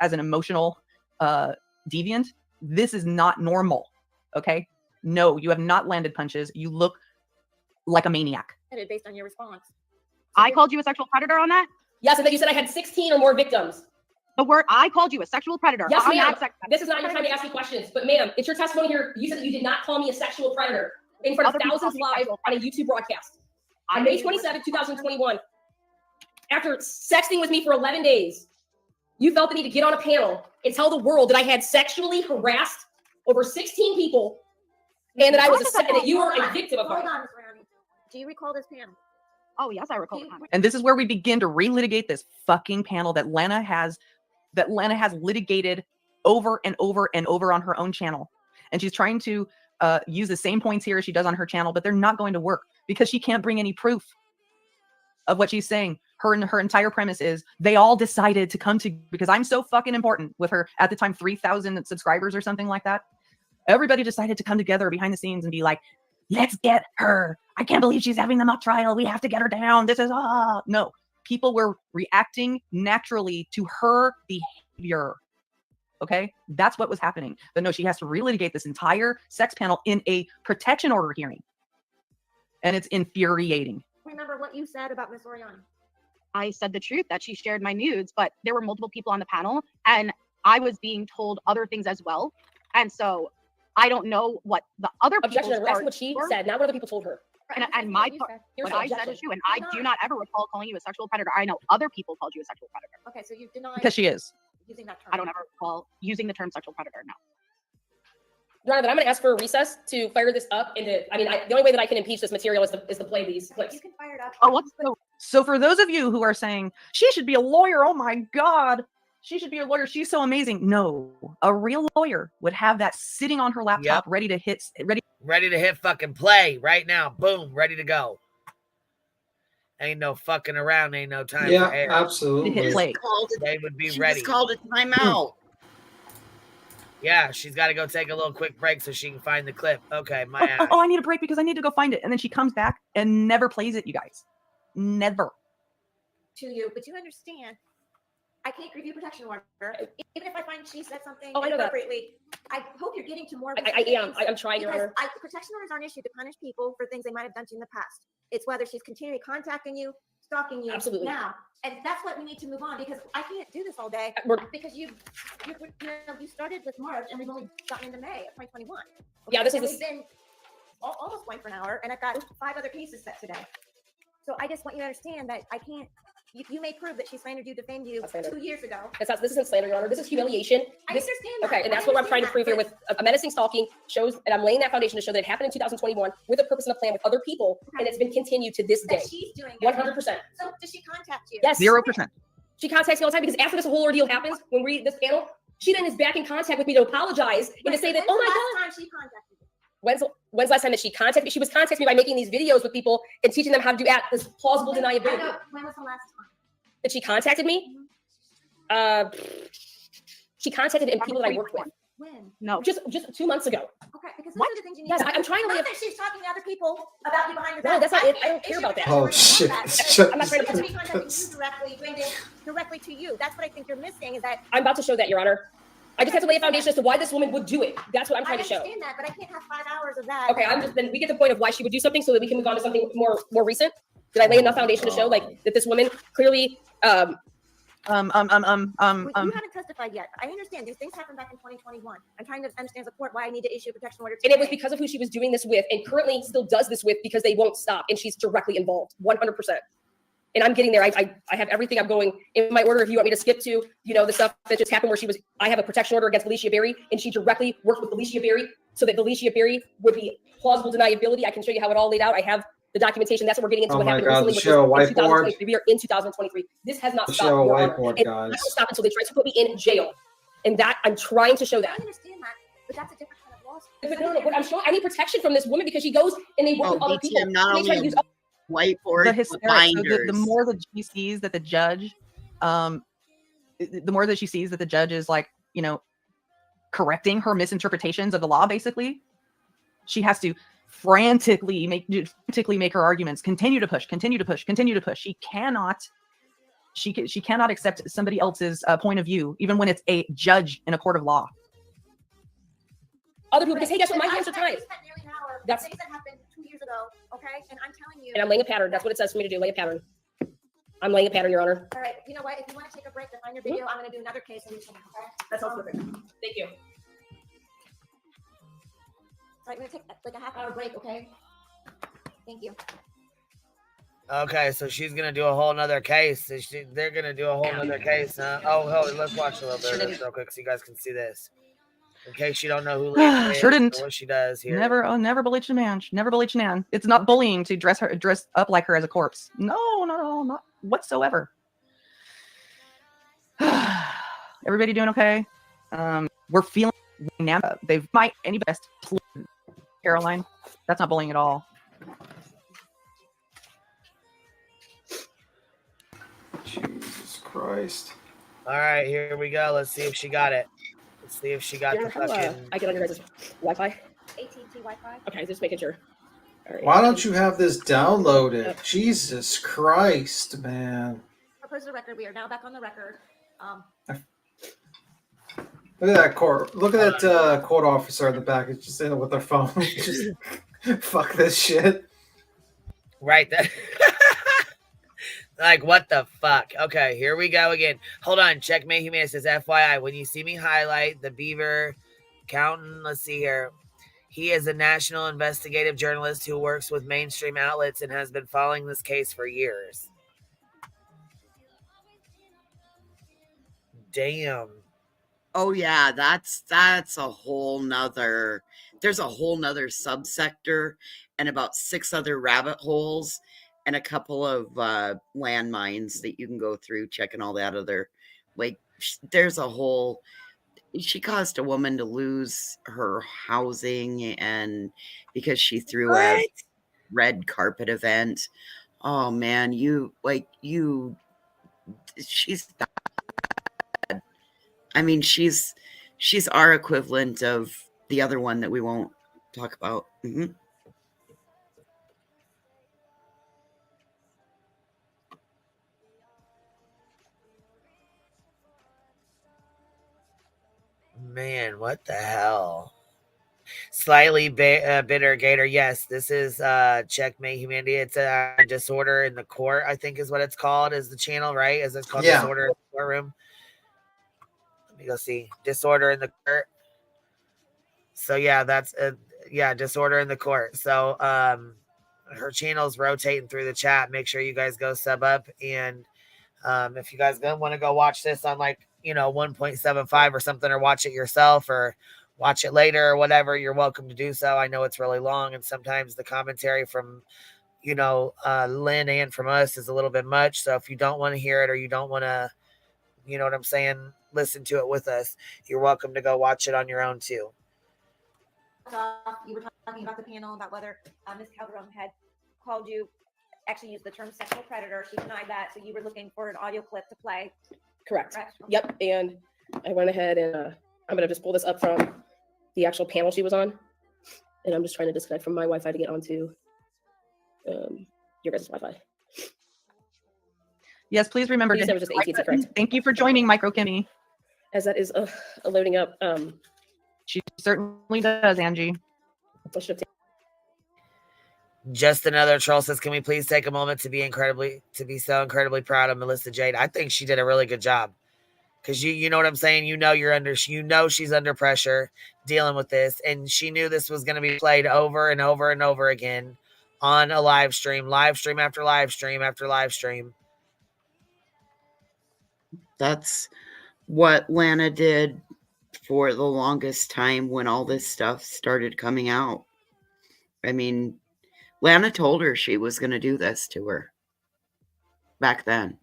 as an emotional deviant, this is not normal, okay? No, you have not landed punches. You look like a maniac. Based on your response. I called you a sexual predator on that? Yes, and then you said I had 16 or more victims. The word, I called you a sexual predator. Yes, ma'am. This is not your time to ask me questions. But ma'am, it's your testimony here. You said that you did not call me a sexual predator in front of thousands live on a YouTube broadcast. On May 27, 2021, after sexting with me for 11 days, you felt the need to get on a panel and tell the world that I had sexually harassed over 16 people, and that I was and that you were a victim of Hold mine. on, Ms. Rowney. Do you recall this panel? Oh, yes, I recall the panel. And this is where we begin to relitigate this fucking panel that Lana has litigated over and over and over on her own channel. And she's trying to use the same points here as she does on her channel, but they're not going to work because she can't bring any proof of what she's saying. Her entire premise is they all decided to come to, because I'm so fucking important with her at the time, 3,000 subscribers or something like that. Everybody decided to come together behind the scenes and be like, let's get her. I can't believe she's having the mock trial. We have to get her down. This is, no. People were reacting naturally to her behavior. Okay? That's what was happening. But no, she has to relitigate this entire sex panel in a protection order hearing. And it's infuriating. Remember what you said about Miss Oriani. I said the truth, that she shared my nudes, but there were multiple people on the panel and I was being told other things as well. And so I don't know what the other Objection, people's that's parts what she were. said, not what other people told her. And my part, Here's what the I said objection. is true. And I do not ever recall calling you a sexual predator. I know other people called you a sexual predator. Okay, so you deny Because she is. using that term. I don't ever recall using the term sexual predator, no. Your Honor, that I'm going to ask for a recess to fire this up into. I mean, the only way that I can impeach this material is to play these clips. You can fire it up. Oh, what's the... So for those of you who are saying, she should be a lawyer, oh my God, she should be a lawyer, she's so amazing. No, a real lawyer would have that sitting on her laptop, ready to hit fucking play right now. Boom, ready to go. Ain't no fucking around, ain't no time Yeah, for air. absolutely. Hit play. They would be She ready. just called a timeout. Yeah, she's got to go take a little quick break so she can find the clip. Okay, my ass. Oh, I need a break because I need to go find it. And then she comes back and never plays it, you guys. Never. To you, but you understand, I can't review protection order. Even if I find she said something Oh, I know that. inappropriately, I hope you're getting to more. I am. I'm trying, Your Honor. Protection orders aren't issued to punish people for things they might have done to you in the past. It's whether she's continually contacting you, stalking you Absolutely. now, and that's what we need to move on because I can't do this all day because you started with March and we've only gotten into May of 2021. Yeah, this and is we've been almost going for an hour, and I've got 5 other cases set today. So I just want you to understand that I can't. You may prove that she slandered you, defamed you 2 years ago. This isn't slander, Your Honor. This is humiliation. I This- understand that. Okay, and that's I what I'm trying to understand prove here that, with a menacing stalking shows, and I'm laying that foundation to show that it happened in 2021 with a purpose and a plan with other people, and it's been continued to this day. that she's doing it. 100%. So does she contact you? Yes. 0%. She contacts me all the time because after this whole ordeal happens, when we this panel, she then is back in contact with me to apologize and to say that, oh my God. Last time she contacted you? When's the last time that she contacted me? She was contacting me by making these videos with people and teaching them how to do this plausible deniability. I know. When was the last time? That she contacted me? She contacted people that I worked with. When? No. Just 2 months ago. Okay, because those are the things you need Yes, to I'm trying to Not live. that she's talking to other people about you behind your No, back. that's not it. I don't care about that. Oh, shit. I'm not trying to She has to be contacting you directly, bring it directly to you. That's what I think you're missing is that I'm about to show that, Your Honor. I just have to lay a foundation as to why this woman would do it. That's what I'm I trying to show. understand that, but I can't have 5 hours of that. Okay, then we get the point of why she would do something so that we can move on to something more recent. Did I lay enough foundation to show that this woman clearly Well, you haven't testified yet. I understand these things happened back in 2021. I'm trying to understand as a court why I need to issue a protection order. and it was because of who she was doing this with and currently still does this with because they won't stop and she's directly involved 100%. And I'm getting there. I have everything I'm going in my order. If you want me to skip to, the stuff that just happened where I have a protection order against Alicia Berry and she directly worked with Alicia Berry so that Alicia Berry would be plausible deniability. I can show you how it all laid out. I have the documentation. That's what we're getting into. Oh What my happened God, recently the with show this in whiteboard. 2023. We are in 2023. This has not The stopped. show Your Honor. whiteboard, And it guys. will stop until they try to put me in jail. And that I'm trying to show I that. understand that, but that's a different kind of lawsuit. But no, what I'm showing, I need protection from this woman because she goes and they work with other people. BTM, not And they try to only use whiteboard, The but hysterics. So binders. the more that she sees that the judge, the more that she sees that the judge is correcting her misinterpretations of the law, basically, she has to frantically make her arguments, continue to push. She cannot accept somebody else's point of view, even when it's a judge in a court of law. other people because, hey, guess what? My hands are tied. That's things that happened 2 years ago, okay? And I'm telling you. And I'm laying a pattern. That's what it says for me to do. Lay a pattern. I'm laying a pattern, Your Honor. All right. You know what? If you want to take a break to find your video, I'm going to do another case. And okay? That sounds perfect. Thank you. All right, we're going to take a half-hour break, okay? Thank you. Okay, so she's gonna do a whole nother case. They're gonna do a whole nother case, huh? Oh, let's watch a little bit of this real quick so you guys can see this. In case you don't know who Lana is Sure didn't. or what she does here. Never bullied a man. Never bullied a man. It's not bullying to dress up like her as a corpse. No, not whatsoever. Everybody doing okay? We're feeling Nana. They've might any best Caroline. That's not bullying at all. Jesus Christ. All right, here we go. Let's see if she got it. Let's see if she got the fucking. I get on your guys' Wi-Fi. AT&T Wi-Fi. Okay, just making sure. All right. Why don't you have this downloaded? Jesus Christ, man. For person of record, we are now back on the record. Look at that court. Look at that court officer in the back. It's just in it with their phone. Just fuck this shit. Right. That. Like, what the fuck? Okay, here we go again. Hold on. Checkmate Humanity says, FYI, when you see me highlight the Beaver accountant, let's see here. He is a national investigative journalist who works with mainstream outlets and has been following this case for years. Damn. Oh yeah, that's a whole nother, there's a whole nother subsector and about 6 other rabbit holes and a couple of landmines that you can go through checking all that other, like, there's a whole, she caused a woman to lose her housing and because she threw a red carpet event. Oh man, she's bad. I mean, she's our equivalent of the other one that we won't talk about. Mm-hmm. Man, what the hell? Slightly bitter Gator. Yes, this is Checkmate Humanity. It's a disorder in the court, I think is what it's called, is the channel, right? Is it called Disorder in the Courtroom? Let me go see. Disorder in the Court. So yeah, that's Disorder in the Court. So her channel's rotating through the chat. Make sure you guys go sub up, and if you guys want to go watch this on 1.75 or something, or watch it yourself or watch it later or whatever, you're welcome to do so. I know it's really long, and sometimes the commentary from Lynn and from us is a little bit much. So if you don't want to hear it, or you don't want to, you know what I'm saying, listen to it with us, you're welcome to go watch it on your own too. You were talking about the panel about whether Ms. Calderon had called you, actually used the term sexual predator. She denied that. So you were looking for an audio clip to play. Correct. Yep. And I went ahead and I'm going to just pull this up from the actual panel she was on. And I'm just trying to disconnect from my Wi-Fi to get onto your guys' Wi-Fi. Yes, please remember. You said it was just AT&T, correct? Thank you for joining, Micro Kimmy. As that is loading up. She certainly does, Angie. Just another troll says, can we please take a moment to be so incredibly proud of Melissa Jade? I think she did a really good job. Because you know what I'm saying? She's under pressure dealing with this. And she knew this was going to be played over and over and over again on a live stream after live stream after live stream. That's what Lana did for the longest time when all this stuff started coming out. I mean, Lana told her she was going to do this to her back then.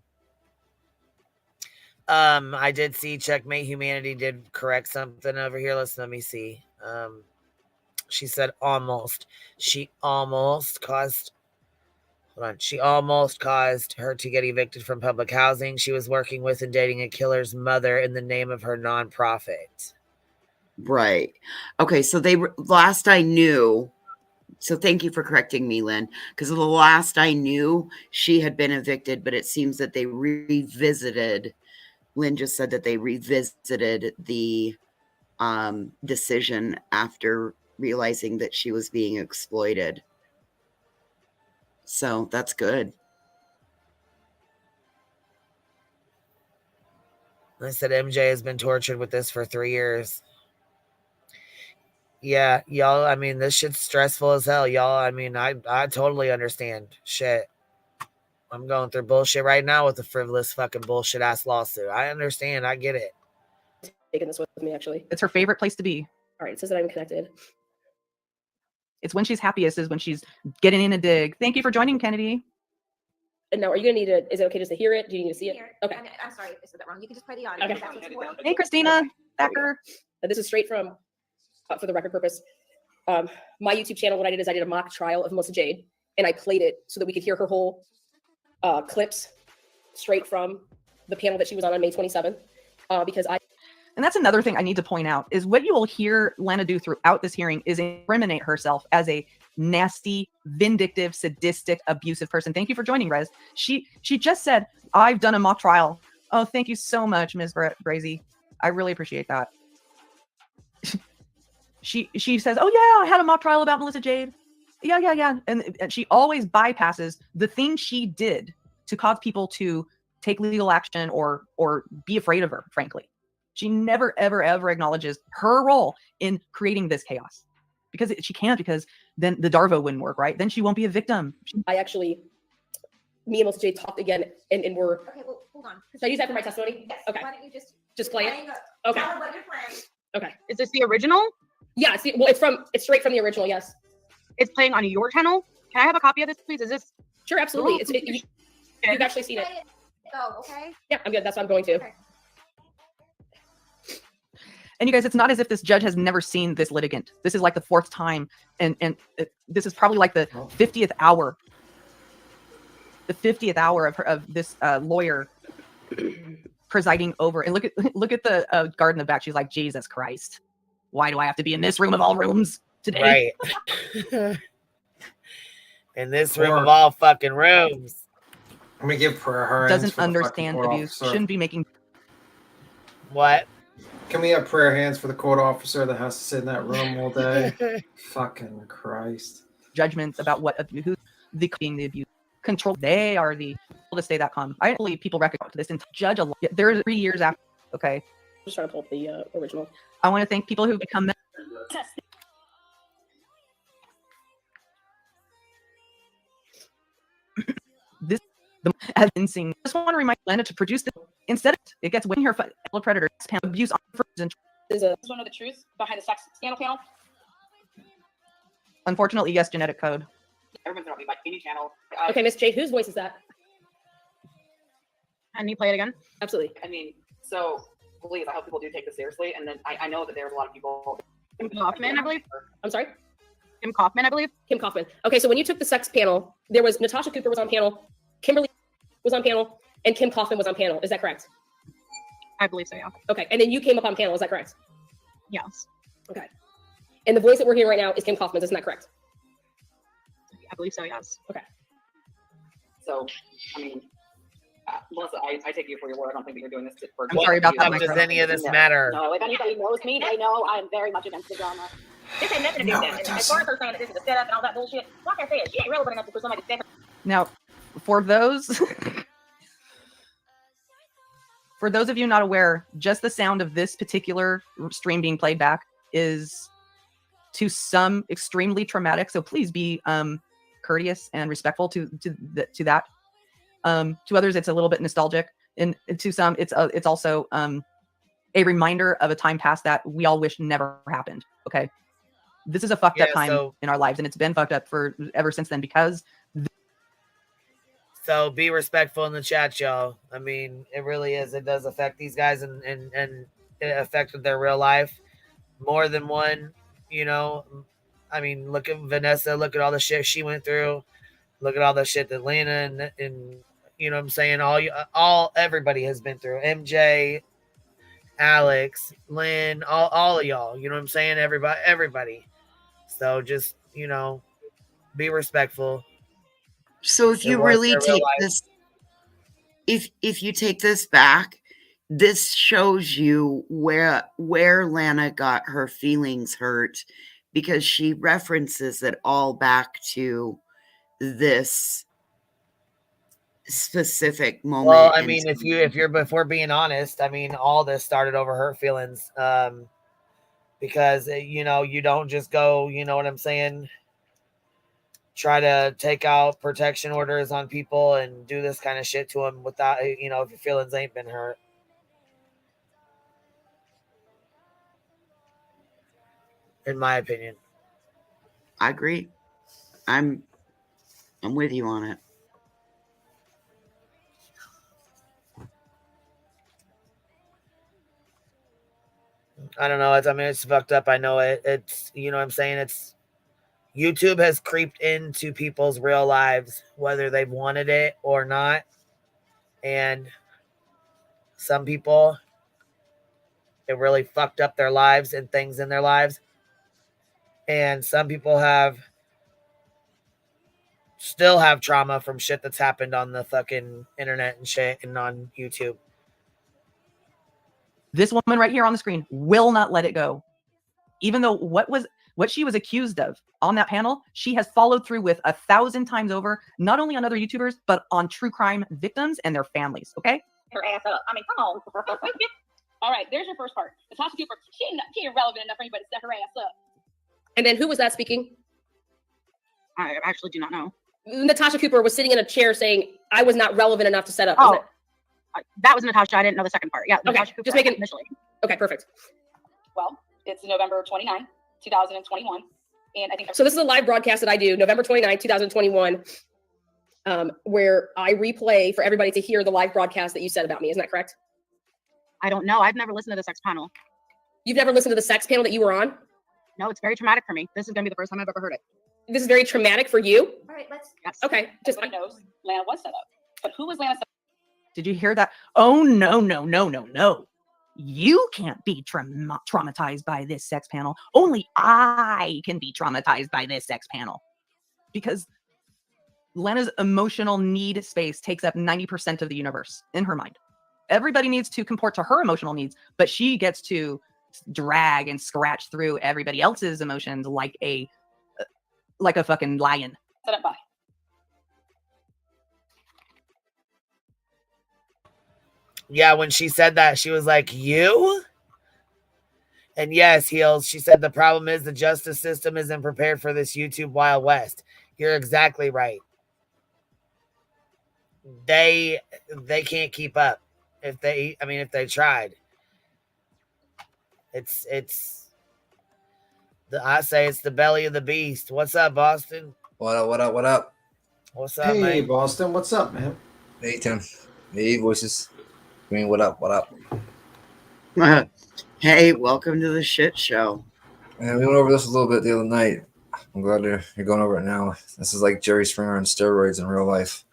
I did see Checkmate Humanity did correct something over here. Let me see. She said almost. She almost caused her to get evicted from public housing. She was working with and dating a killer's mother in the name of her nonprofit. Right. Okay. So last I knew, so thank you for correcting me, Lynn, because the last I knew she had been evicted, but it seems that they revisited. Lynn just said that they revisited the decision after realizing that she was being exploited. So that's good. I said MJ has been tortured with this for 3 years. Yeah, y'all, I mean, this shit's stressful as hell, y'all. I mean, I totally understand. Shit. I'm going through bullshit right now with a frivolous fucking bullshit ass lawsuit. I understand. I get it. taking this with me, actually. It's her favorite place to be. All right, it says that I'm connected. It's when she's happiest is when she's getting in a dig. Thank you for joining, Kennedy. And now, are you gonna need to? Is it okay just to hear it? Do you need to see it? Okay. I'm sorry if I said that wrong. You can just play the audio. Okay. That's what's important. Hey, Christina Becker. This is straight from, for the record purpose, my YouTube channel. What I did is I did a mock trial of Melissa Jade, and I played it so that we could hear her whole clips straight from the panel that she was on May 27th. Because And that's another thing I need to point out is what you will hear Lana do throughout this hearing is incriminate herself as a nasty, vindictive, sadistic, abusive person. Thank you for joining, Rez. She just said, I've done a mock trial. Oh, thank you so much, Ms. Brazy. I really appreciate that. She says, oh yeah, I had a mock trial about Melissa Jade. Yeah. And she always bypasses the thing she did to cause people to take legal action or be afraid of her, frankly. She never, ever acknowledges her role in creating this chaos. Because she can't, because then the Darvo wouldn't work, right? Then she won't be a victim. I actually, me and Melissa Jade talked again, and we're. Okay, well, hold on. Should I use that for my testimony? Yes. Okay. Why don't you just play it? Okay. Tell her what you're playing. Okay. Is this the original? Yeah. See, well, it's straight from the original. Yes. It's playing on your channel. Can I have a copy of this, please? Is this? Sure, absolutely. You've actually seen it. Go, okay? Yeah, I'm good. That's what I'm going to. Okay. And you guys, it's not as if this judge has never seen this litigant. This is like the 4th time, and this is probably like the 50th hour. The 50th hour of this lawyer presiding over. And look at the guard in the back. She's like, Jesus Christ, why do I have to be in this room of all rooms today? Right. In this room of all fucking rooms. Let me give prayer hands. Doesn't for the understand fucking court abuse. officer. Shouldn't be making. What? Can we have prayer hands for the court officer that has to sit in that room all day? Fucking Christ. Judgments about who's being the abuse. Control. They are the people to stay that calm. I don't believe people recognize this. Judge a lot. There's 3 years after. Okay. I'm just trying to pull up the original. I want to thank people who become. This has been seen. I just want to remind Lana to produce this. Instead, it gets when her predator abuse on Is one of the truths behind the sex scandal panel? Unfortunately, yes, genetic code. Everyone's gonna be like any channel. Okay, Miss Jade, whose voice is that? Can you play it again? Absolutely. I mean, so please, I hope people do take this seriously. And then I know that there's a lot of people. Kim Kaufman, I believe. I'm sorry? Kim Kaufman, I believe. Kim Kaufman. Okay, so when you took the sex panel, there was Natasha Cooper was on panel, Kimberly was on panel, and Kim Kaufman was on panel. Is that correct? I believe so, yeah. Okay, and then you came up on panel. Is that correct? Yes. Okay. And the voice that we're hearing right now is Kim Kaufman's. Isn't that correct? I believe so, yes. Okay. So, I mean, Melissa, I take you for your word. I don't think that you're doing this for. I'm sorry about that. Does any of this matter? No, if anybody knows me, they know I'm very much against the drama. This ain't nothing to do with that. As far as her saying that this is a setup and all that bullshit, like I said, she ain't relevant enough for somebody to stand. Now, for those for those of you not aware, just the sound of this particular stream being played back is to some extremely traumatic. So please be courteous and respectful to that. To others, it's a little bit nostalgic, and to some, it's also a reminder of a time past that we all wish never happened. Okay, this is a fucked up time in our lives, and it's been fucked up for ever since then because. So be respectful in the chat, y'all. I mean, it really is. It does affect these guys, and it affected their real life more than one. You know, I mean, look at Vanessa. Look at all the shit she went through. Look at all the shit that Lana and you know what I'm saying, everybody has been through. MJ, Alex, Lynn, all of y'all. You know what I'm saying? Everybody. So just, you know, be respectful. So if you really take this, if you take this back, this shows you where Lana got her feelings hurt, because she references it all back to this specific moment. Well, I mean, if we're being honest, I mean, all this started over her feelings, because you know, you don't just go, you know what I'm saying, try to take out protection orders on people and do this kind of shit to them without, you know, if your feelings ain't been hurt. in my opinion. I agree. I'm with you on it. I don't know. It's fucked up. I know it. It's, you know what I'm saying? It's YouTube has creeped into people's real lives, whether they've wanted it or not. And some people, it really fucked up their lives and things in their lives. And some people still have trauma from shit that's happened on the fucking internet and shit and on YouTube. This woman right here on the screen will not let it go. Even though what she was accused of on that panel, she has followed through with 1,000 times over, not only on other YouTubers, but on true crime victims and their families. Okay? Her ass up. I mean, come on. All right, there's your first part. Natasha Cooper, she ain't relevant enough for anybody to set her ass up. And then who was that speaking? I actually do not know. Natasha Cooper was sitting in a chair saying, I was not relevant enough to set up. Oh, that was Natasha. I didn't know the second part. Yeah, Okay, Natasha Cooper just making initially. Okay, perfect. Well, it's November 29, 2021. And I think So this is a live broadcast that I do, November 29, 2021, where I replay for everybody to hear the live broadcast that you said about me. Isn't that correct? I don't know. I've never listened to the sex panel. You've never listened to the sex panel that you were on? No, it's very traumatic for me. This is going to be the first time I've ever heard it. This is very traumatic for you? All right, let's. Yes. Okay. Everybody knows Lana was set up. But who was Lana set up? Did you hear that? Oh, no. You can't be traumatized by this sex panel. Only I can be traumatized by this sex panel. Because Lana's emotional need space takes up 90% of the universe in her mind. Everybody needs to comport to her emotional needs, but she gets to drag and scratch through everybody else's emotions like a fucking lion. Set up by. Yeah, when she said that, she was like, you? And yes, Heels, she said the problem is the justice system isn't prepared for this YouTube Wild West. You're exactly right. They can't keep up if they tried. I say it's the belly of the beast. What's up, Boston? What up? What's up, Hey, man? Boston, what's up, man? Hey, Tim. Hey, voices. I mean, what up? Hey, welcome to the shit show. And we went over this a little bit the other night. I'm glad you're going over it now. This is like Jerry Springer on steroids in real life.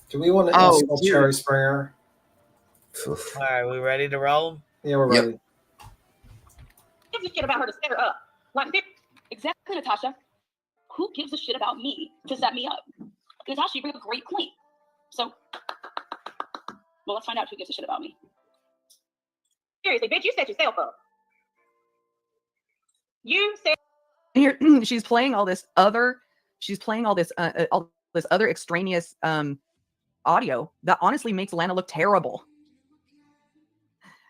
Do we want to insult Jerry Springer? All right, we ready to roll? Yeah, we're ready. Gives a shit about her to set her up. Like, exactly, Natasha. Who gives a shit about me to set me up? Natasha, you bring up a great point. So, well, let's find out who gives a shit about me. Seriously, bitch, you set yourself up. You said. And here, she's playing all this other extraneous audio that honestly makes Lana look terrible.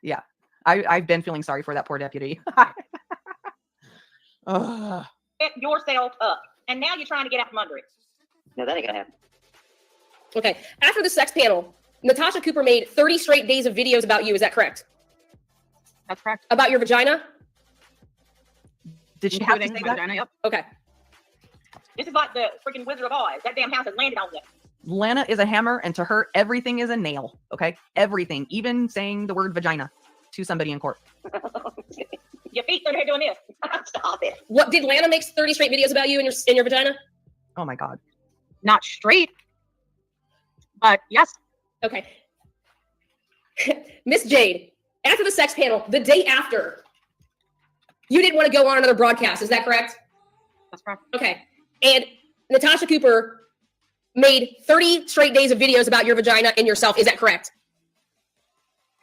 Yeah, I've been feeling sorry for that poor deputy. Set yourself up, and now you're trying to get out from under it. No, that ain't gonna happen. Okay. After the sex panel, Natasha Cooper made 30 straight days of videos about you. Is that correct? That's correct. About your vagina? Did she have to say that? Vagina, yep. Okay. This is like the freaking Wizard of Oz. That damn house has landed on you. Lana is a hammer, and to her, everything is a nail. Okay, everything, even saying the word vagina to somebody in court. Your feet are here doing this. Stop it. What did Lana make 30 straight videos about you in your vagina? Oh my God. Not straight, but yes. Okay. Miss Jade, after the sex panel, the day after, you didn't want to go on another broadcast. Is that correct? That's correct. Okay. And Natasha Cooper made 30 straight days of videos about your vagina and yourself. Is that correct?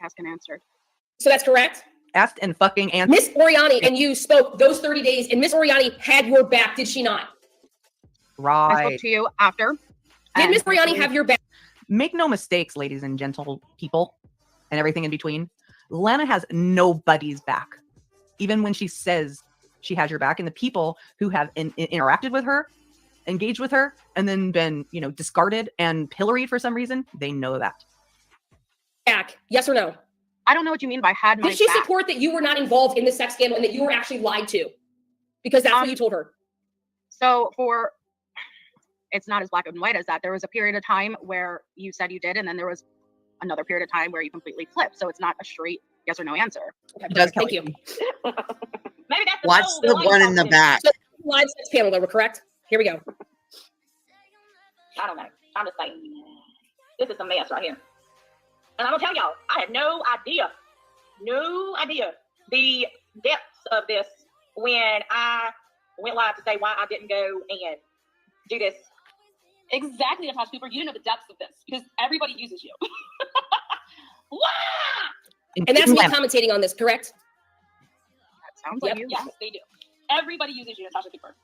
Asked and answered. So that's correct? Asked and fucking answered. Miss Oriani and you spoke those 30 days, and Miss Oriani had your back, did she not? Right. I spoke to you after. Did Miss Oriani have your back? Make no mistakes, ladies and gentle people, and everything in between. Lana has nobody's back, even when she says she has your back. And the people who have interacted with her, engaged with her, and then been, discarded and pilloried for some reason, they know that. Back, yes or no? I don't know what you mean by had my Did she back. support that you were not involved in the sex scandal and that you were actually lied to? Because that's what you told her. So it's not as black and white as that. There was a period of time where you said you did, and then there was another period of time where you completely flipped. So it's not a straight yes or no answer. Okay, thank you. Maybe that's Watch the one in the back. So, live sex panel, though, we're correct? Here we go. I don't know. I'm just saying. This is a mess right here. And I'm going to tell y'all, I had no idea the depths of this when I went live to say why I didn't go and do this. Exactly, Natasha Cooper. You didn't know the depths of this because everybody uses you. Wow! And that's me commentating on this, correct? That sounds like you. Yes, they do. Everybody uses you, Natasha Cooper.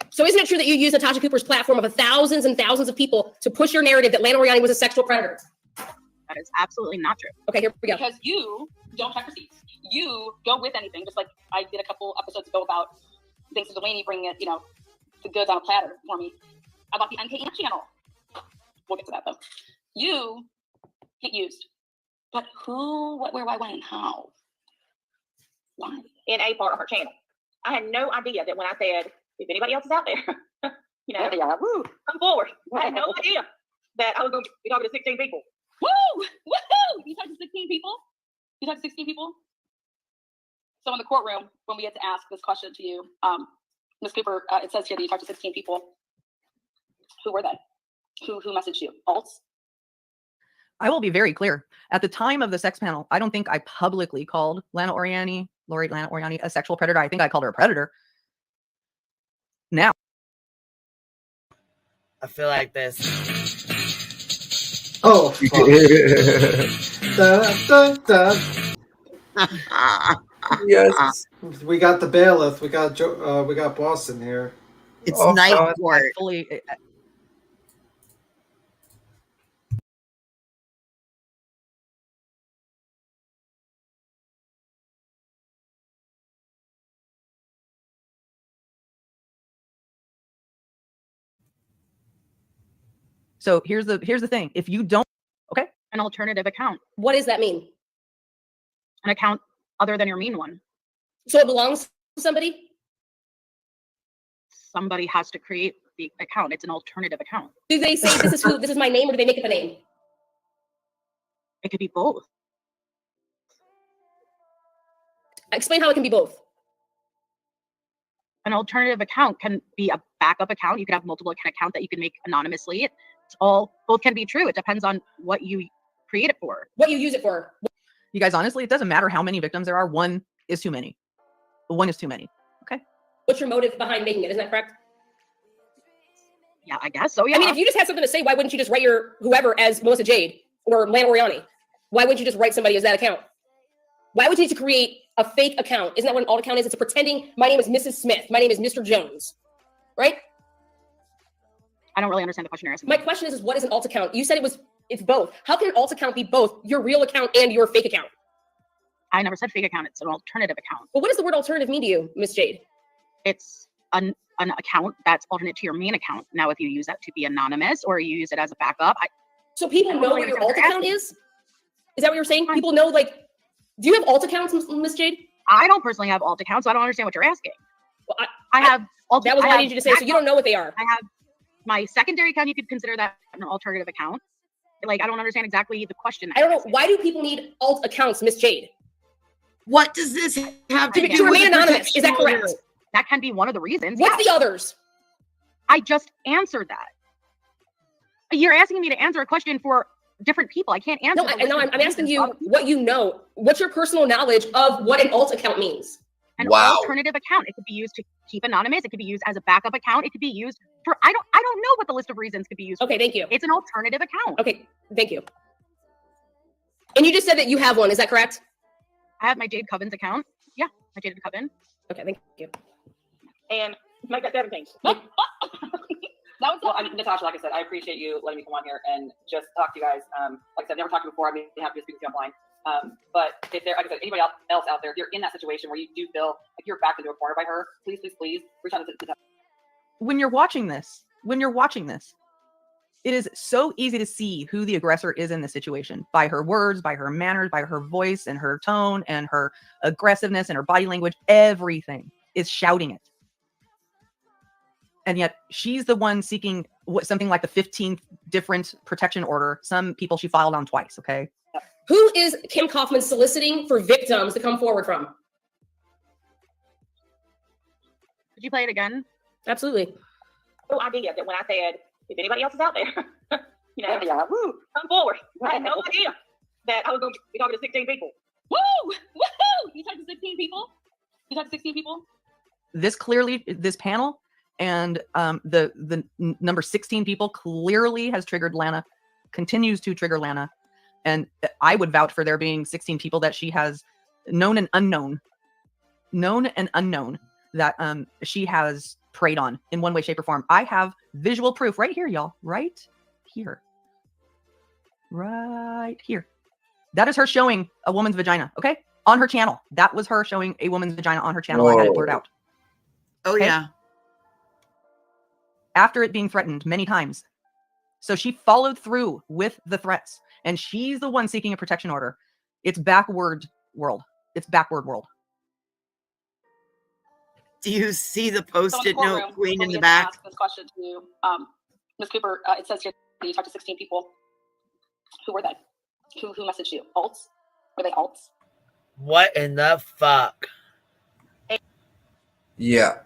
So isn't it true that you use Natasha Cooper's platform of thousands and thousands of people to push your narrative that Lana Oriani was a sexual predator? That is absolutely not true. Okay, here we go. Because you don't check receipts. You go with anything, just like I did a couple episodes ago about thanks to Delaney bringing it, the goods on a platter for me. About the NKN channel. We'll get to that though. You get used. But who, what, where, why, when, and how? Why? In a part of her channel. I had no idea that when I said, if anybody else is out there, woo, come forward. I had no idea that I was going to be talking to 16 people. Woo! Woohoo! You talked to 16 people? You talked to 16 people? So in the courtroom, when we had to ask this question to you, Ms. Cooper, it says here that you talked to 16 people. Who were they? Who messaged you? Alts? I will be very clear. At the time of the sex panel, I don't think I publicly called Lana Oriani a sexual predator. I think I called her a predator. Now. I feel like this. Oh, fuck. Dun, dun, dun. Yes. We got the bailiff. We got Boston here. It's night court. So here's the thing. If you don't, okay, an alternative account. What does that mean? An account other than your main one. So it belongs to somebody? Somebody has to create the account. It's an alternative account. Do they say this is my name, or do they make up a name? It could be both. Explain how it can be both. An alternative account can be a backup account. You could have multiple account that you can make anonymously. It's both can be true. It depends on what you create it for. What you use it for. You guys, honestly, it doesn't matter how many victims there are. One is too many. One is too many. Okay. What's your motive behind making it? Isn't that correct? Yeah, I guess so. Yeah. I mean, if you just had something to say, why wouldn't you just write your whoever as Melissa Jade or Lana Oriani? Why wouldn't you just write somebody as that account? Why would you need to create a fake account? Isn't that what an alt account is? It's a pretending my name is Mrs. Smith. My name is Mr. Jones. Right? I don't really understand the question you're asking. My question is what is an alt account? You said it's both. How can an alt account be both your real account and your fake account? I never said fake account. It's an alternative account. Well, what does the word alternative mean to you, Miss Jade? It's an account that's alternate to your main account. Now, if you use that to be anonymous or you use it as a backup. So people know what your alt account is? Is that what you're saying? People know, like, do you have alt accounts, Miss Jade? I don't personally have alt accounts, so I don't understand what you're asking. Well, I have alt. That was what I needed you to say, so you don't know what they are. I have my secondary account. You could consider that an alternative account. Like, I don't understand exactly the question. I don't know. Why do people need alt accounts, Miss Jade? What does this have to do to with remain anonymous? Is that correct? That can be one of the reasons. What's the others? I just answered that. You're asking me to answer a question for different people. I can't answer. No, I'm asking you what you know. What's your personal knowledge of what an alt account means? An alternative account. It could be used to keep anonymous. It could be used as a backup account. It could be used for I don't know what the list of reasons could be used. Okay, thank you. It's an alternative account. Okay, thank you. And you just said that you have one. Is that correct? I have my Jade Coven's account. Yeah, my Jade Coven. Okay, thank you. And make that 17. Well, Natasha, like I said, I appreciate you letting me come on here and just talk to you guys. Like I said, I've never talked to you before. I've been happy to speak to you online. But if there, like I said, anybody else out there, if you're in that situation where you do feel like you're backed into a corner by her, please reach out to when you're watching this, it is so easy to see who the aggressor is in the situation by her words, by her manners, by her voice and her tone and her aggressiveness and her body language. Everything is shouting it. And yet she's the one seeking something like the 15th different protection order. Some people she filed on twice. Okay. Who is Kim Kaufman soliciting for victims to come forward from? Could you play it again? Absolutely. No idea that when I said, if anybody else is out there, come forward. I had no idea that I was going to be talking to 16 people. Woo! Woohoo! You talked to 16 people? You talked to 16 people? This panel and the number 16 people clearly has triggered Lana, continues to trigger Lana. And I would vouch for there being 16 people that she has known and unknown that she has preyed on in one way, shape, or form. I have visual proof right here, y'all. Right here. Right here. That is her showing a woman's vagina, okay? On her channel. That was her showing a woman's vagina on her channel. I had it blurred out. Oh, okay? yeah. After it being threatened many times. So she followed through with the threats. And she's the one seeking a protection order. It's backward world. It's backward world. Do you see the post-it courtroom, note queen in the to back? ask this question to you, Ms. Cooper. It says here that you talked to 16 people. Who were they? Who messaged you? Alts? Were they alts? What in the fuck? Yeah.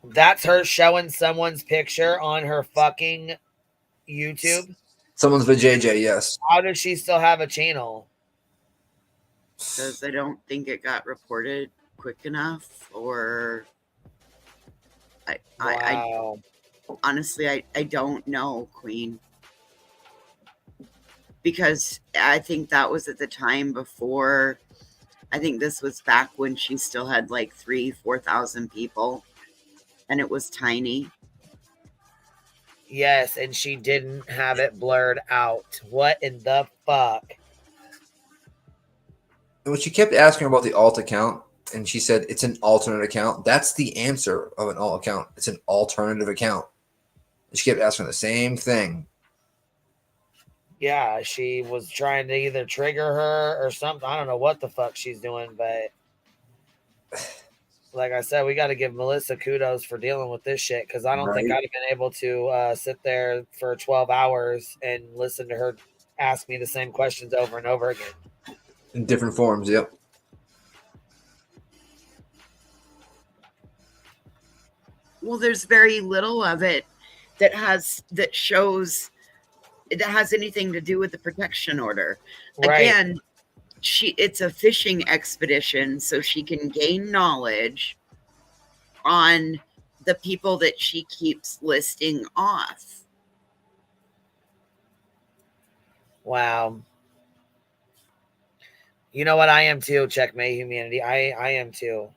That's her showing someone's picture on her fucking YouTube? Someone's vajayjay, yes. How does she still have a channel? Because I don't think it got reported quick enough, or I honestly I don't know, Queen. Because I think that was at the time before. I think this was back when she still had like 4,000 people, and it was tiny. Yes, and she didn't have it blurred out. What in the fuck? And when she kept asking her about the alt account, and she said it's an alternate account, that's the answer of an alt account. It's an alternative account. And she kept asking the same thing. Yeah, she was trying to either trigger her or something. I don't know what the fuck she's doing, but like I said, we got to give Melissa kudos for dealing with this shit, because I don't think I'd have been able to sit there for 12 hours and listen to her ask me the same questions over and over again. In different forms, yep. Well, there's very little of it that shows that has anything to do with the protection order. Right. Again, it's a fishing expedition, so she can gain knowledge on the people that she keeps listing off. Wow. You know what? I am too, Checkmate Humanity. I am too.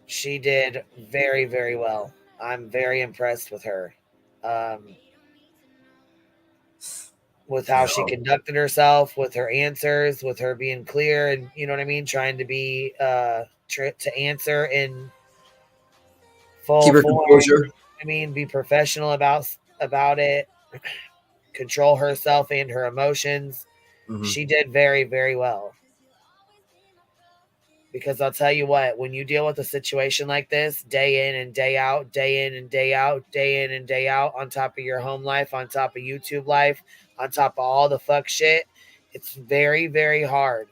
She did very, very well. I'm very impressed with her. With how she conducted herself, with her answers, with her being clear, and you know what I mean, trying to be to answer in full Keep her form. composure. I mean, be professional about it, control herself and her emotions. Mm-hmm. She did very, very well. Because I'll tell you what, when you deal with a situation like this, day in and day out, day in and day out, day in and day out, on top of your home life, on top of YouTube life, on top of all the fuck shit, it's very, very hard.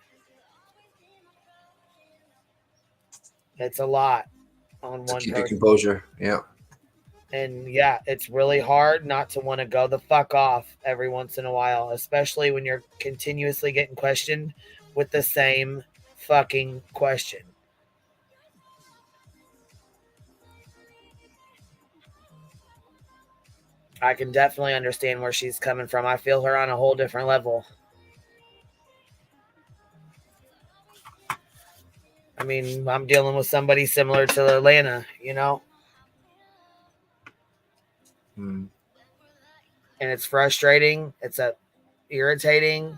It's a lot on one Keep your person. composure, yeah. And yeah, it's really hard not to want to go the fuck off every once in a while, especially when you're continuously getting questioned with the same fucking question. I can definitely understand where she's coming from. I feel her on a whole different level. I mean, I'm dealing with somebody similar to Lana, you know? Mm. And it's frustrating. It's irritating.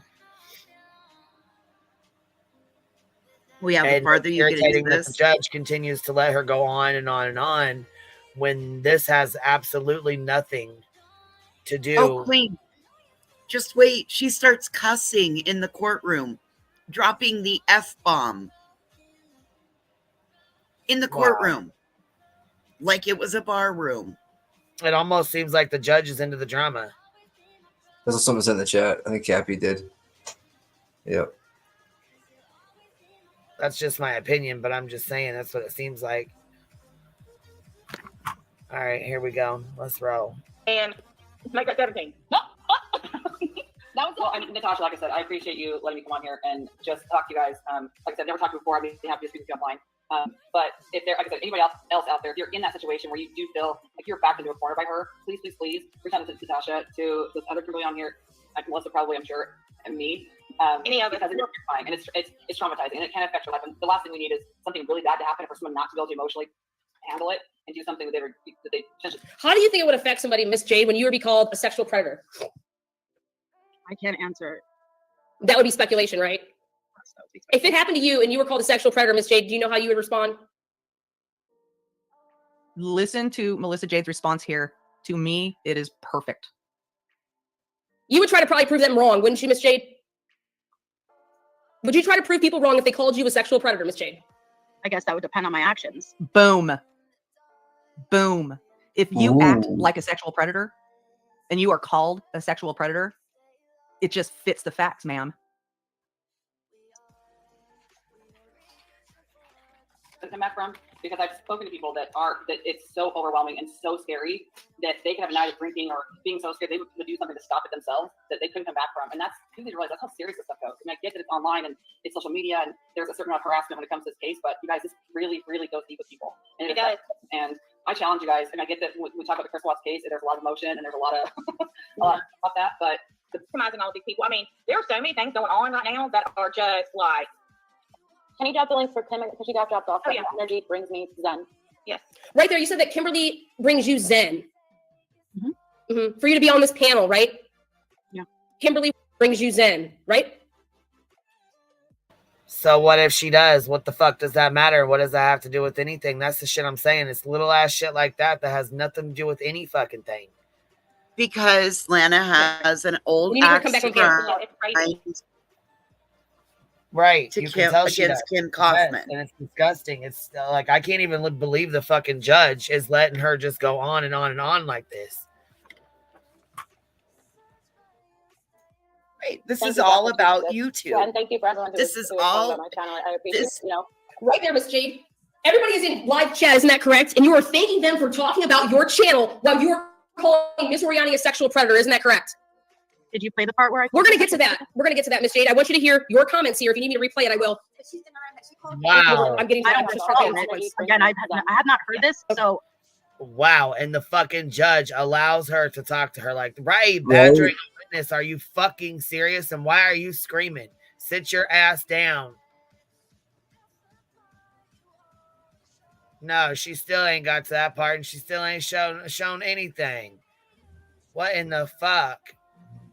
Well, yeah, the farther you get into this, the judge continues to let her go on and on and on when this has absolutely nothing to do. Oh, Queen, just wait. She starts cussing in the courtroom, dropping the F-bomb in the courtroom. Like it was a bar room. It almost seems like the judge is into the drama. That's what someone said in the chat. I think Cappy did. Yep. That's just my opinion, but I'm just saying that's what it seems like. All right, here we go. Let's roll. And make that 17. That was well, I mean, Natasha, like I said, I appreciate you letting me come on here and just talk to you guys. Like I said, I've never talked to you before. I'd be happy to speak with you offline. But if there, like I said, anybody else out there, if you're in that situation where you do feel like you're backed into a corner by her, please reach out to Natasha, to this other Kimberly on here, like Melissa probably, I'm sure, and me. Any of it, because it's terrifying and it's traumatizing and it can affect your life. And the last thing we need is something really bad to happen for someone not to be able to emotionally handle it and do something that they How do you think it would affect somebody, Miss Jade, when you would be called a sexual predator? I can't answer. That would be speculation, right? If it happened to you and you were called a sexual predator, Miss Jade, do you know how you would respond? Listen to Melissa Jade's response here. To me, it is perfect. You would try to probably prove them wrong, wouldn't you, Miss Jade? Would you try to prove people wrong if they called you a sexual predator, Miss Jade? I guess that would depend on my actions. Boom. Boom. If you act like a sexual predator and you are called a sexual predator, it just fits the facts, ma'am. Come back from, because I've spoken to people that it's so overwhelming and so scary that they could have a night of drinking or being so scared they would do something to stop it themselves that they couldn't come back from. And that's, you need to realize that's how serious this stuff goes. I mean, I get that it's online and it's social media and there's a certain amount of harassment when it comes to this case, but you guys, this really, really goes deep with people. And it does. And I challenge you guys, and I get that we talk about the Chris Watts case, and there's a lot of emotion and there's a lot of about that, but victimizing all these people. I mean, there are so many things going on right now that are just like. Can you drop the link for Kim? Because she got dropped off. Oh, yeah. Energy brings me zen. Yes. Right there, you said that Kimberly brings you zen. For you to be on this panel, right? Yeah. Kimberly brings you zen, right? So what if she does? What the fuck does that matter? What does that have to do with anything? That's the shit I'm saying. It's little ass shit like that has nothing to do with any fucking thing. Because Lana has an old axe to grind. Right. You can tell against Kim Kaufman. Yes, and it's disgusting. It's like, I can't even believe the fucking judge is letting her just go on and on and on like this. Right. This is all about you two. Yeah, and thank you for everyone who this is all on my channel. I appreciate it, Right there, Miss Jade. Everybody is in live chat, isn't that correct? And you are thanking them for talking about your channel while you are calling Miss Oriani a sexual predator, isn't that correct? Did you play the part where We're going to get to that. We're going to get to that, Miss Jade. I want you to hear your comments here. If you need me to replay it, I will. Wow. I'm getting to that. Again, I have not heard this, so. Wow. And the fucking judge allows her to talk to her like, right, badgering a witness. Are you fucking serious? And why are you screaming? Sit your ass down. No, she still ain't got to that part, and she still ain't shown anything. What in the fuck?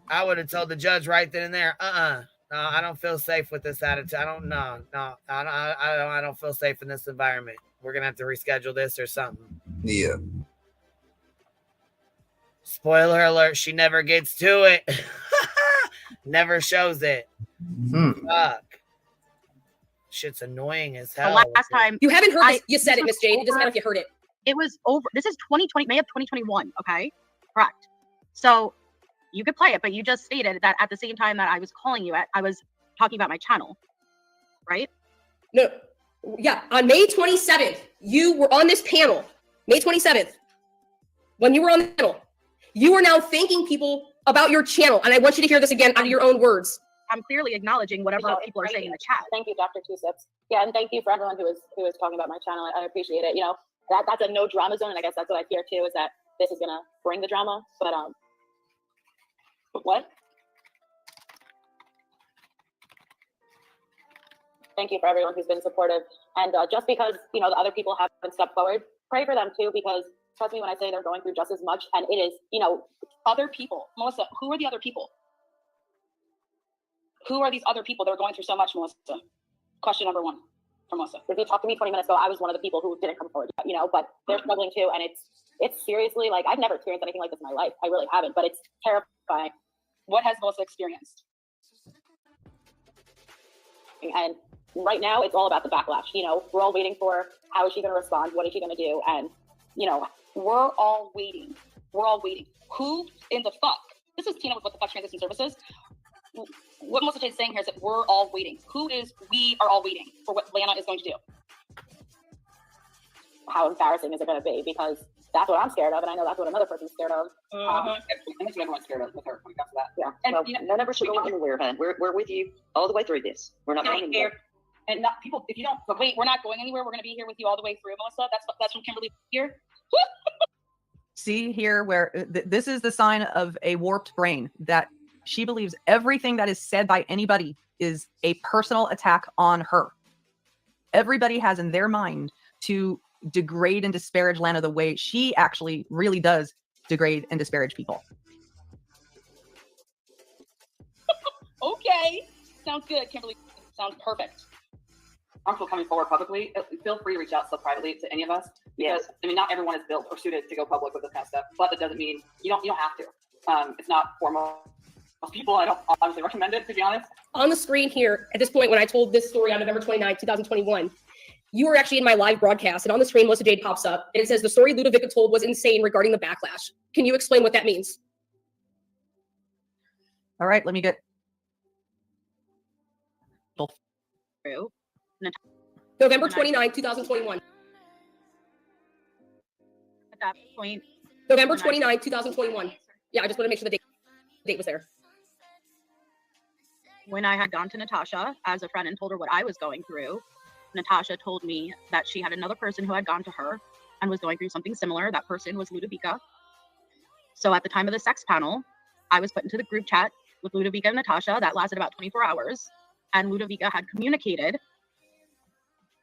I would have told the judge right then and there, no, I don't feel safe with this attitude. I don't feel safe in this environment. We're gonna have to reschedule this or something. Yeah. Spoiler alert, she never gets to it. Never shows it. Fuck. Shit's annoying as hell. The last time you haven't heard this, you said it, Miss Jade. It doesn't matter if you heard it. It was over. This is 2020, May of 2021. Okay, correct. So you could play it, but you just stated that at the same time that I was calling you I was talking about my channel, right? No, yeah. On May 27th, you were on this panel. May 27th, when you were on the panel, you are now thanking people about your channel, and I want you to hear this again out of your own words. I'm clearly acknowledging whatever people are saying in the chat. Thank you, Dr. Two Sips. Yeah, and thank you for everyone who is talking about my channel. I appreciate it. That's a no drama zone, and I guess that's what I fear too, is that this is gonna bring the drama. But what? Thank you for everyone who's been supportive. And just because the other people haven't stepped forward, pray for them too, because trust me when I say they're going through just as much. And it is, Other people. Melissa, who are the other people? Who are these other people that are going through so much, Melissa? Question number one from Melissa. If you talked to me 20 minutes ago, I was one of the people who didn't come forward, but they're struggling too. And it's seriously, like, I've never experienced anything like this in my life. I really haven't, but it's terrifying. What has Melissa experienced? And right now it's all about the backlash. We're all waiting for how is she going to respond? What is she going to do? And you know, we're all waiting. We're all waiting. Who in the fuck? This is Tina with What the Fuck Transition Services. What Melissa Jade is saying here is that we're all waiting. We are all waiting for what Lana is going to do. How embarrassing is it going to be? Because that's what I'm scared of, and I know that's what another person's scared of. I think that's what everyone's scared of with her when it comes to that. Yeah, and well, you know, none of us should go anywhere, hon. We're with you all the way through this. We're not going anywhere. And not people. If you don't, but wait, we're not going anywhere. We're going to be here with you all the way through, Melissa. That's from Kimberly here. See here where this is the sign of a warped brain, that she believes everything that is said by anybody is a personal attack on her. Everybody has in their mind to degrade and disparage Lana the way she actually really does degrade and disparage people. Okay, sounds good, Kimberly. Sounds perfect. I'm still coming forward publicly. Feel free to reach out still privately to any of us. Because I mean, not everyone is built or suited to go public with this kind of stuff. But that doesn't mean you don't have to. It's not for most people. I don't honestly recommend it, to be honest. On the screen here, at this point, when I told this story on November 29th, 2021, you were actually in my live broadcast, and on the screen, Melissa Jade pops up, and it says, the story Ludovica told was insane regarding the backlash. Can you explain what that means? All right, let me get... November 29th, 2021. At that point, November 29th, 2021. Yeah, I just want to make sure the date was there. when I had gone to Natasha as a friend and told her what I was going through, Natasha told me that she had another person who had gone to her and was going through something similar. That person was Ludovica. So at the time of the sex panel, I was put into the group chat with Ludovica and Natasha. That lasted about 24 hours. And Ludovica had communicated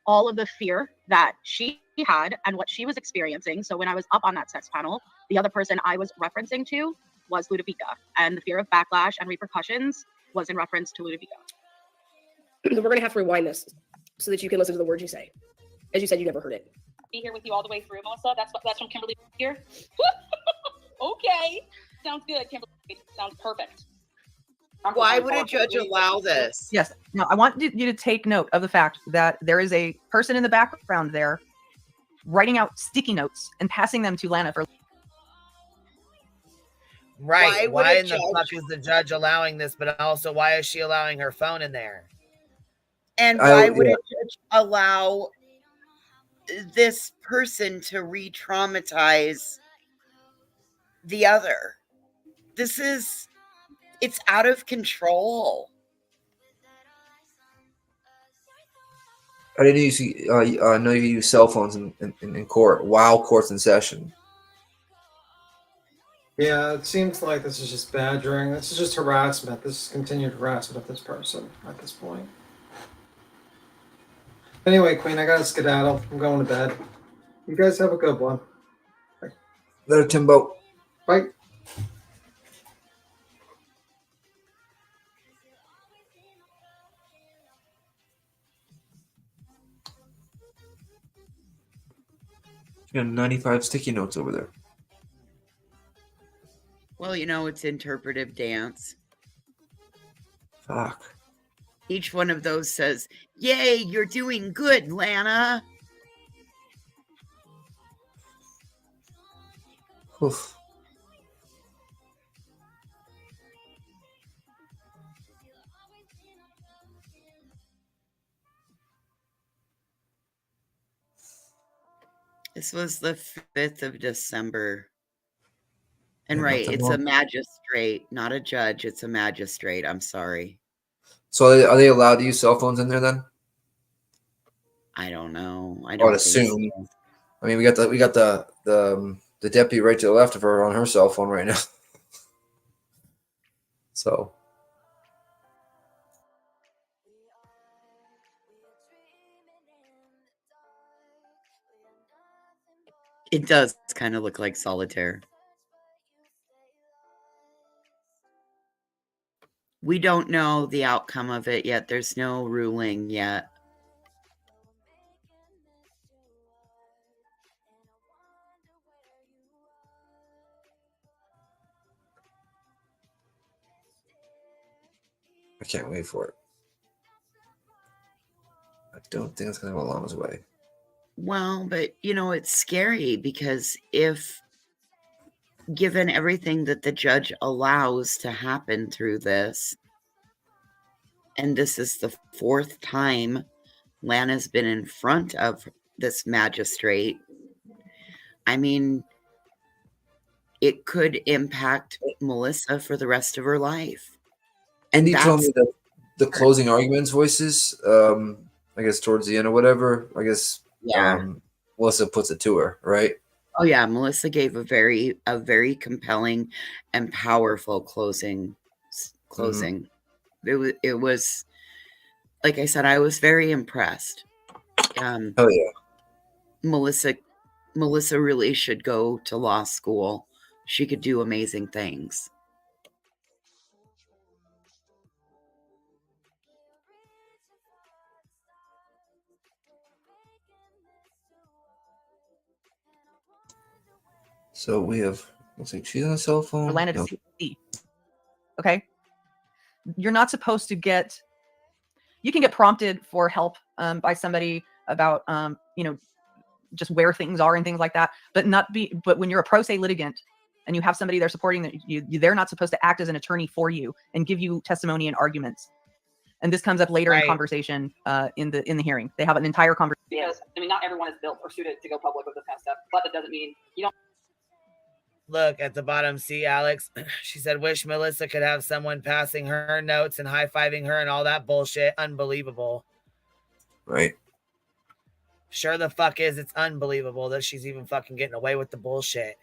all of the fear that she had and what she was experiencing. So when I was up on that sex panel, the other person I was referencing to was Ludovica. And the fear of backlash and repercussions was in reference to Ludovica. We're going to have to rewind this so that you can listen to the words you say. As you said, you never heard it. Be here with you all the way through, Melissa. That's from Kimberly here. Okay, sounds good, Kimberly. Sounds perfect. Why would a judge allow this? Yes. Now, I want you to take note of the fact that there is a person in the background there writing out sticky notes and passing them to Lana for. Right. Why in the fuck is the judge allowing this? But also, why is she allowing her phone in there? And why would a judge allow this person to re-traumatize the other? It's out of control. I didn't use. I know you use cell phones in court while court's in session. Yeah, it seems like this is just badgering. This is just harassment. This is continued harassment of this person at this point. Anyway, Queen, I gotta skedaddle. I'm going to bed. You guys have a good one. Bye. Later, Timbo. Bye. You got 95 sticky notes over there. Well, you know, it's interpretive dance. Fuck. Each one of those says, "Yay, you're doing good, Lana." Oof. This was the 5th of December. And Yeah, right, nothing it's wrong. a magistrate, not a judge. It's a magistrate. I'm sorry. So are they allowed to use cell phones in there then? I don't know. I I don't would think assume. so. I mean, we got the deputy right to the left of her on her cell phone right now. So It does kind of look like solitaire. We don't know the outcome of it yet. There's no ruling yet. I can't wait for it. I don't think it's gonna go Lana's way. Well, but you know, it's scary because if given everything that the judge allows to happen through this, and this is the 4th time Lana's been in front of this magistrate, I mean, it could impact Melissa for the rest of her life. And you told me that the closing arguments voices, I guess towards the end or whatever, I guess Melissa puts it to her, right? Oh yeah, Melissa gave a very compelling and powerful closing. It was like I said, I was very impressed. Oh yeah. Melissa really should go to law school. She could do amazing things. So we have, looks like she's on a cell phone. Lana to see. Okay. You're not supposed to get, you can get prompted for help by somebody about, just where things are and things like that, but when you're a pro se litigant and you have somebody there supporting that they're not supposed to act as an attorney for you and give you testimony and arguments. And this comes up later in conversation in the hearing. They have an entire conversation. Because, I mean, not everyone is built or suited to go public with this kind of stuff, but that doesn't mean you don't. Look at the bottom. See, Alex, she said, wish Melissa could have someone passing her notes and high-fiving her and all that bullshit. Unbelievable. Right. Sure the fuck is. It's unbelievable that she's even fucking getting away with the bullshit.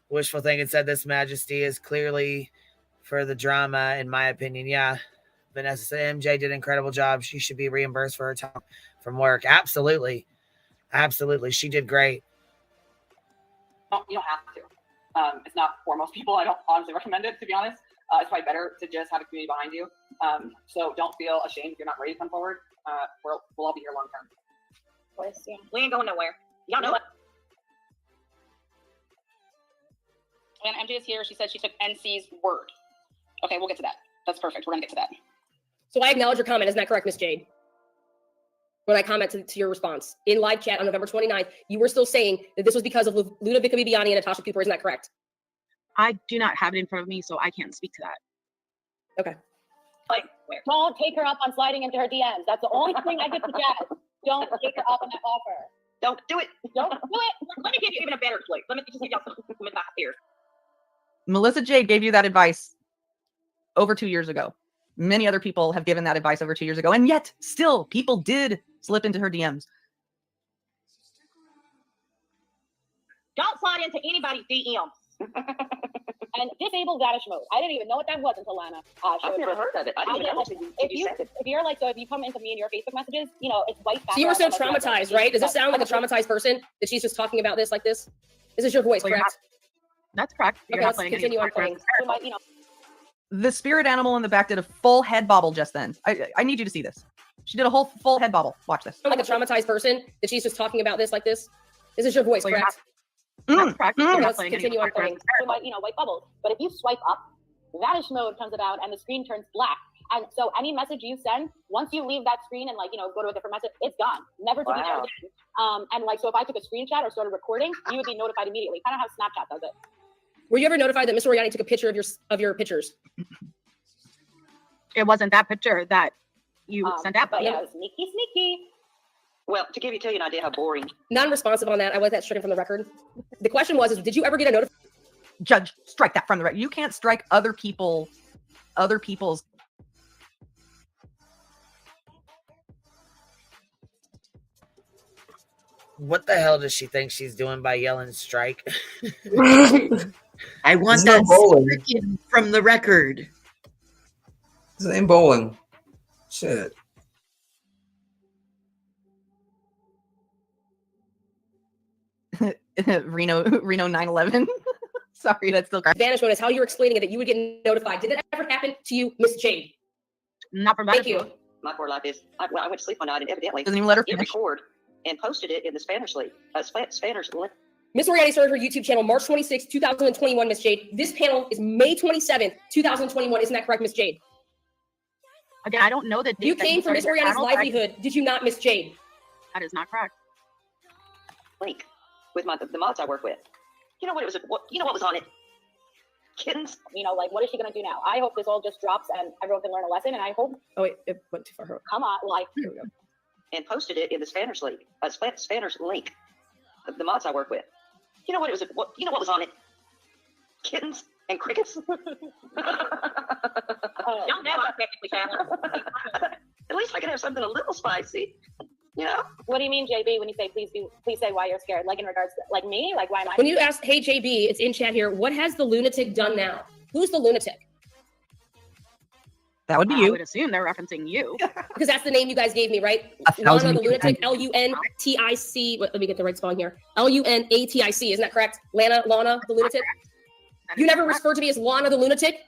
Wishful thinking said this majesty is clearly for the drama, in my opinion. Yeah. Vanessa said MJ did an incredible job. She should be reimbursed for her time from work. Absolutely. Absolutely. She did great. You don't have to. It's not for most people. I don't honestly recommend it, to be honest. It's probably better to just have a community behind you. So don't feel ashamed if you're not ready to come forward. We'll all be here long term. Yeah. We ain't going nowhere. Y'all know it. And MJ is here. She said she took NC's word. Okay, we'll get to that. That's perfect. We're gonna get to that. So I acknowledge your comment. Isn't that correct, Miss Jade? When I commented to your response in live chat on November 29th, you were still saying that this was because of Ludovica Bibiani and Natasha Cooper. Isn't that correct? I do not have it in front of me, so I can't speak to that. Okay. Like, don't take her up on sliding into her DMs. That's the only thing I get to Jazz. Don't take her up on that offer. Don't do it. Don't do it. Let me give you even a better clip. Let me just give y'all some advice here. Melissa Jade gave you that advice over 2 years ago. Many other people have given that advice over 2 years ago, and yet still people did slip into her DMs. Don't slide into anybody's DMs. And disable vanish mode. I didn't even know what that was until Lana I've never heard of it. I didn't even know if you come into me in your Facebook messages, it's white. So you were so traumatized, right? Does this sound like a traumatized person that she's just talking about this like this? This is your voice, correct? That's correct. Okay, let's continue on playing. The spirit animal in the back did a full head bobble just then. I need you to see this. She did a whole full head bobble. Watch this. Like a traumatized person that she's just talking about this like this. This is your voice, correct? Let's continue on playing. White bubbles. But if you swipe up, vanish mode comes about and the screen turns black. And so any message you send, once you leave that screen and go to a different message, it's gone, never to be there again. And so if I took a screenshot or started recording, you would be notified immediately. Kind of how Snapchat does it. Were you ever notified that Miss Oriani took a picture of your pictures? It wasn't that picture that you sent out. But yeah, sneaky. Well, to tell you an idea how boring. Non-responsive on that. I want that stricken from the record. The question was, did you ever get a notification? Judge, strike that from the record. You can't strike other people's. What the hell does she think she's doing by yelling strike? I want that stricken from the record. This ain't bowling. Shit. Reno 9/11. Sorry, that's still vanish mode is how you're explaining it that you would get notified. Did that ever happen to you, Miss Jade? Not from Thank you. My poor life is. I went to sleep one night and evidently doesn't even let her finish. Record and posted it in the Spanish league. Spanish league. Miss Oriani started her YouTube channel March 26, 2021, Miss Jade. This panel is May 27th, 2021. Isn't that correct, Miss Jade? Again, I don't know that you came from Miss Oriani's livelihood. Did you not, Miss Jade? That is not correct. link with the mods I work with. You know what it was? You know what was on it? Kittens. You know, like, what is she gonna do now? I hope this all just drops and everyone can learn a lesson. And I hope. Oh wait, it went too far. Come on, like. Here we go. And posted it in the Spanish link. Spanish link. The mods I work with. You know what it was? You know what was on it? Kittens and crickets. Young man, at least I can have something a little spicy. You know? What do you mean, JB, when you say please say why you're scared? Like in regards to like me? Like why am I? When you ask, hey JB, it's in chat here. What has the lunatic done now? Who's the lunatic? That would be I you. would assume they're referencing you. Because that's the name you guys gave me, right? 1,000 Lana the lunatic, people. Lunatic. Let me get the right spelling here. Lunatic, isn't that correct? Lana the lunatic. You never referred to me as Lana the lunatic?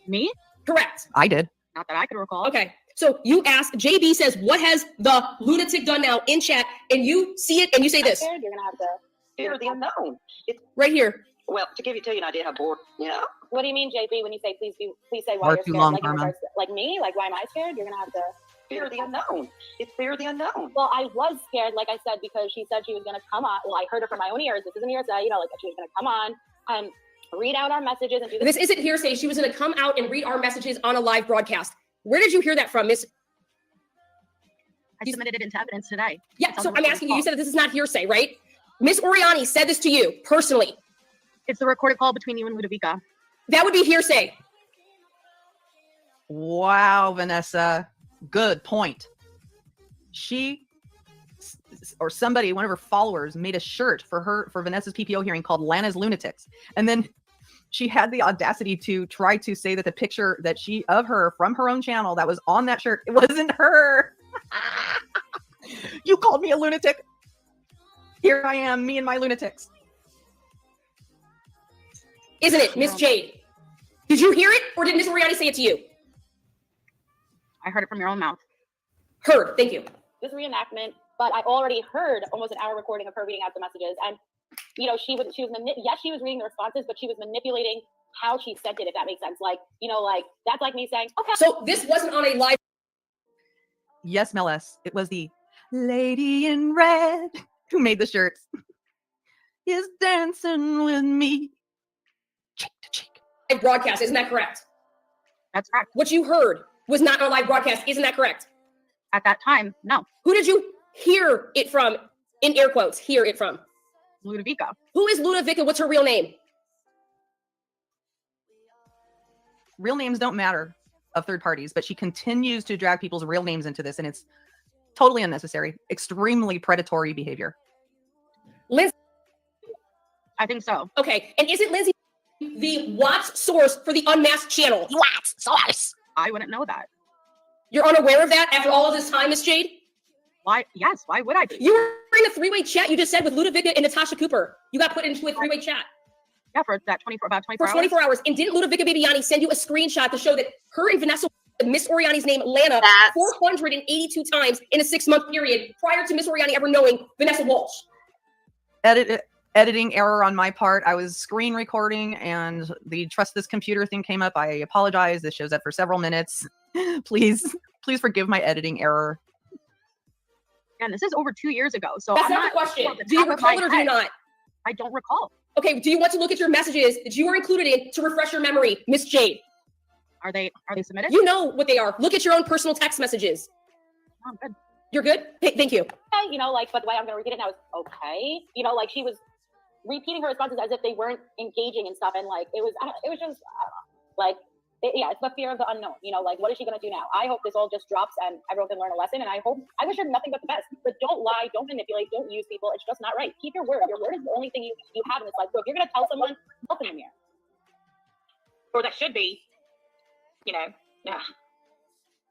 Me? Correct. I did. Not that I could recall. Okay. So you ask, JB says, what has the lunatic done now in chat? And you see it and you say this. You're gonna have to fear the unknown. Right here. Well, to tell you an idea how bored, you know. What do you mean, JB, when you say please say why Far you're too scared? long, Like in Karma. regards to, like me? Like why am I scared? You're gonna have to fear the unknown. It's fear the unknown. Well, I was scared, like I said, because she said she was gonna come on. Well, I heard it from my own ears. This isn't hearsay, you know, like she was gonna come on and read out our messages and do This isn't hearsay. She was going to come out and read our messages on a live broadcast. Where did you hear that from, Miss? I submitted it into evidence today. Yeah, It's on so the I'm recorded asking you, call. you said that this is not hearsay, right? Miss Oriani said this to you personally. It's the recorded call between you and Ludovica. That would be hearsay. Wow, Vanessa. Good point. She or somebody, one of her followers, made a shirt for Vanessa's PPO hearing called Lana's Lunatics. And then she had the audacity to try to say that the picture that of her from her own channel that was on that shirt, it wasn't her. You called me a lunatic. Here I am, me and my lunatics. Isn't it, Miss Jade? Did you hear it or did Miss Oriani say it to you? I heard it from your own mouth. Heard, thank you. this reenactment, but I already heard almost an hour recording of her reading out the messages. And, you know, she was reading the responses, but she was manipulating how she sent it, if that makes sense. Like, you know, like, that's like me saying, okay. So this wasn't on a live. Yes, Melis. It was the lady in red who made the shirts. Is dancing with me. Cheek to cheek. Live broadcast, isn't that correct? That's correct. What you heard was not on a live broadcast, isn't that correct? At that time, no. Who did you hear it from? In air quotes, hear it from? Ludovica. Who is Ludovica? What's her real name? Real names don't matter of third parties, but she continues to drag people's real names into this, and it's totally unnecessary. Extremely predatory behavior. Liz, I think so. Okay, and isn't Lindsay the Watts source for the Unmasked channel? Watts source. I wouldn't know that. You're unaware of that after all of this time, Miss Jade? Why? Yes. Why would I be? You were in a three-way chat. You just said with Ludovica and Natasha Cooper. You got put into a three-way chat. Yeah, for that 24 hours. 24 hours. And didn't Ludovica Bibiani send you a screenshot to show that her and Vanessa, Miss Oriani's name, Lana, 482 times in a 6-month period prior to Miss Oriani ever knowing Vanessa Walsh? Editing error on my part. I was screen recording and the trust this computer thing came up. I apologize. This shows up for several minutes. Please forgive my editing error. And this is over 2 years ago. So That's I'm not the question. off the Do you top of recall my it or do you head. not? I don't recall. Okay, do you want to look at your messages that you were included in to refresh your memory, Miss Jade? Are they submitted? You know what they are. Look at your own personal text messages. Oh, good. You're good? Thank you. Okay, you know, like, but the way I'm going to repeat it now is okay. You know, like she was repeating her responses as if they weren't engaging and stuff. And like, it was just, I don't know, like, yeah, it's the fear of the unknown. You know, like, what is she going to do now? I hope this all just drops and everyone can learn a lesson. And I wish her nothing but the best. But don't lie, don't manipulate, don't use people. It's just not right. Keep your word. Your word is the only thing you have in this life. So if you're going to tell someone, open your mirror. Or that should be, you know, yeah.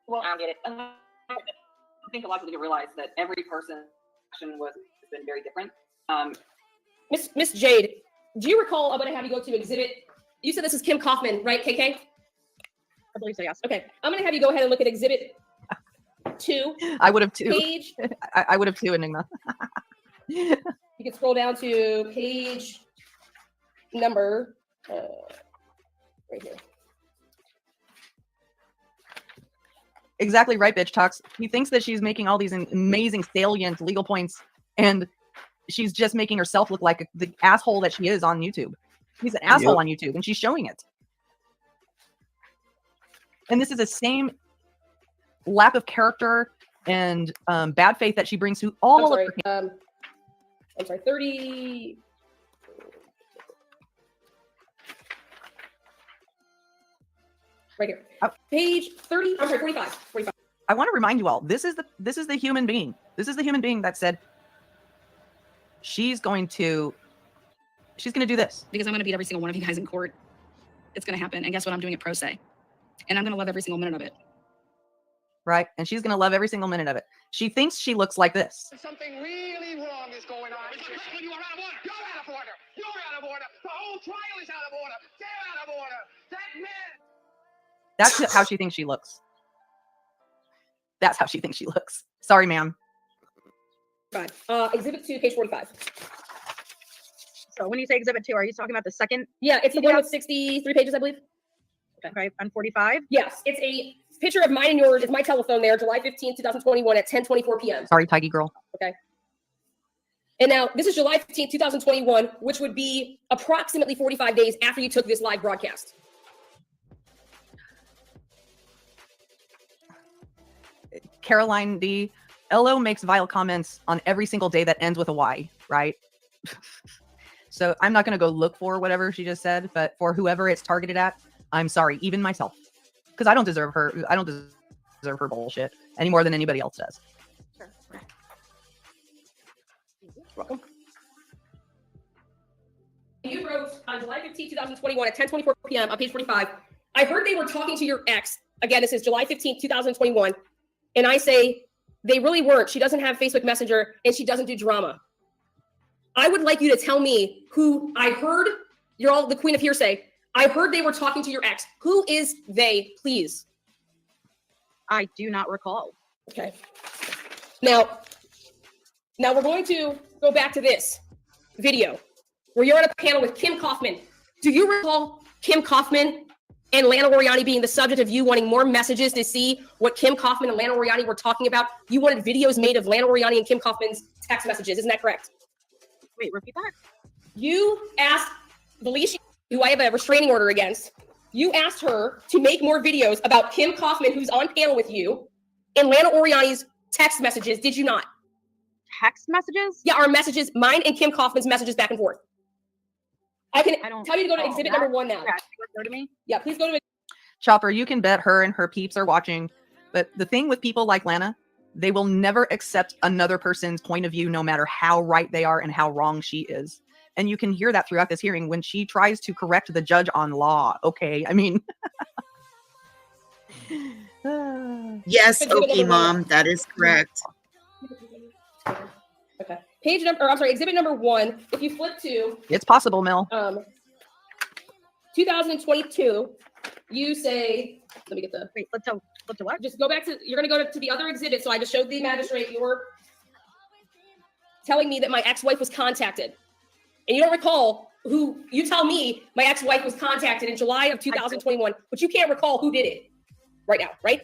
Well, I don't get it. I think a lot of people realize that every person's action has been very different. Miss Jade, do you recall? I'm going to have you go to exhibit. You said this is Kim Kaufman, right, KK? I believe so, yes. Okay, I'm going to have you go ahead and look at exhibit 2. I would have too. Page. I would have too, Enigma. You can scroll down to page number right here. Exactly right, bitch talks. He thinks that she's making all these amazing salient legal points, and she's just making herself look like the asshole that she is on YouTube. She's an asshole on YouTube, and she's showing it. And this is the same lack of character and bad faith that she brings to all of her. I'm sorry, 30. Right here. Page 30. I'm sorry, 45. 45. I want to remind you all, this is the human being. This is the human being that said she's going to do this. Because I'm going to beat every single one of you guys in court. It's going to happen. And guess what? I'm doing it pro se. And I'm going to love every single minute of it. Right? And she's going to love every single minute of it. She thinks she looks like this. Something really wrong is going on. You are out of order. You're out of order. You're out of order. The whole trial is out of order. They're out of order. That man. That's how she thinks she looks. That's how she thinks she looks. Sorry, ma'am. Right. Exhibit 2, page 45. So when you say exhibit 2, are you talking about the second? Yeah, it's the one with 63 pages, I believe. Okay, on 45? Yes, it's a picture of mine and yours. It's my telephone there, July 15th, 2021 at 10:24 p.m. Sorry, Tiggy girl. Okay. And now this is July 15th, 2021, which would be approximately 45 days after you took this live broadcast. Caroline D. LO makes vile comments on every single day that ends with a Y, right? So I'm not going to go look for whatever she just said, but for whoever it's targeted at, I'm sorry, even myself, because I don't deserve her. I don't deserve her bullshit any more than anybody else does. Sure. Welcome. You wrote on July 15th, 2021 at 10:24 p.m. on page 45, I heard they were talking to your ex. Again, this is July 15th, 2021. And I say, they really weren't. She doesn't have Facebook Messenger and she doesn't do drama. I would like you to tell me who I heard. You're all the queen of hearsay. I heard they were talking to your ex. Who is they, please? I do not recall. Okay. Now we're going to go back to this video where you're on a panel with Kim Kaufman. Do you recall Kim Kaufman and Lana Oriani being the subject of you wanting more messages to see what Kim Kaufman and Lana Oriani were talking about? You wanted videos made of Lana Oriani and Kim Kaufman's text messages. Isn't that correct? Wait, repeat that. You asked Felicia, who I have a restraining order against, you asked her to make more videos about Kim Kaufman, who's on panel with you, and Lana Oriani's text messages. Did you not? Text messages? Yeah, our messages, mine and Kim Kaufman's messages back and forth. I can tell you to go to exhibit number 1 now. Go to me? Yeah, please go to it. Chopper, you can bet her and her peeps are watching. But the thing with people like Lana, they will never accept another person's point of view, no matter how right they are and how wrong she is. And you can hear that throughout this hearing when she tries to correct the judge on law. Okay, I mean. Yes, okay, Mom, that is correct. Okay. Page number, or I'm sorry, exhibit number 1. If you flip to It's possible, Mel. 2022, you say, let me get the wait, flip to what? Just go back to, you're gonna go to the other exhibit. So I just showed the magistrate you were telling me that my ex-wife was contacted. And you don't recall who, you tell me my ex-wife was contacted in July of 2021, but you can't recall who did it right now, right?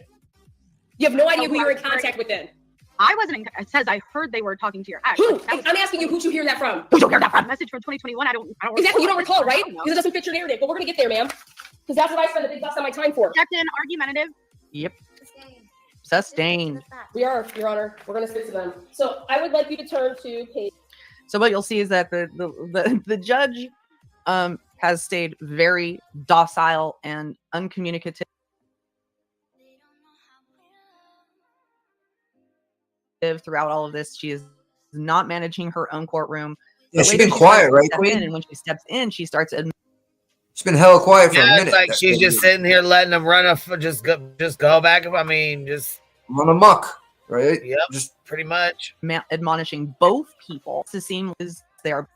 You have no idea who you're in contact with then. I wasn't in, it says I heard they were talking to your ex. Who? I'm asking you, who'd you hear that from? Who'd you hear that from? Message from 2021. I don't Exactly, you don't recall, right? Because it doesn't fit your narrative, but we're gonna get there, ma'am. Because that's what I spend a big bust on my time for. Captain, argumentative. Yep. Sustained. We are, Your Honor. We're gonna stick to them. So I would like you to turn to page. So what you'll see is that the judge has stayed very docile and uncommunicative throughout all of this. She is not managing her own courtroom. Yeah, she's been quiet, right, Queen? And when she steps in, she starts. She's been hella quiet for a minute. It's like she's just sitting here letting them run just go back. I mean, just run amok, right? Yep, just pretty much. Admonishing both people to seem as they are.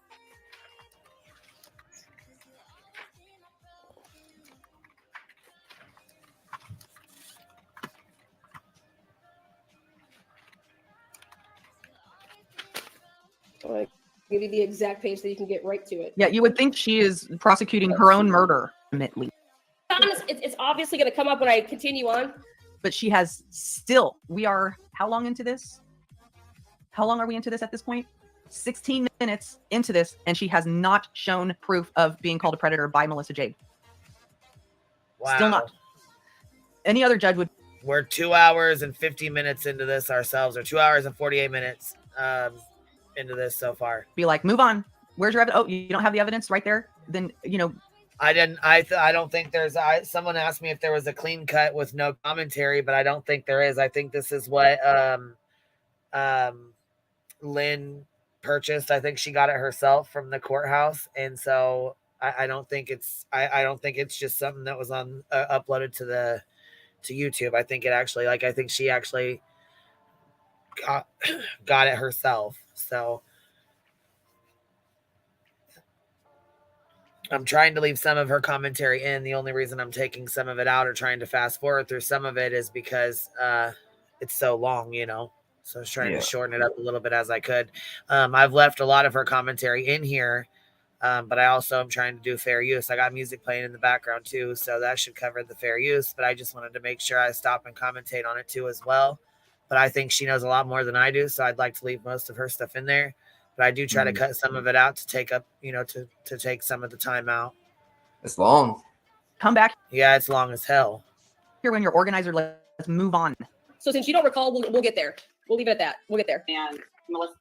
I'll give you the exact page so you can get right to it. Yeah, you would think she is prosecuting her own murder, admittedly. It's obviously going to come up when I continue on. But she has still, we are, how long into this? How long are we into this at this point? 16 minutes into this, and she has not shown proof of being called a predator by Melissa Jade. Wow. Still not. Any other judge would. We're 2 hours and 50 minutes into this ourselves, or 2 hours and 48 minutes into this so far. Be like, move on. Where's your evidence? Oh, you don't have the evidence right there? Then, I don't think there's. Someone asked me if there was a clean cut with no commentary, but I don't think there is. I think this is what Lynn purchased. I think she got it herself from the courthouse, and so I don't think it's. I don't think it's just something that was on uploaded to YouTube. I think it actually, I think she actually got it herself. So I'm trying to leave some of her commentary in. The only reason I'm taking some of it out or trying to fast forward through some of it is because it's so long, So I was trying to shorten it up a little bit as I could. I've left a lot of her commentary in here, but I also am trying to do fair use. I got music playing in the background too, so that should cover the fair use. But I just wanted to make sure I stop and commentate on it too as well. But I think she knows a lot more than I do, so I'd like to leave most of her stuff in there. But I do try to cut some of it out to take up, to take some of the time out. It's long. Come back. Yeah, it's long as hell. Here when your organizer, let's move on. So since you don't recall, we'll get there. We'll leave it at that. We'll get there. And Melissa.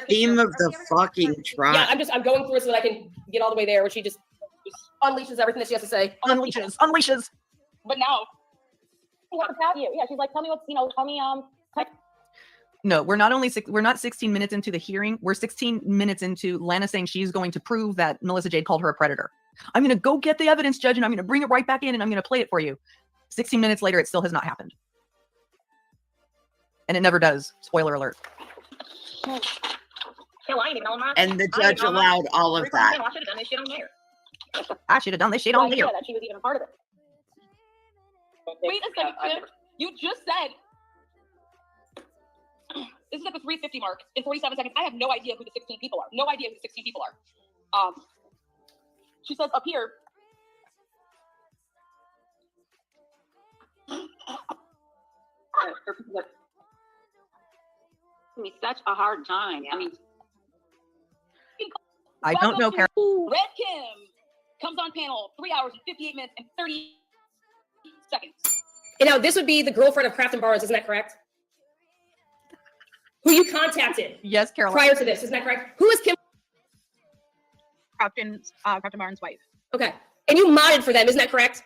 Theme of the fucking trial. Yeah, I'm going through it so that I can get all the way there when she just unleashes everything that she has to say. Unleashes. But now, what about you? Yeah, she's like, tell me tell me, No, we're not 16 minutes into the hearing. We're 16 minutes into Lana saying she's going to prove that Melissa Jade called her a predator. I'm going to go get the evidence, Judge, and I'm going to bring it right back in, and I'm going to play it for you. 16 minutes later, it still has not happened. And it never does. Spoiler alert. And the judge allowed all of that. I should have done this shit on there. I should have done this shit on there. That she was even a part of it. Wait a second, Tim. You just said this is at the 3:50 mark in 47 seconds. I have no idea who the 16 people are. No idea who the 16 people are. She says up here. It's gonna be such a hard time. I mean, I don't know, Carol. Red Kim comes on panel 3 hours and 58 minutes and 30 seconds. And now this would be the girlfriend of Kraft and Barnes, isn't that correct? Who you contacted? Yes, Carol. Prior to this, isn't that correct? Who is Kim? Kraft and Barnes' wife. Okay. And you modded for them, isn't that correct?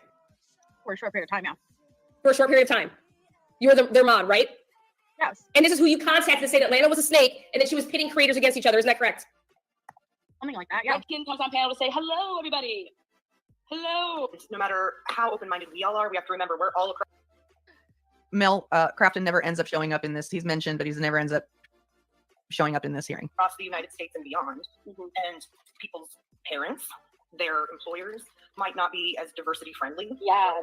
For a short period of time, yeah. For a short period of time. You were their mod, right? Yes. And this is who you contacted to say that Lana was a snake and that she was pitting creators against each other, isn't that correct? Something like that, yeah. Red Kim comes on panel to say, hello, everybody. Hello. No matter how open-minded we all are, we have to remember we're all across. Mel Crafton never ends up showing up in this. He's mentioned, but he's never ends up showing up in this hearing. Across the United States and beyond. And people's parents, their employers might not be as diversity friendly. Yeah.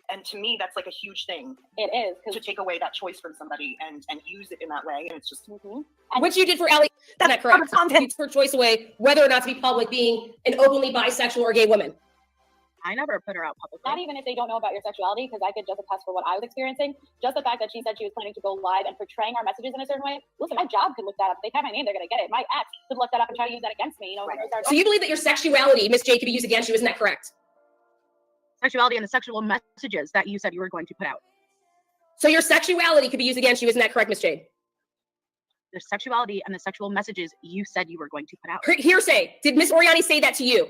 And to me, that's like a huge thing. It is. To take away that choice from somebody and use it in that way. And it's just... Which you did for Ellie. That's not correct. Content. Her choice away, whether or not to be public, being an openly bisexual or gay woman. I never put her out publicly. Not even if they don't know about your sexuality, because I could just attest for what I was experiencing. Just the fact that she said she was planning to go live and portraying our messages in a certain way. Listen, my job could look that up. If they have my name, they're going to get it. My ex could look that up and try to use that against me. So you believe that your sexuality, Miss Jade, could be used against you, isn't that correct? Sexuality and the sexual messages that you said you were going to put out. So your sexuality could be used against you, isn't that correct, Miss Jade? The sexuality and the sexual messages you said you were going to put out. Hearsay. Did Miss Oriani say that to you?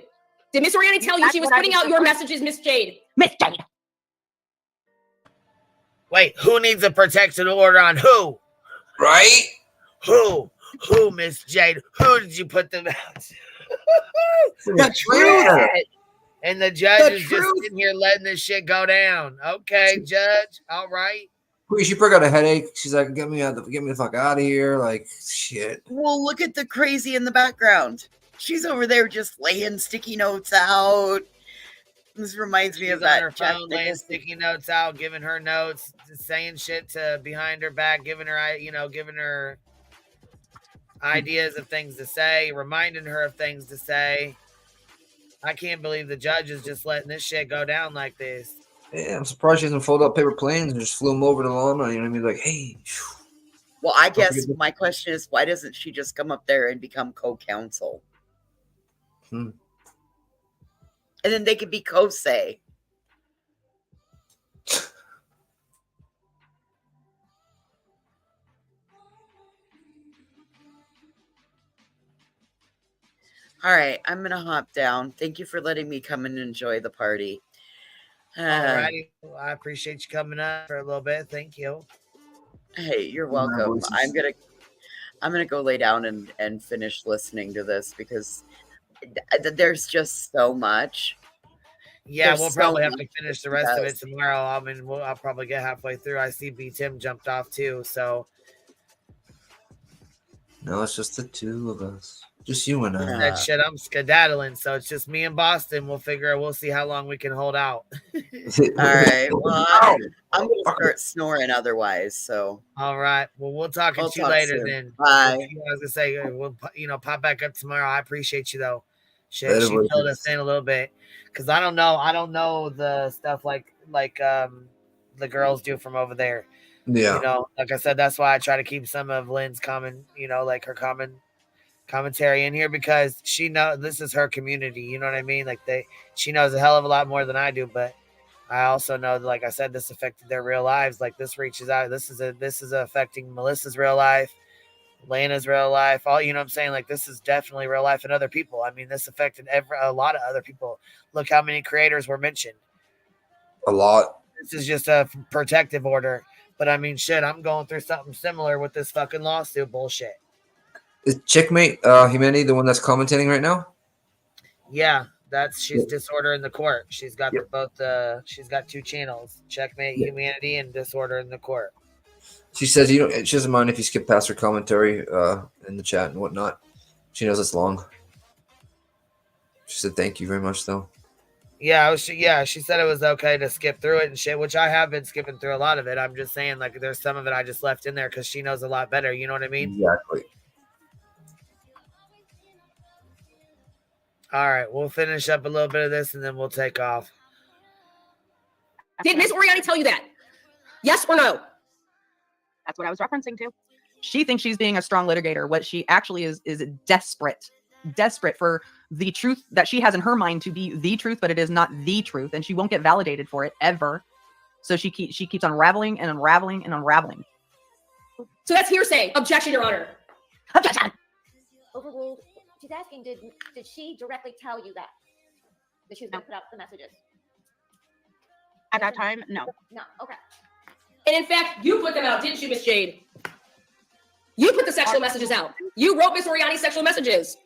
Did Miss Oriani tell you she was putting out your messages, Miss Jade? Miss Jade. Wait, who needs a protection order on who? Right? Who, Miss Jade? Who did you put them out? The truth. And the judge is just sitting here letting this shit go down. Okay, judge. All right. She probably got a headache. She's like, get me the fuck out of here. Like, shit. Well, look at the crazy in the background. She's over there just laying sticky notes out. This reminds me of that. Her phone, laying sticky notes out, giving her notes, saying shit to behind her back, giving her ideas of things to say, reminding her of things to say. I can't believe the judge is just letting this shit go down like this. Yeah, I'm surprised she hasn't folded up paper planes and just flew them over to Lana. You know what I mean? Like, hey. Well, I guess my question is, why doesn't she just come up there and become co-counsel? And then they could be co-say. All right, I'm going to hop down. Thank you for letting me come and enjoy the party. All righty. Well, I appreciate you coming up for a little bit. Thank you. Hey, you're welcome. I'm gonna go lay down and finish listening to this because there's just so much. Yeah, There's we'll so probably have to much finish the rest of it yes. tomorrow. I mean, I'll probably get halfway through. I see B Tim jumped off too, so No, it's just the two of us. Just you and I. that shit, I'm skedaddling. So it's just me and Boston. We'll see how long we can hold out. All right. Well, I'm gonna start snoring otherwise. So all right. Well, we'll talk We'll to you talk later soon. then. Bye. I was gonna say we'll pop back up tomorrow. I appreciate you though. Shit, Later, she boys. filled us in a little bit because I don't know the stuff like the girls do from over there. Yeah. You know, like I said, that's why I try to keep some of Lynn's like her commentary in here because she knows this is her community. You know what I mean? Like she knows a hell of a lot more than I do, but I also know that, like I said, this affected their real lives. Like this reaches out. This is affecting Melissa's real life, Lana's real life. All, you know what I'm saying? Like this is definitely real life and other people. I mean, this affected a lot of other people. Look how many creators were mentioned. A lot. This is just a protective order. But I mean, shit, I'm going through something similar with this fucking lawsuit bullshit. Is Checkmate Humanity the one that's commentating right now? Yeah, she's Disorder in the Court. She's got she's got two channels: Checkmate Humanity and Disorder in the Court. She says she doesn't mind if you skip past her commentary in the chat and whatnot. She knows it's long. She said thank you very much though. Yeah, she said it was okay to skip through it and shit, which I have been skipping through a lot of it. I'm just saying, like, there's some of it I just left in there because she knows a lot better. You know what I mean? Exactly. All right, we'll finish up a little bit of this and then we'll take off. Did Miss Oriani tell you that? Yes or no? That's what I was referencing to. She thinks she's being a strong litigator. What she actually is desperate for the truth that she has in her mind to be the truth, but it is not the truth, and she won't get validated for it ever. So she keeps unraveling and unraveling and unraveling. So that's hearsay. Objection, Your Honor. Objection. Overruled. She's asking, did she directly tell you that she was going to put out the messages? At that time, no. No. Okay. And in fact, you put them out, didn't you, Miss Jade? You put the sexual messages out. You wrote Miss Oriani's sexual messages.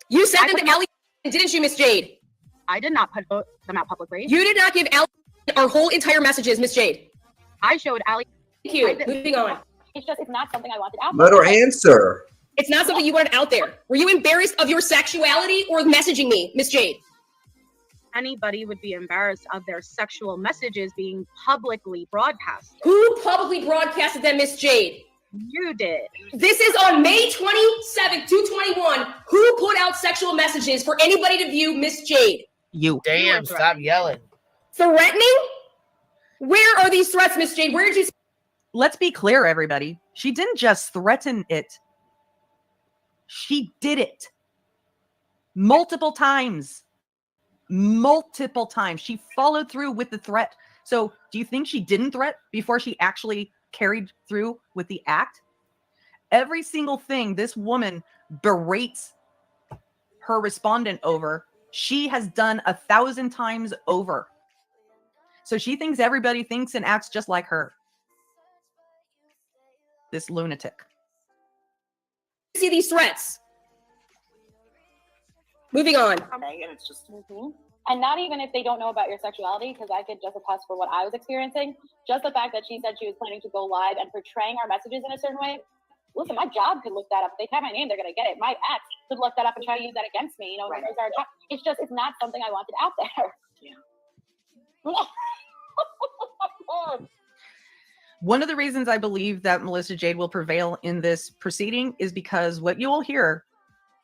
You sent them to Allie, didn't you, Miss Jade? I did not put them out publicly. You did not give Allie our whole entire messages, Miss Jade. I showed Allie. Thank you. Moving on. It's not something I wanted out there. Let her answer. It's not something you wanted out there. Were you embarrassed of your sexuality or messaging me, Miss Jade? Anybody would be embarrassed of their sexual messages being publicly broadcast. Who publicly broadcasted them, Miss Jade? You did. This is on May 27th, 2021. Who put out sexual messages for anybody to view, Miss Jade? You. Damn, stop yelling. Threatening? Where are these threats, Miss Jade? Where did you... Let's be clear, everybody. She didn't just threaten it. She did it. Multiple times. Multiple times. She followed through with the threat. So do you think she didn't threat before she actually carried through with the act? Every single thing this woman berates her respondent over, she has done 1,000 times over. So she thinks everybody thinks and acts just like her. This lunatic. See these threats. Moving on. And it's just and not even if they don't know about your sexuality, because I could just attest for what I was experiencing. Just the fact that she said she was planning to go live and portraying our messages in a certain way. Listen, my job could look that up. If they have my name, they're gonna get it. My ex could look that up and try to use that against me. You know, right. It's not something I wanted out there. Yeah. One of the reasons I believe that Melissa Jade will prevail in this proceeding is because what you will hear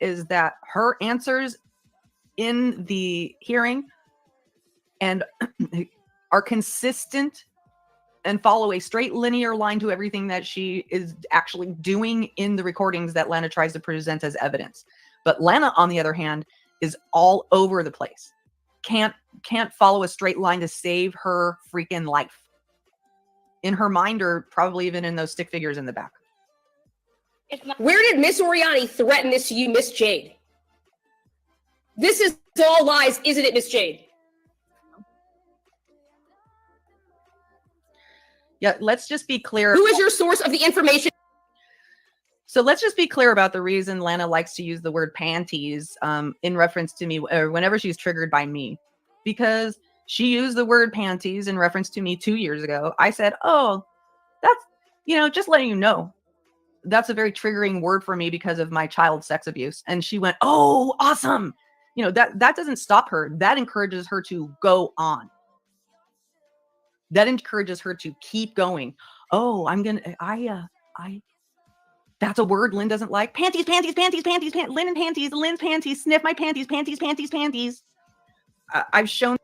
is that her answers in the hearing and are consistent and follow a straight linear line to everything that she is actually doing in the recordings that Lana tries to present as evidence. But Lana, on the other hand, is all over the place. Can't follow a straight line to save her freaking life. In her mind, or probably even in those stick figures in the back. Where did Miss Oriani threaten this to you, Miss Jade? This is all lies, isn't it, Miss Jade? Yeah, let's just be clear. Who is your source of the information? So let's just be clear about the reason Lana likes to use the word panties in reference to me, or whenever she's triggered by me, because she used the word panties in reference to me 2 years ago. I said, oh, that's, just letting you know, that's a very triggering word for me because of my child sex abuse. And she went, oh, awesome. That doesn't stop her. That encourages her to go on. That encourages her to keep going. Oh, that's a word Lynn doesn't like. Panties, panties, panties, panties, Lynn and panties, Lynn's panties, sniff my panties, panties, panties, panties. I've shown.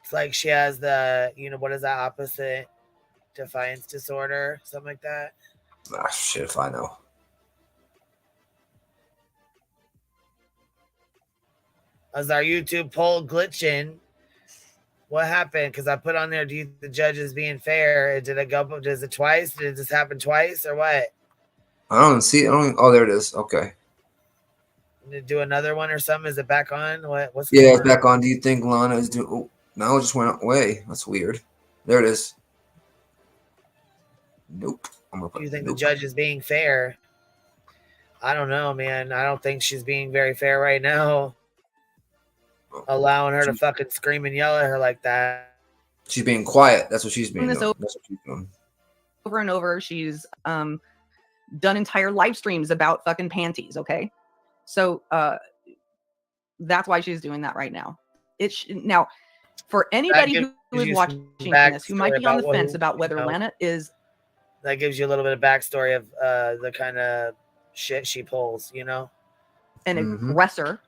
It's like she has the, what is that opposite? Defiance disorder, something like that. Ah, shit, if I know. As our YouTube poll glitching, what happened? Because I put on there, do you think the judge is being fair? Did it go? Does it twice? Did this happen twice or what? I don't see it. Oh, there it is. Okay. Did it do another one or something? Is it back on? What's Yeah, going it's back on. Do you think Lana is doing? Oh, now it just went away. That's weird. There it is. Nope. Do you think the judge is being fair? I don't know, man. I don't think she's being very fair right now. Allowing her to fucking scream and yell at her like that. She's being quiet. That's what she's being doing. Over, that's what she's doing. Over and over, she's done entire live streams about fucking panties. Okay, so that's why she's doing that right now. Now, for anybody who is watching this, who might be on the fence about whether Lana is, that gives you a little bit of backstory of the kind of shit she pulls, an aggressor.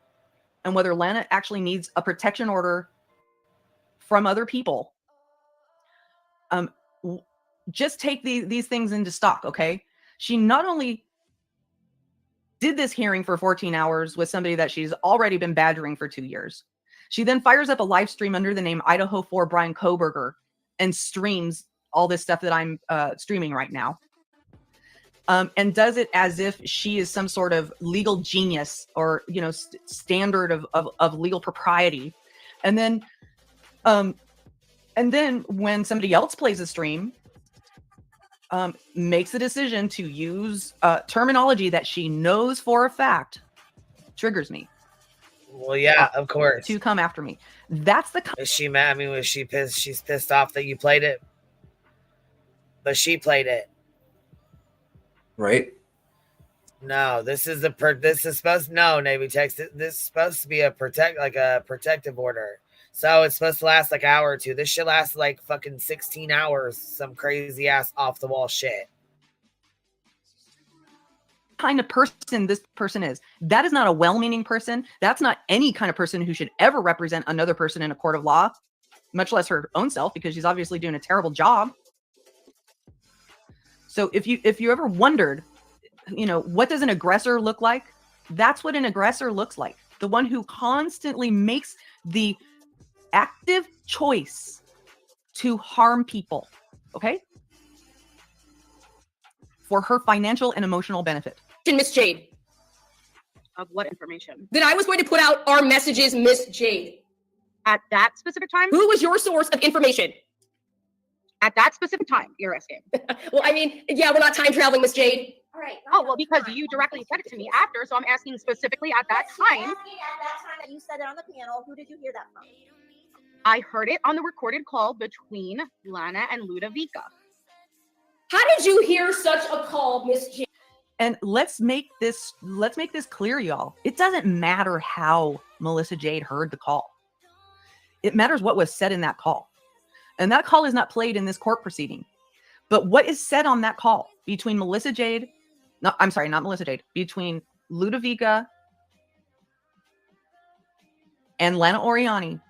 And whether Lana actually needs a protection order from other people. Just take these things into stock, okay? She not only did this hearing for 14 hours with somebody that she's already been badgering for 2 years. She then fires up a live stream under the name Idaho 4 Brian Koberger and streams all this stuff that I'm streaming right now. And does it as if she is some sort of legal genius or, standard of legal propriety. And then when somebody else plays a stream, makes a decision to use terminology that she knows for a fact, triggers me. Well, yeah, of course. To come after me. That's the. Is she mad? I mean, was she pissed? She's pissed off that you played it, but she played it. Right. No, this is supposed. No, Navy text. This is supposed to be a protective order. So it's supposed to last like an hour or two. This should last like fucking 16 hours. Some crazy ass off the wall shit. Kind of person this person is. That is not a well-meaning person. That's not any kind of person who should ever represent another person in a court of law, much less her own self, because she's obviously doing a terrible job. So if you ever wondered, what does an aggressor look like? That's what an aggressor looks like. The one who constantly makes the active choice to harm people, okay? For her financial and emotional benefit. Miss Jade. Of what information? Then I was going to put out our messages, Miss Jade. At that specific time? Who was your source of information? At that specific time, you're asking. Well, I mean, yeah, we're not time traveling, Miss Jade. All right. Oh, well, because you directly said it to me after, so I'm asking specifically at that time. At that time that you said it on the panel, who did you hear that from? I heard it on the recorded call between Lana and Ludovica. How did you hear such a call, Miss Jade? And let's make this clear, y'all. It doesn't matter how Melissa Jade heard the call. It matters what was said in that call. And that call is not played in this court proceeding. But what is said on that call between Melissa Jade, between Ludovica and Lana Oriani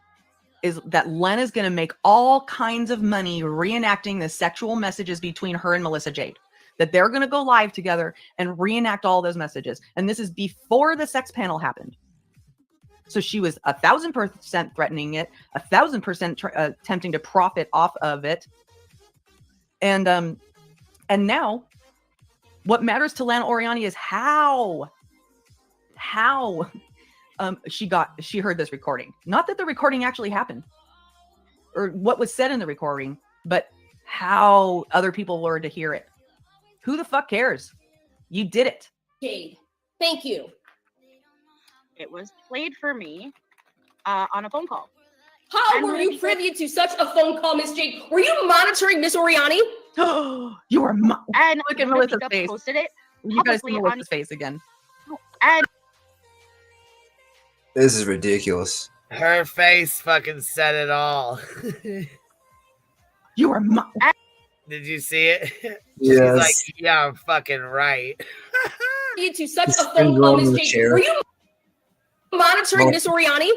is that Lena's going to make all kinds of money reenacting the sexual messages between her and Melissa Jade. That they're going to go live together and reenact all those messages. And this is before the sex panel happened. So she was 1,000% threatening it, 1,000% attempting to profit off of it. And now what matters to Lana Oriani is how she heard this recording. Not that the recording actually happened or what was said in the recording, but how other people were to hear it. Who the fuck cares? You did it. Jade, thank you. It was played for me on a phone call. How were you privy to such a phone call, Miss Jade? Were you monitoring Miss Oriani? You were and look at Melissa's face. Posted it. You guys see Melissa's face again. And This is ridiculous. Her face fucking said it all. You were Did you see it? Yes. She's like, yeah, I'm fucking right. To such a phone call, Miss Jade. Were you monitoring Miss Oriani?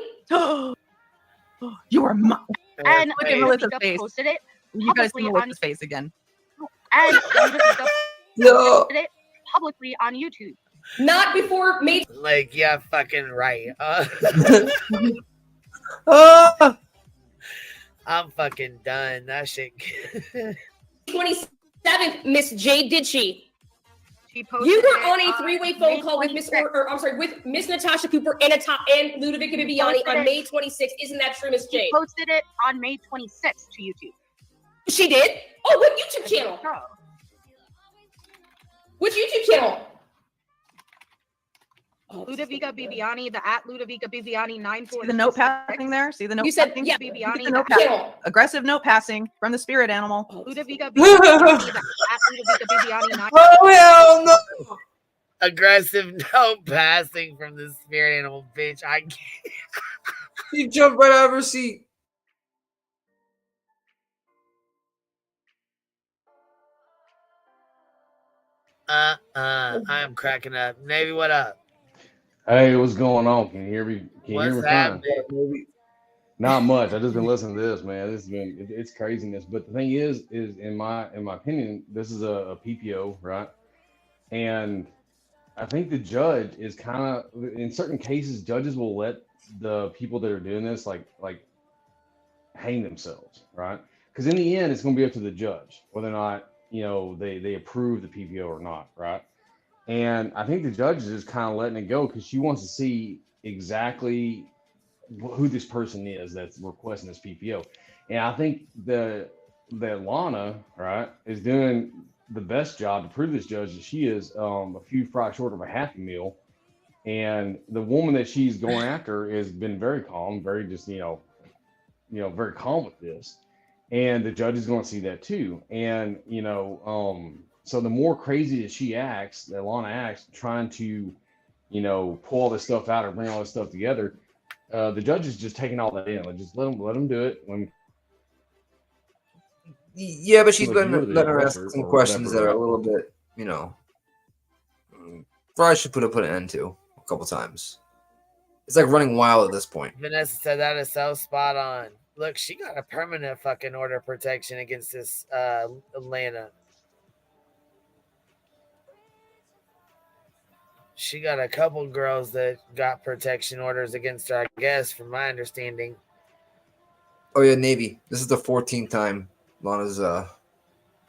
You were and look at Melissa's face. Posted it. You guys see Melissa's face again. And No. posted it publicly on YouTube. Not before May. Like, yeah, fucking right. I'm fucking done. That shit. 27th, Miss Jade, did she? She posted You were it on a three-way phone call with with Miss Natasha Cooper and Ludovica Bibiani on May 26th. Isn't that true, Miss Jade? She posted it on May 26th to YouTube. She did? Oh, what YouTube channel? Which YouTube channel? Ludovica Bibiani, the at Ludovica Bibiani 946. See the note passing there? See the note You said, passing? yeah, Bibiani. the note passing. Aggressive note passing from the spirit animal. Ludovica Bibiani, the at Ludovica Bibiani 946. Oh, hell no. Aggressive note passing from the spirit animal, bitch. I can't. She jumped right out of her seat. I am cracking up. Navy, what up? Hey, what's going on? Can you hear me? Can you hear me What's fine? happening? Not much. I just been listening to this, man. This has been it's craziness. But the thing is in my opinion, this is a PPO, right? And I think the judge is kind of, in certain cases, judges will let the people that are doing this like hang themselves, right? Because in the end, it's going to be up to the judge whether or not they approve the PPO or not, right? And I think the judge is just kind of letting it go because she wants to see exactly who this person is that's requesting this PPO. And I think that Lana, right, is doing the best job to prove this judge that she is a few fries short of a Happy Meal. And the woman that she's going after has been very calm, very just, very calm with this. And the judge is going to see that too. And, so the more crazy that she acts, that Lana acts, trying to, pull all this stuff out or bring all this stuff together, the judge is just taking all that in. Like, just let them do it. Yeah, but she's letting her ask some questions that are a little bit, probably should put an end to a couple times. It's like running wild at this point. Vanessa said that is so spot on. Look, she got a permanent fucking order of protection against this Lana. She got a couple girls that got protection orders against her, I guess, from my understanding. Oh yeah, Navy. This is the 14th time Lana's done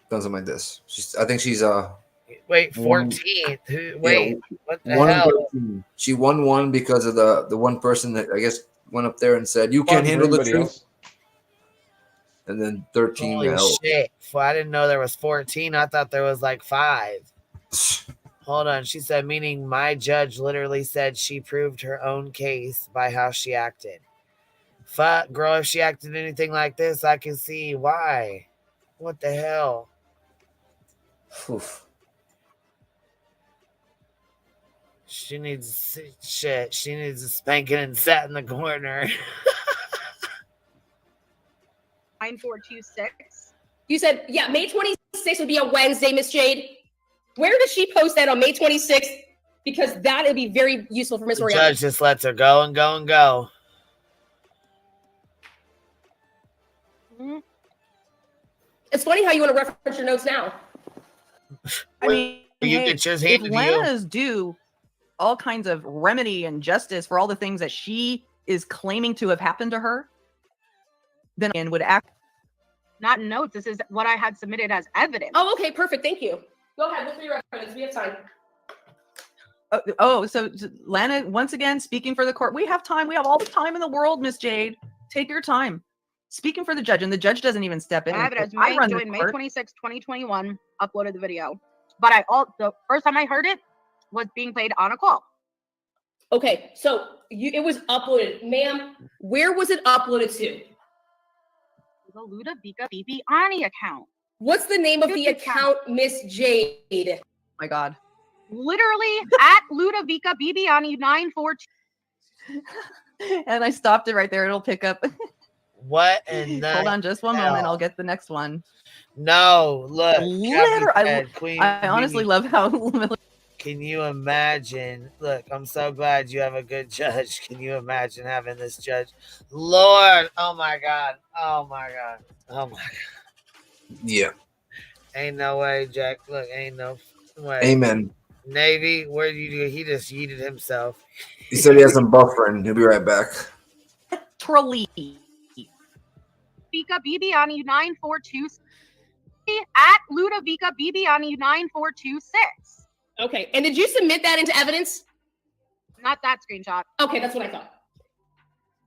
something like this. I think she's Wait, 14th? Wait, what the hell? She won one because of the one person that I guess went up there and said, "You can't handle the truth." And then 13. Holy shit. Well, I didn't know there was 14. I thought there was like 5. Hold on. She said, meaning my judge literally said she proved her own case by how she acted. Fuck, girl, if she acted anything like this, I can see why. What the hell? Oof. She needs shit. She needs a spanking and sat in the corner. 9426. You said, yeah, May 26th would be a Wednesday, Miss Jade. Where does she post that on May 26th? Because that would be very useful for Miss The Oriana. judge just lets her go and go and go. It's funny how you want to reference your notes now. I mean, You hey, get yours if handed to you. Lana is due all kinds of remedy and justice for all the things that she is claiming to have happened to her, then would act. Not notes. This is what I had submitted as evidence. Oh, okay, perfect. Thank you. Go ahead. Look for your reference. We have time. So Lana, once again, speaking for the court. We have time. We have all the time in the world, Miss Jade. Take your time. Speaking for the judge, and the judge doesn't even step in. I have it as I run the May court. 26, 2021, uploaded the video. But the first time I heard it was being played on a call. Okay, so it was uploaded. Ma'am, where was it uploaded to? The Ludovica Bibiani account. What's the name of the account, Miss Jade? Oh my God. Literally at Ludovica Bibiani 942. And I stopped it right there. It'll pick up. What? And Hold on just one moment. I'll get the next one. No, look. I honestly love how. Can you imagine? Look, I'm so glad you have a good judge. Can you imagine having this judge? Lord, oh my God. Oh my God. Oh my God. Yeah. Ain't no way, Jack. Look, ain't no way. Amen. Navy, where did you do? He just yeeted himself. He said he has some buffering. He'll be right back. Trolley. Ludovica Bibiani 942 at Ludovica Bibiani 9426. Okay, and did you submit that into evidence? Not that screenshot. Okay, that's what I thought.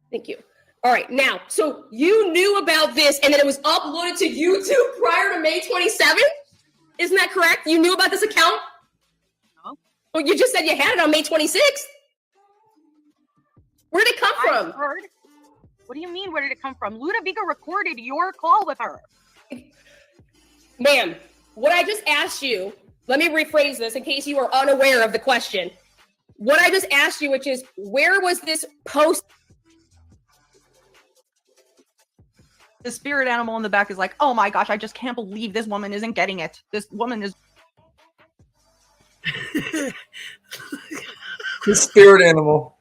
Thank you. All right, now, so you knew about this and then it was uploaded to YouTube prior to May 27th? Isn't that correct? You knew about this account? No. Well, you just said you had it on May 26th. Where did it come from? What do you mean, where did it come from? Ludovica recorded your call with her. Ma'am, what I just asked you, let me rephrase this in case you are unaware of the question. What I just asked you, which is, where was this post? The spirit animal in the back is like, oh my gosh, I just can't believe this woman isn't getting it. This woman is. The spirit animal.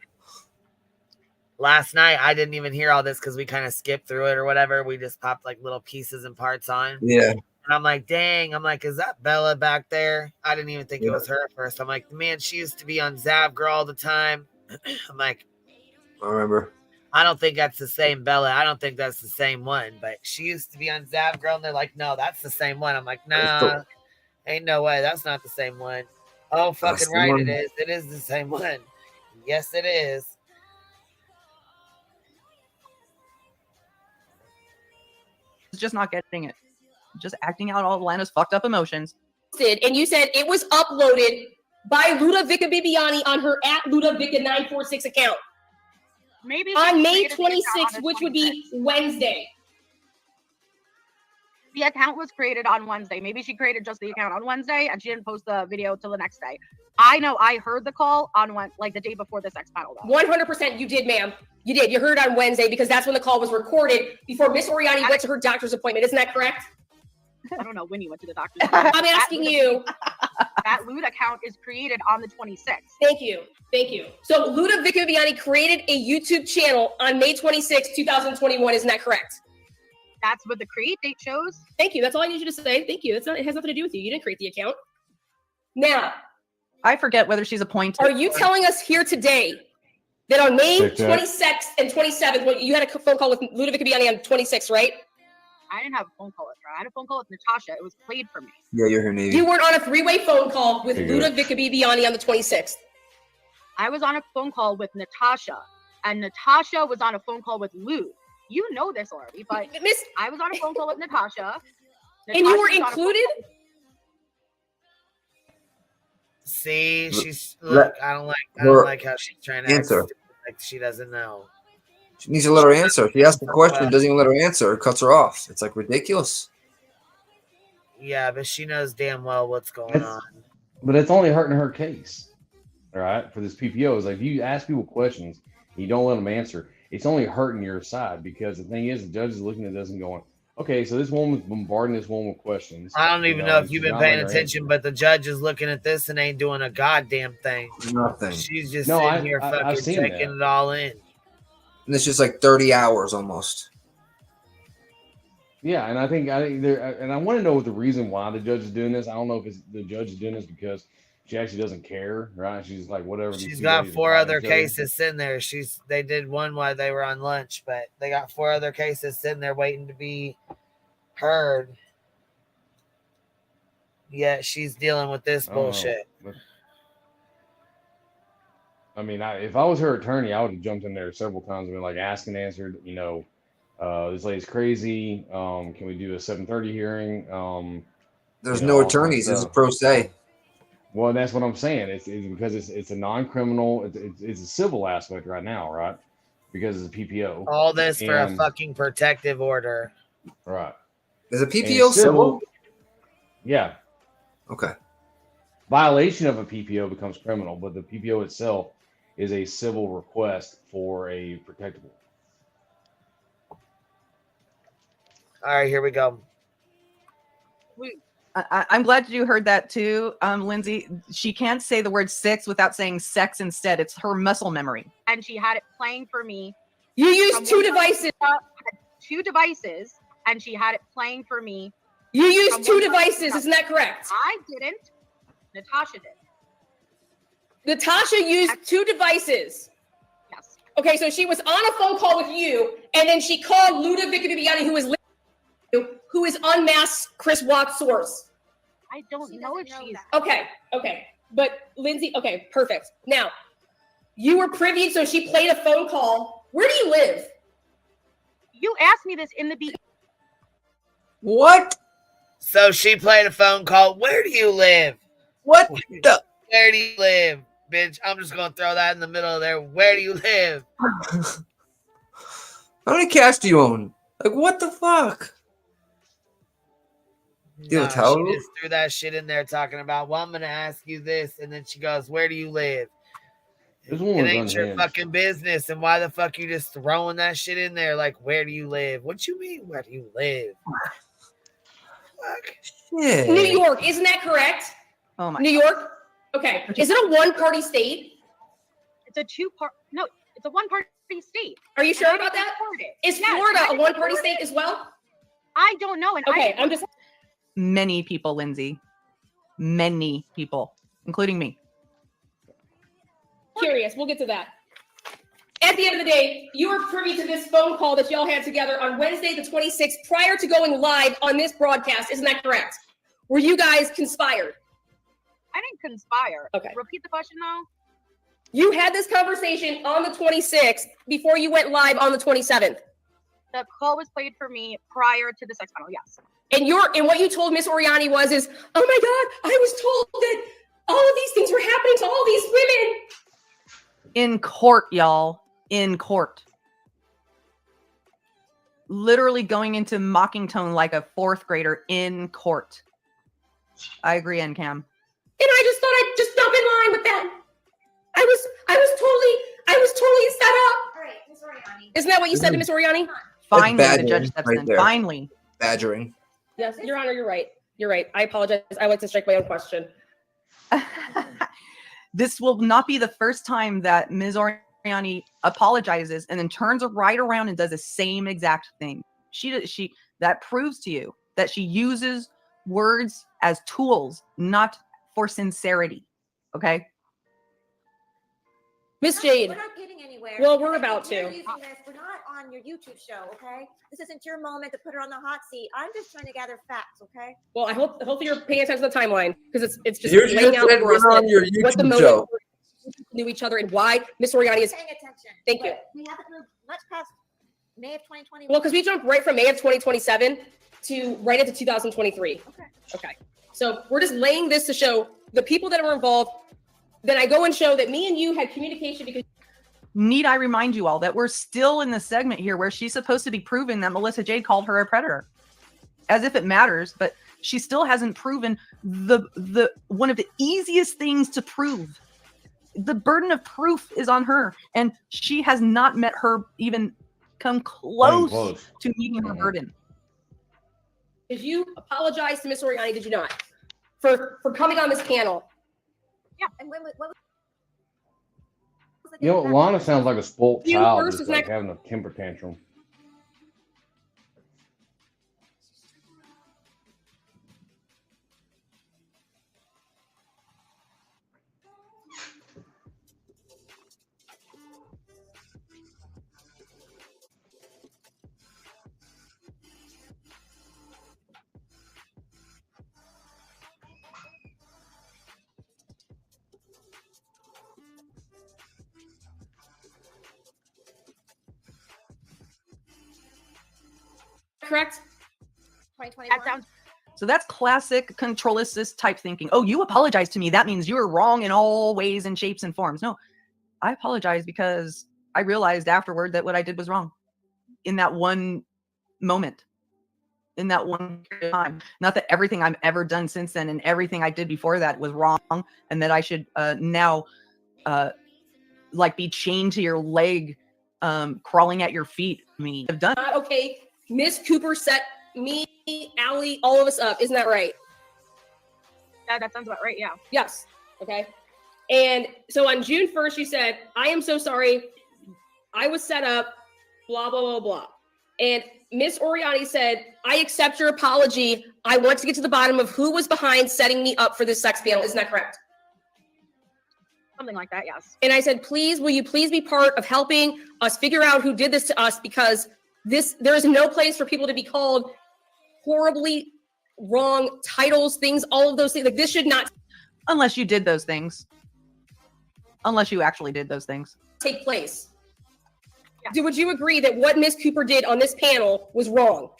Last night, I didn't even hear all this because we kind of skipped through it or whatever. We just popped like little pieces and parts on. Yeah. And I'm like, dang. I'm like, is that Bella back there? I didn't even think it was her at first. I'm like, man, she used to be on Zav Girl all the time. I'm like, I remember. I don't think that's the same Bella. I don't think that's the same one. But she used to be on Zav Girl, and they're like, no, that's the same one. I'm like, nah, ain't no way. That's not the same one. Oh, fucking right, it is. It is the same one. Yes, it is. Just not getting it. Just acting out all of Lana's fucked up emotions. And you said it was uploaded by Ludovica Bibiani on her at Ludovica 946 account. Maybe on May 26th, which would be Wednesday. The account was created on Wednesday. Maybe she created just the account on Wednesday and she didn't post the video till the next day. I know I heard the call on the day before the sex panel. 100% you did, ma'am. You did. You heard it on Wednesday because that's when the call was recorded before Miss Oriani went to her doctor's appointment. Isn't that correct? I don't know when you went to the doctor's appointment. I'm asking you. That Lud account is created on the 26th. Thank you. Thank you. So Ludovica Bibiani created a YouTube channel on May 26, 2021. Isn't that correct? That's what the create date shows. Thank you. That's all I need you to say. Thank you. It has nothing to do with you. You didn't create the account. Now, I forget whether she's appointed. Are you telling us here today that on May 26th and 27th, when you had a phone call with Ludovica Bibiani on 26th, right? I didn't have a phone call with her. I had a phone call with Natasha. It was played for me. Yeah, you're her Navy. You weren't on a three-way phone call with Ludovica Bibiani on the 26th. I was on a phone call with Natasha, and Natasha was on a phone call with Lou. You know this already, but I was on a phone call with Natasha. And you were included? See, she's look. I don't like how she's trying to answer. Like she doesn't know. She needs to let her answer. If she asks a question, doesn't even let her answer, it cuts her off. It's like ridiculous. Yeah, but she knows damn well what's going on. But it's only hurting her case. All right, for this PPO, is like if you ask people questions, and you don't let them answer, it's only hurting your side because the thing is, the judge is looking at this and going, okay, so this woman's bombarding this woman with questions. I don't even know if you've been paying attention, but the judge is looking at this and ain't doing a goddamn thing. Nothing. She's just sitting here fucking taking it all in. And it's just like 30 hours almost. Yeah, and I think there, and I want to know the reason why the judge is doing this. I don't know if it's the judge is doing this because she actually doesn't care, right? She's like, whatever. She's got 4 other cases sitting there. They did one while they were on lunch, but they got 4 other cases sitting there waiting to be heard. Yet she's dealing with this bullshit. I mean, if I was her attorney, I would have jumped in there several times and been like, asked and answered. You know, this lady's crazy. Can we do a 7:30 hearing? There's no attorneys. It's a pro se. Well, that's what I'm saying. It's because it's a non-criminal. It's a civil aspect right now, right? Because it's a PPO. All this for a fucking protective order. Right. Is a PPO civil? Yeah. Okay. Violation of a PPO becomes criminal, but the PPO itself is a civil request for a protective order. All right, here we go. I'm glad you heard that too, Lindsay. She can't say the word 6 without saying sex instead. It's her muscle memory. And she had it playing for me. You used 2 devices. 2 devices, and she had it playing for me. You used 2 devices, isn't that correct? I didn't. Natasha did. Natasha used 2 devices. Yes. Okay, so she was on a phone call with you, and then she called Ludovic Viviani, who is unmasked Chris Watt's source. I don't know if she's okay. But Lindsay, okay, perfect. Now, you were privy, so she played a phone call. Where do you live? You asked me this in the beginning. What? So she played a phone call. Where do you live? What? Where do you live, bitch? I'm just gonna throw that in the middle of there. Where do you live? How many cats do you own? Like, what the fuck? She just threw that shit in there talking about, well, I'm going to ask you this. And then she goes, where do you live? It ain't your fucking business. And why the fuck you just throwing that shit in there? Like, where do you live? What you mean, where do you live? Fuck. Yeah. New York, isn't that correct? Oh my New York? Okay. Is it a one-party state? It's a it's a one-party state. Are you sure about that? Is Florida a one-party state as well? I don't know. And okay, I'm just... Many people, Lindsay. Many people, including me. Curious. We'll get to that. At the end of the day, you were privy to this phone call that y'all had together on Wednesday, the 26th, prior to going live on this broadcast. Isn't that correct? Were you guys conspired? I didn't conspire. Okay. Repeat the question, though. You had this conversation on the 26th before you went live on the 27th. The call was played for me prior to the sex panel, yes. And what you told Miss Oriani was, oh my God, I was told that all of these things were happening to all these women. In court, y'all. In court. Literally going into mocking tone like a 4th grader in court. I agree, NCAM. And I just thought I'd just jump in line with that. I was totally set up. All right, Miss Oriani. Isn't that what you said to Miss Oriani? Finally, the judge steps in. Finally. Badgering. Yes, Your Honor, you're right. You're right. I apologize. I like to strike my own question. This will not be the first time that Ms. Oriani apologizes and then turns right around and does the same exact thing. That proves to you that she uses words as tools, not for sincerity. Okay? Miss Jade. We're not getting anywhere. Well, we're about to. We're not on your YouTube show, okay? This isn't your moment to put her on the hot seat. I'm just trying to gather facts, okay? Well, hopefully you're paying attention to the timeline because it's just You laying out for us on your what the YouTube motive show. knew each other and why Miss Oriani is. Paying attention. Thank you. We haven't moved much past May of 2021. Well, because we jumped right from May of 2027 to right into 2023. Okay. So we're just laying this to show the people that were involved. Then I go and show that me and you had communication because. Need I remind you all that we're still in the segment here where she's supposed to be proving that Melissa Jade called her a predator, as if it matters, but she still hasn't proven the one of the easiest things to prove. The burden of proof is on her, and she has not met her even come close to meeting her burden. Did you apologize to Miss Oriani? Did you not for coming on this panel? Yeah, and what was You know, Lana sounds like a spoiled You child, versus just like having a temper tantrum. correct? 2021. That sounds. So that's classic controlist type thinking. Oh, you apologize to me. That means you were wrong in all ways and shapes and forms. No, I apologize because I realized afterward that what I did was wrong in that one moment, in that one period of time. Not that everything I've ever done since then and everything I did before that was wrong and that I should now like be chained to your leg, crawling at your feet. Me have done. Okay, Miss Cooper set me, Allie, all of us up. Isn't that right? Yeah, that sounds about right. Yeah. Yes. Okay. And so on June 1st, you said, I am so sorry. I was set up, blah, blah, blah, blah. And Miss Oriani said, I accept your apology. I want to get to the bottom of who was behind setting me up for this sex panel. Isn't that correct? Something like that, yes. And I said, please, will you please be part of helping us figure out who did this to us? Because there is no place for people to be called horribly wrong titles, things, all of those things. Like this should not. Unless you did those things. Unless you actually did those things. Take place. Yeah. Would you agree that what Miss Cooper did on this panel was wrong?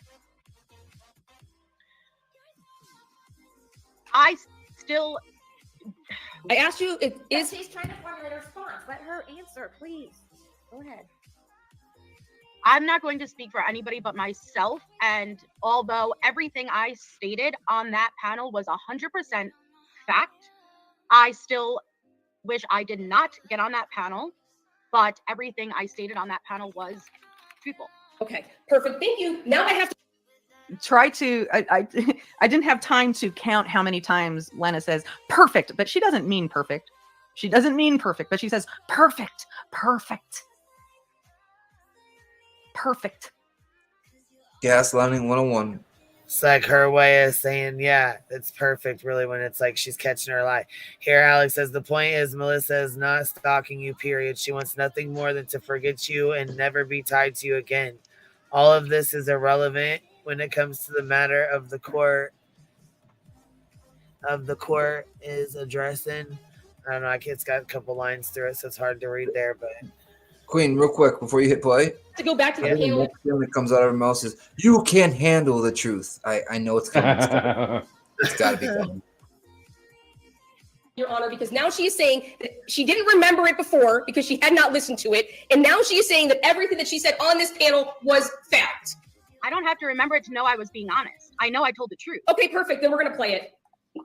I still. I asked you if She's trying to formulate a response. Let her answer, please. Go ahead. I'm not going to speak for anybody but myself. And although everything I stated on that panel was 100% fact, I still wish I did not get on that panel. But everything I stated on that panel was truthful. Okay, perfect. Thank you. Now I have to try to I didn't have time to count how many times Lana says perfect, but she doesn't mean perfect. She doesn't mean perfect, but she says perfect. Gaslighting 101. It's like her way of saying, yeah, it's perfect, really, when it's like she's catching her lie. Here, Alex says, the point is Melissa is not stalking you, period. She wants nothing more than to forget you and never be tied to you again. All of this is irrelevant when it comes to the matter of the court is addressing. I don't know, it's got a couple lines through it, so it's hard to read there, but Queen, real quick before you hit play. To go back to the I think the panel. next thing that comes out of her mouth is, "You can't handle the truth." I know it's coming. It's got to be coming. Your Honor, because now she is saying that she didn't remember it before because she had not listened to it, and now she is saying that everything that she said on this panel was fact. I don't have to remember it to know I was being honest. I know I told the truth. Okay, perfect. Then we're gonna play it.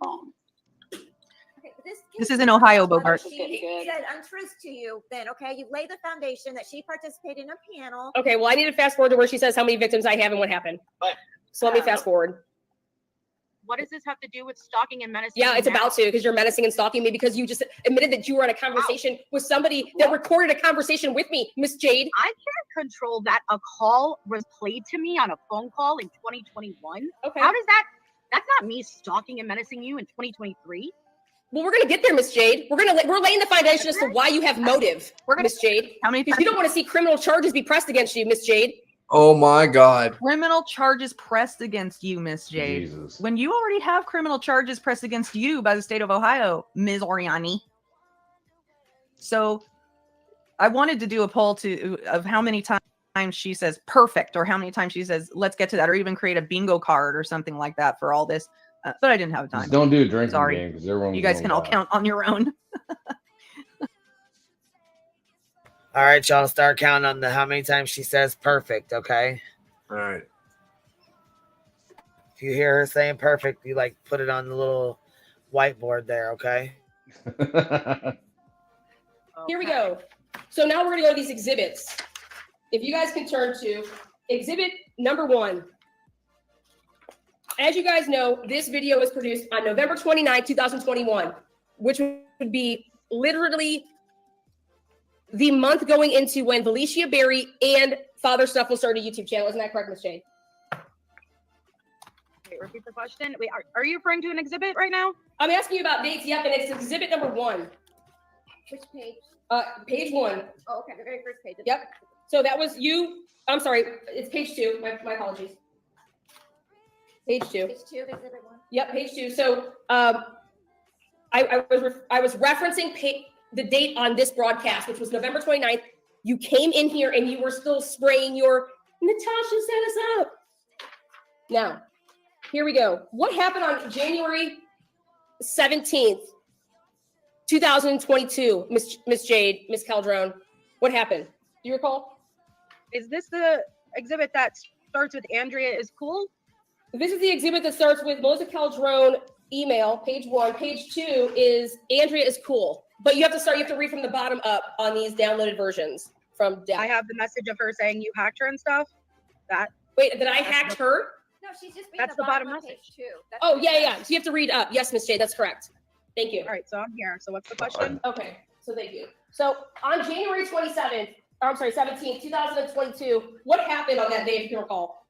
Okay, but This is in Ohio, Bogart. She said untruths to you, then okay, you lay the foundation that she participated in a panel. Okay, well, I need to fast forward to where she says how many victims I have and what happened. So let me fast forward. What does this have to do with stalking and menacing? Yeah, it's now? about to, because you're menacing and stalking me because you just admitted that you were in a conversation with somebody that recorded a conversation with me, Miss Jade. I can't control that a call was played to me on a phone call in 2021. Okay. How does that's not me stalking and menacing you in 2023. Well, we're gonna get there, Miss Jade. We're laying the foundation as to why you have motive, Miss Jade. How many? Because you don't want to see criminal charges be pressed against you, Miss Jade. Oh my God. Criminal charges pressed against you, Miss Jade. Jesus. When you already have criminal charges pressed against you by the state of Ohio, Ms. Oriani. So I wanted to do a poll of how many times she says perfect or how many times she says let's get to that, or even create a bingo card or something like that for all this. But I didn't have time. Just don't do a drinking Sorry. game because everyone. You guys can all count on your own. all right, y'all start counting on how many times she says perfect, okay? All right. If you hear her saying perfect, you like put it on the little whiteboard there, okay? Here we go. So now we're gonna go to these exhibits. If you guys can turn to exhibit number 1. As you guys know, this video was produced on November 29, 2021, which would be literally the month going into when Felicia Berry and Father Stuff will start a YouTube channel. Isn't that correct, Ms. Jade? Wait, repeat the question. Wait, are you referring to an exhibit right now? I'm asking you about dates. Yep, and it's exhibit number 1. Which page? Page 1. Oh, okay, the very first page. Yep. So that was you. I'm sorry. It's page 2. My apologies. Page 2. Page 2 of exhibit 1. Yep, page 2. So I was referencing the date on this broadcast, which was November 29th. You came in here and you were still spraying your Natasha set us up. Now, here we go. What happened on January 17th, 2022, Miss Jade, Miss Calderon? What happened? Do you recall? Is this the exhibit that starts with Andrea is cool? This is the exhibit that starts with Melissa Calderon email, page 1. Page 2 is Andrea is cool. But you have to read from the bottom up on these downloaded versions from Dell. I have the message of her saying you hacked her and stuff. Wait, did I hack her? No, she's just That's the bottom of message. page 2. That's Oh, what yeah, it yeah. says. So you have to read up. Yes, Miss Jade, that's correct. Thank you. All right, so I'm here. So what's the question? Okay, so thank you. So on January 27th, or I'm sorry, 17th, 2022, what happened on that day, if you recall?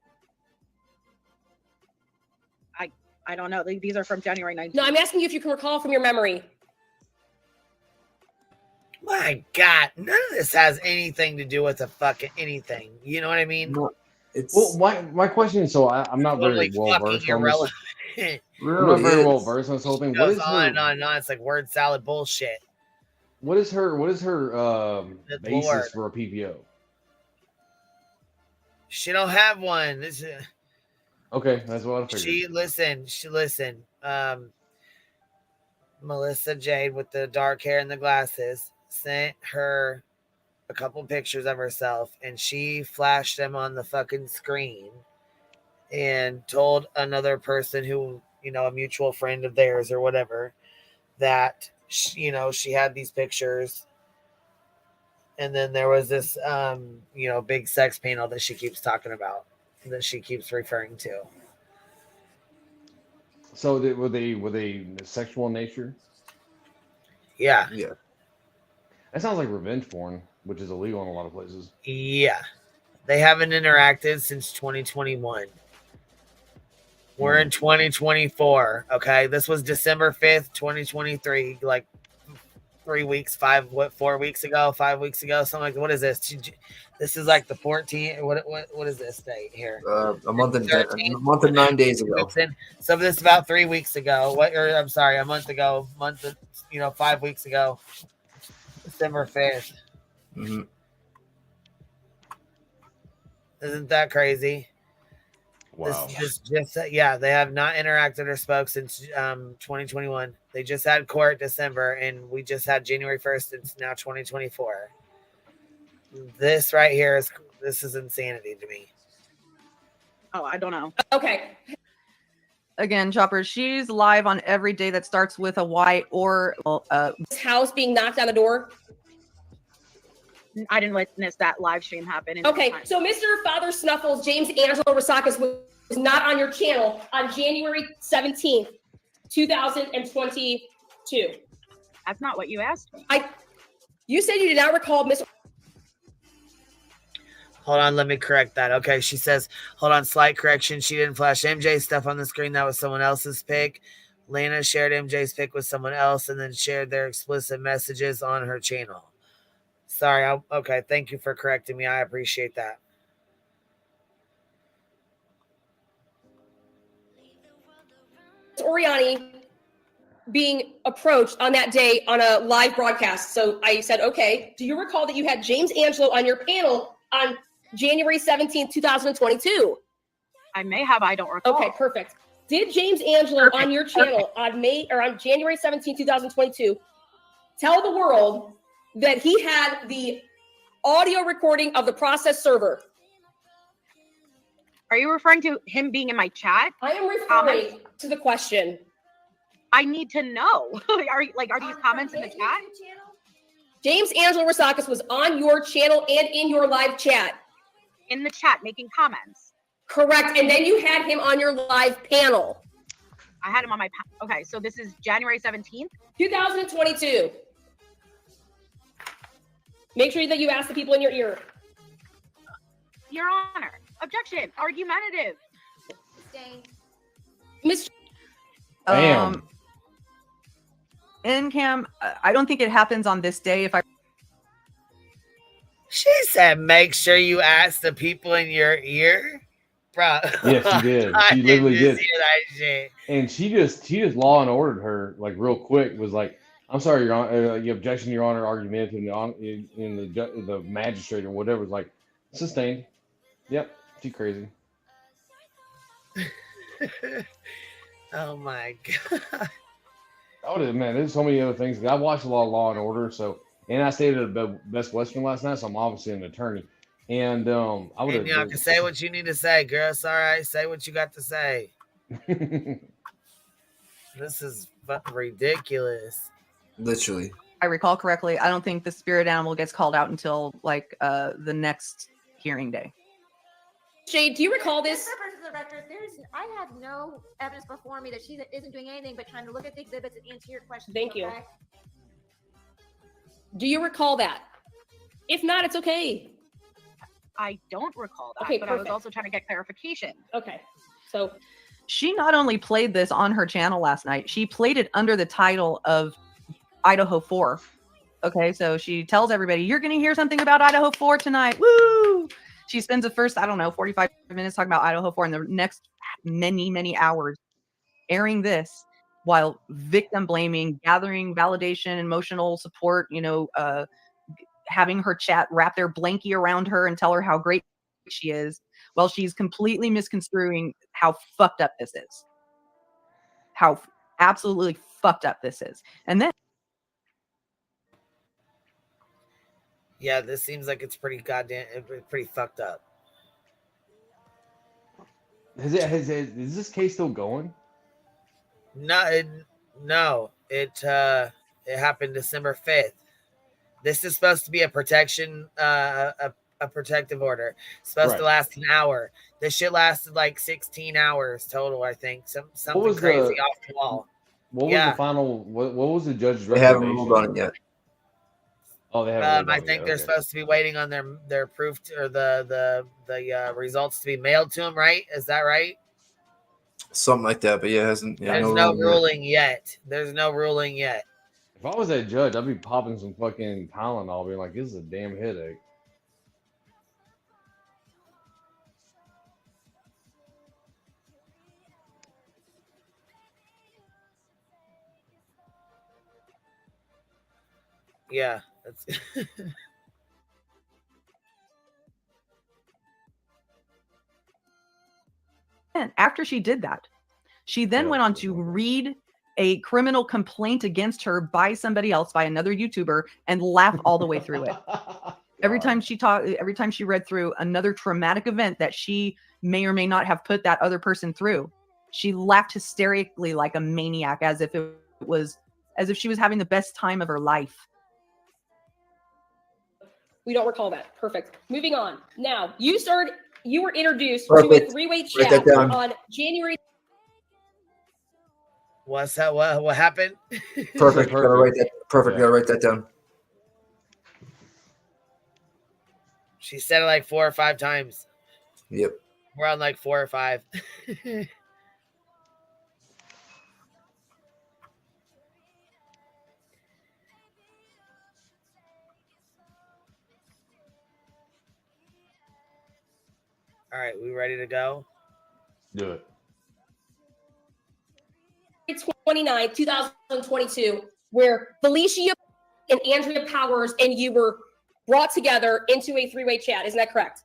I don't know. These are from January 19th. No, I'm asking you if you can recall from your memory. My God, none of this has anything to do with a fucking anything. You know what I mean? Well, my question is, so I'm not very well versed on this. I'm not very well versed on this whole thing. What is on her? and on and on. It's like word salad bullshit. What is her Good basis Lord. for a PPO? She don't have one. This is, Okay, that's what I figured. she listen. Melissa Jade with the dark hair and the glasses sent her a couple pictures of herself, and she flashed them on the fucking screen and told another person who, a mutual friend of theirs or whatever, that she had these pictures. And then there was this big sex panel that she keeps talking about, that she keeps referring to. So were they sexual in nature? Yeah. Yeah. That sounds like revenge porn, which is illegal in a lot of places. Yeah. They haven't interacted since 2021. We're in 2024. Okay. This was December 5th, 2023. Like 4 weeks ago, 5 weeks ago, something like that. What is this? This is like the 14th. What is this date here? A month and 9 days ago. So this is about 3 weeks ago. I'm sorry, a month ago. 5 weeks ago. December 5th. Mm-hmm. Isn't that crazy? Wow. They have not interacted or spoke since 2021. They just had court December, and we just had January 1st. It's now 2024. This right here is insanity to me. Oh, I don't know. Okay. Again, Chopper, she's live on every day that starts with a Y or This house being knocked on the door. I didn't witness that live stream happen. Okay, so Mr. Father Snuffles, James Angelo Rosakis was not on your channel on January 17th, 2022. That's not what you asked me. You said you did not recall Mr. Hold on, let me correct that. Okay, she says, hold on, slight correction. She didn't flash MJ's stuff on the screen. That was someone else's pic. Lana shared MJ's pic with someone else and then shared their explicit messages on her channel. Sorry. Okay, thank you for correcting me. I appreciate that. Oriani being approached on that day on a live broadcast. So I said, okay, do you recall that you had James Angelo on your panel on January 17th, 2022? I may have, I don't recall. Okay, perfect. Did James Angelo on your channel on January 17th, 2022 tell the world that he had the audio recording of the process server? Are you referring to him being in my chat? I am referring to the question. I need to know. Are these comments in the chat? James Angelo Rosakis was on your channel and in your live chat. In the chat, making comments. Correct. And then you had him on your live panel. I had him on my okay, so this is January 17th? 2022. Make sure that you ask the people in your ear. Your Honor. Objection. Argumentative. Miss. NCAM, I don't think it happens on this day. She said, make sure you ask the people in your ear. Bro. Yes, she did. I She literally didn't did. hear that shit. And she just Law and Ordered her like real quick. Was like, I'm sorry, Your Honor, your objection, Your Honor, argument in the magistrate or whatever was like sustained. Yep, she crazy. Oh my god. Oh man, there's so many other things. I watched a lot of Law and Order, and I stayed at a Best Western last night, so I'm obviously an attorney. And I would And y'all can say what you need to say, girl. It's all right. Say what you got to say. This is fucking ridiculous. Literally. I recall correctly, I don't think the spirit animal gets called out until like the next hearing day. Jade, do you recall this? For purposes of the record, I have no evidence before me that she isn't doing anything but trying to look at the exhibits and answer your questions. Thank you. Do you recall that? If not, it's okay. I don't recall that, Okay, but I was perfect. also trying to get clarification. Okay, so She not only played this on her channel last night, she played it under the title of Idaho 4. Okay, so she tells everybody, you're going to hear something about Idaho 4 tonight. Woo! She spends the first, 45 minutes talking about Idaho 4 and the next many, many hours airing this while victim blaming, gathering validation, emotional support, having her chat wrap their blankie around her and tell her how great she is, while she's completely misconstruing how fucked up this is. How absolutely fucked up this is. And then Yeah, this seems like it's pretty fucked up. is this case still going? No, it happened December 5th. This is supposed to be a protection, a protective order. It's supposed to last an hour. This shit lasted like 16 hours total, I think. Something crazy off the wall. What was the final? What was the judge's They haven't recommendation? ruled on it yet. Oh, they haven't. I think they're supposed to be waiting on their proof or the results to be mailed to them. Right? Is that right? Something like that, but yeah, it hasn't. Yeah, There's no ruling yet. There's no ruling yet. If I was that judge, I'd be popping some fucking Tylenol, being like, "This is a damn headache." Yeah, that's. And after she did that, she then went on to read a criminal complaint against her by somebody else, by another YouTuber, and laugh all the way through it. Every time she read through another traumatic event that she may or may not have put that other person through, she laughed hysterically like a maniac, as if she was having the best time of her life. we don't recall that. Perfect. Moving on. Now, you were introduced to Perfect. a three-way Write chat that down. on January. What's that? What happened? Perfect. Gotta write that. Perfect. Gotta write that down. She said it like 4 or 5 times. Yep. We're on like 4 or 5. All right, we ready to go? Do it. 29, 2022, where Felicia and Andrea Powers and you were brought together into a three-way chat. Isn't that correct?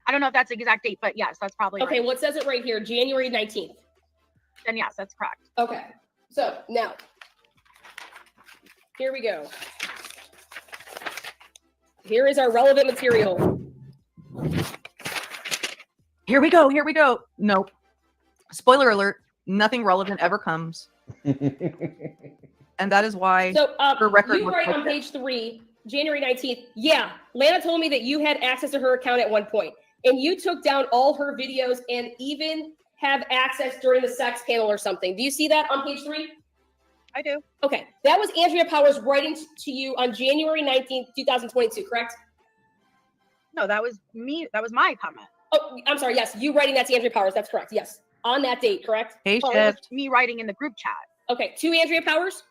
I don't know if that's the exact date, but yes, that's probably okay. right. Well, it says it right here, January 19th. Then yes, that's correct. Okay. So now, here we go. Here is our relevant material. Here we go. Here we go. Nope. Spoiler alert. Nothing relevant ever comes. And that is why her record you looks write like on this. page 3, January 19th. Yeah, Lana told me that you had access to her account at one point, and you took down all her videos and even have access during the sex panel or something. Do you see that on page 3? I do. Okay, that was Andrea Powers writing to you on January 19th, 2022, correct? No, that was me. That was my comment. Oh, I'm sorry. Yes, you writing that to Andrea Powers. That's correct. Yes, on that date, correct? Hey, Well, it was me writing in the group chat. Okay, to Andrea Powers?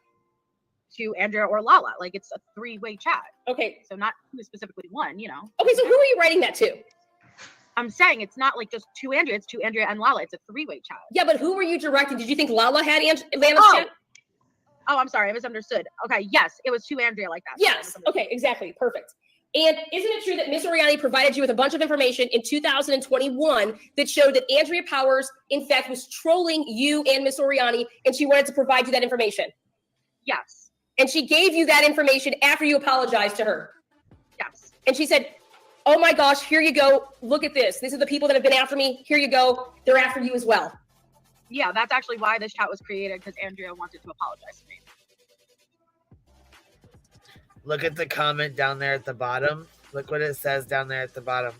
To Andrea or Lala. Like, it's a three-way chat. Okay. So not specifically one, you know. Okay, so who are you writing that to? I'm saying it's not like just to Andrea. It's to Andrea and Lala. It's a three-way chat. Yeah, but who were you directing? Did you think Lala had Lana's chat? Oh, I'm sorry. I misunderstood. Okay, yes, it was to Andrea like that. Yes. Okay, exactly. Perfect. And isn't it true that Miss Oriani provided you with a bunch of information in 2021 that showed that Andrea Powers, in fact, was trolling you and Miss Oriani, and she wanted to provide you that information? Yes. And she gave you that information after you apologized to her? Yes. And she said, oh my gosh, here you go. Look at this. These are the people that have been after me. Here you go. They're after you as well. Yeah, that's actually why this chat was created, because Andrea wanted to apologize to me. Look at the comment down there at the bottom. Look what it says down there at the bottom.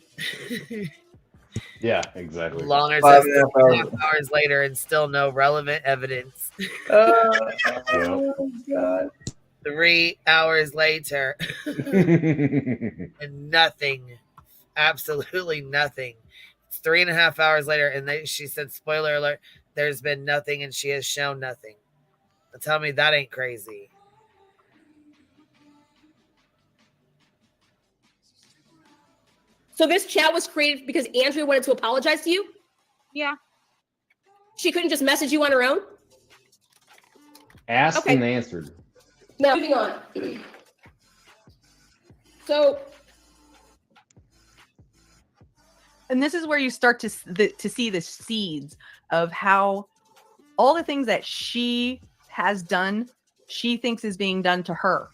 Yeah, exactly. Longer 5.5 hours later and still no relevant evidence. Oh God. 3 hours later and nothing, absolutely nothing. It's 3.5 hours later, and she said, spoiler alert, there's been nothing, and she has shown nothing. Now tell me that ain't crazy. So this chat was created because Andrea wanted to apologize to you? Yeah. She couldn't just message you on her own? Asked and answered. Now, moving on. So, and this is where you start to see the seeds of how all the things that she has done, she thinks is being done to her.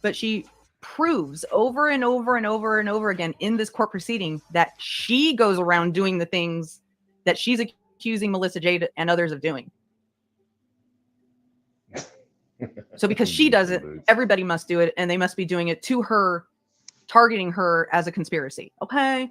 But she proves over and over and over and over again in this court proceeding that she goes around doing the things that she's accusing Melissa Jade and others of doing. So because she does it, everybody must do it, and they must be doing it to her, targeting her as a conspiracy. Okay.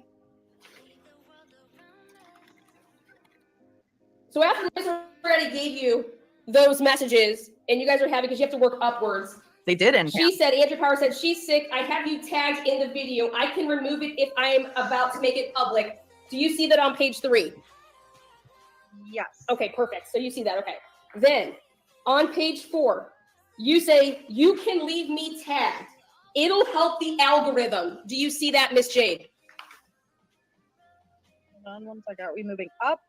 So after Miss already gave you those messages, and you guys are happy because you have to work upwards. They didn't. She said, Andrea Power said, she's sick. I have you tagged in the video. I can remove it if I am about to make it public. Do you see that on page 3? Yes. Okay, perfect. So you see that. Okay. Then on page 4, you say, you can leave me tagged. It'll help the algorithm. Do you see that, Miss Jade? Hold on one second. Are we moving up?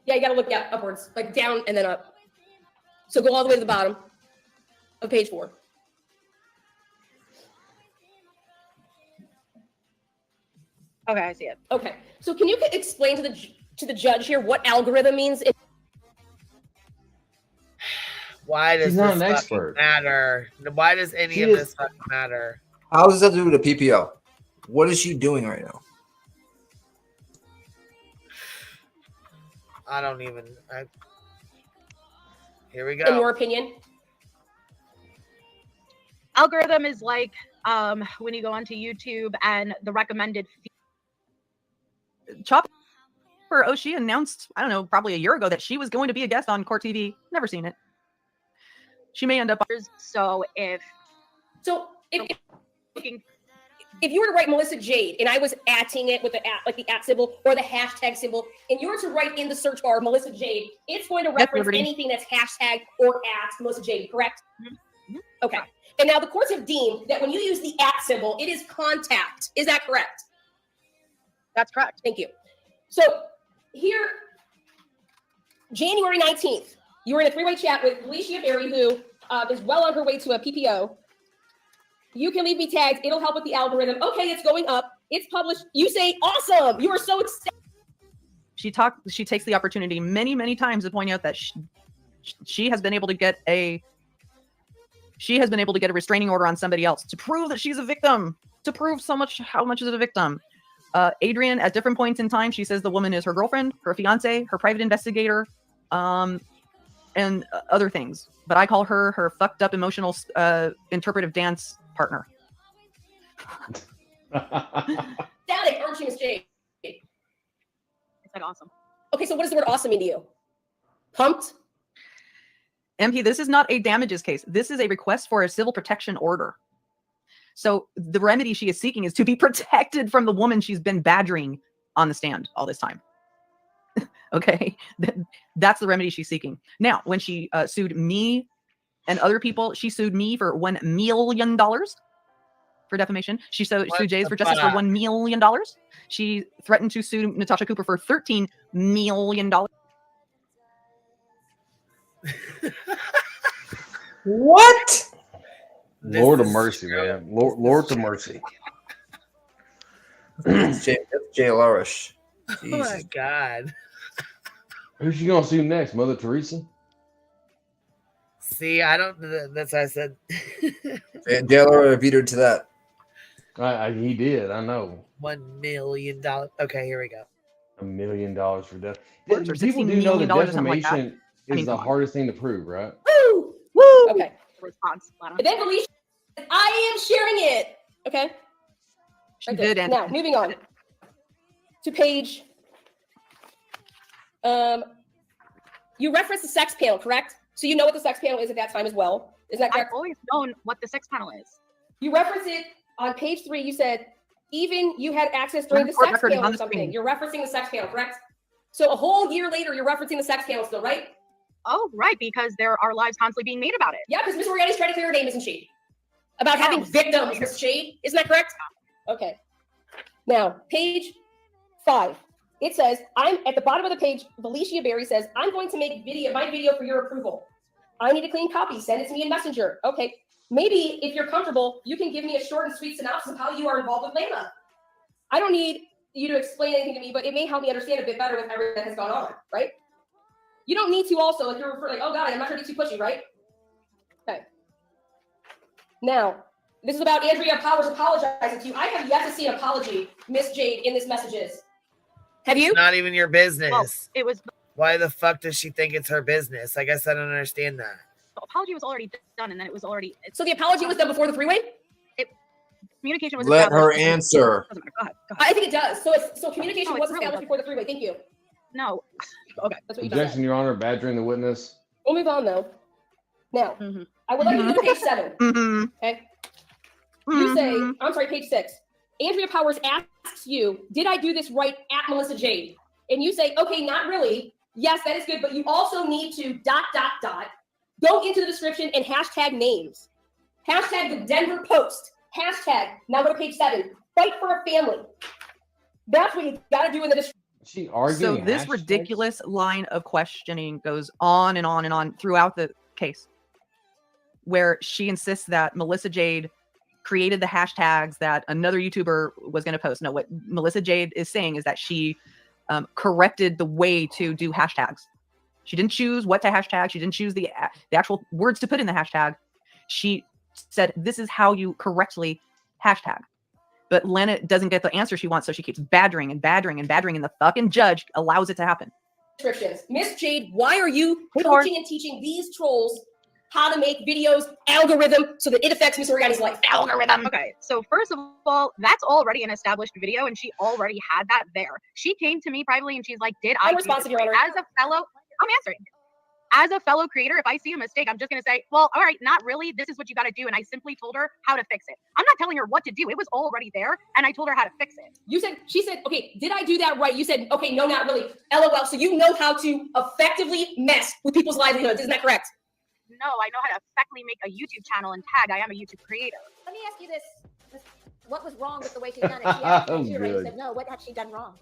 Yeah, you got to look upwards, like down and then up. So go all the way to the bottom of page 4. Okay, I see it. Okay. So can you explain to the judge here what algorithm means? Why does She's not this an fucking expert. matter? Why does any of this fucking matter? How does that do with the PPO? What is she doing right now? I don't even. Here we go. In your opinion? Algorithm is like when you go onto YouTube and the recommended Chopper, she announced, I don't know, probably a year ago that she was going to be a guest on Court TV. Never seen it. She may end up. So if you were to write Melissa Jade and I was atting it with the at symbol or the hashtag symbol, and you were to write in the search bar Melissa Jade, it's going to reference anything that's hashtag or at Melissa Jade, correct? Mm-hmm. Okay. And now the courts have deemed that when you use the at symbol, it is contact. Is that correct? That's correct. Thank you. So here, January 19th, you were in a 3-way chat with Alicia Berry, who is well on her way to a PPO. You can leave me tagged. It'll help with the algorithm. Okay, it's going up. It's published. You say, awesome. You are so excited. She takes the opportunity many, many times to point out that she has been able to get a restraining order on somebody else to prove that she's a victim, to prove how much is a victim. Adrian, at different points in time, she says the woman is her girlfriend, her fiance, her private investigator, and other things. But I call her fucked up emotional interpretive dance partner. Static, aren't you, Miss Jade? Is that awesome? Okay, so what does the word awesome mean to you? Pumped? MP, this is not a damages case. This is a request for a civil protection order. So the remedy she is seeking is to be protected from the woman she's been badgering on the stand all this time. Okay, that's the remedy she's seeking. Now, when she sued me and other people, she sued me for $1 million for defamation. She sued Jay's for justice for $1 million. She threatened to sue Natasha Cooper for $13 million. What? Lord of mercy, man. Lord of mercy. That's Jay Larish. Oh my God. Who's she gonna sue next? Mother Teresa? See, I don't. That's what I said. Jay Larish vetoed to that. He did. I know. $1 million. Okay, here we go. $1 million for death. Or People $16 do know that million or something like that. defamation is the hardest thing to prove, right? Woo! Woo! Okay. Response, Lana. And then Felicia, I am sharing it. Okay. She did. And now, moving on to page. You referenced the sex panel, correct? So you know what the sex panel is at that time as well. Is that correct? I've always known what the sex panel is. You reference it on page 3. You said even you had access during the sex panel or something. You're referencing the sex panel, correct? So a whole year later, you're referencing the sex panel still, right? Oh, right, because there are lives constantly being made about it. Yeah, because Miss Oriani's trying to clear her name, isn't she? About having victims, Miss Jade. Isn't that correct? Okay. Now, page 5. It says, I'm at the bottom of the page, Felicia Berry says, I'm going to make my video for your approval. I need a clean copy. Send it to me in Messenger. Okay. Maybe if you're comfortable, you can give me a short and sweet synopsis of how you are involved with Lana. I don't need you to explain anything to me, but it may help me understand a bit better with everything that has gone on, right? You don't need to also, if you're like, oh God, I'm not trying to be too pushy, right? Okay. Now, this is about Andrea Powers apologizing to you. I have yet to see an apology, Miss Jade, in this messages. Have you? Not even your business. Well, it was. Why the fuck does she think it's her business? I guess I don't understand that. The apology was already done, and then it was already. So the apology was done before the three-way? Communication was. Let her answer. Doesn't matter. Go ahead. I think it does. So communication was established before the three-way. Thank you. No. Okay. That's what you Objection, Your Honor. Badgering the witness. We'll move on though. Now, I would like you to go to page 7. Okay. You say, I'm sorry, page 6. Andrea Powers asks you, did I do this right at Melissa Jade? And you say, okay, not really. Yes, that is good, but you also need to ... Go into the description and hashtag names. Hashtag the Denver Post. Hashtag, now go to page 7. Fight for a family. That's what you gotta do in the description. She arguing. So this ridiculous line of questioning goes on and on and on throughout the case, where she insists that Melissa Jade created the hashtags that another YouTuber was going to post. No, what Melissa Jade is saying is that she corrected the way to do hashtags. She didn't choose what to hashtag. She didn't choose the actual words to put in the hashtag. She said, this is how you correctly hashtag. But Lana doesn't get the answer she wants, so she keeps badgering and badgering and badgering, and the fucking judge allows it to happen. Descriptions. Miss Jade, why are you coaching and teaching these trolls how to make videos algorithm so that it affects Miss Oriani's life? Algorithm. Okay, so first of all, that's already an established video, and she already had that there. She came to me privately, and she's like, "Did I?" I'm responsive, Your Honor. As a fellow, I'm answering. As a fellow creator, if I see a mistake, I'm just going to say, well, all right, not really. This is what you got to do. And I simply told her how to fix it. I'm not telling her what to do. It was already there. And I told her how to fix it. She said, okay, did I do that right? You said, okay, no, not really. LOL. So you know how to effectively mess with people's livelihoods. Isn't that correct? No, I know how to effectively make a YouTube channel and tag. I am a YouTube creator. Let me ask you this. What was wrong with the way she done it? She asked you, right? You said, no, what had she done wrong?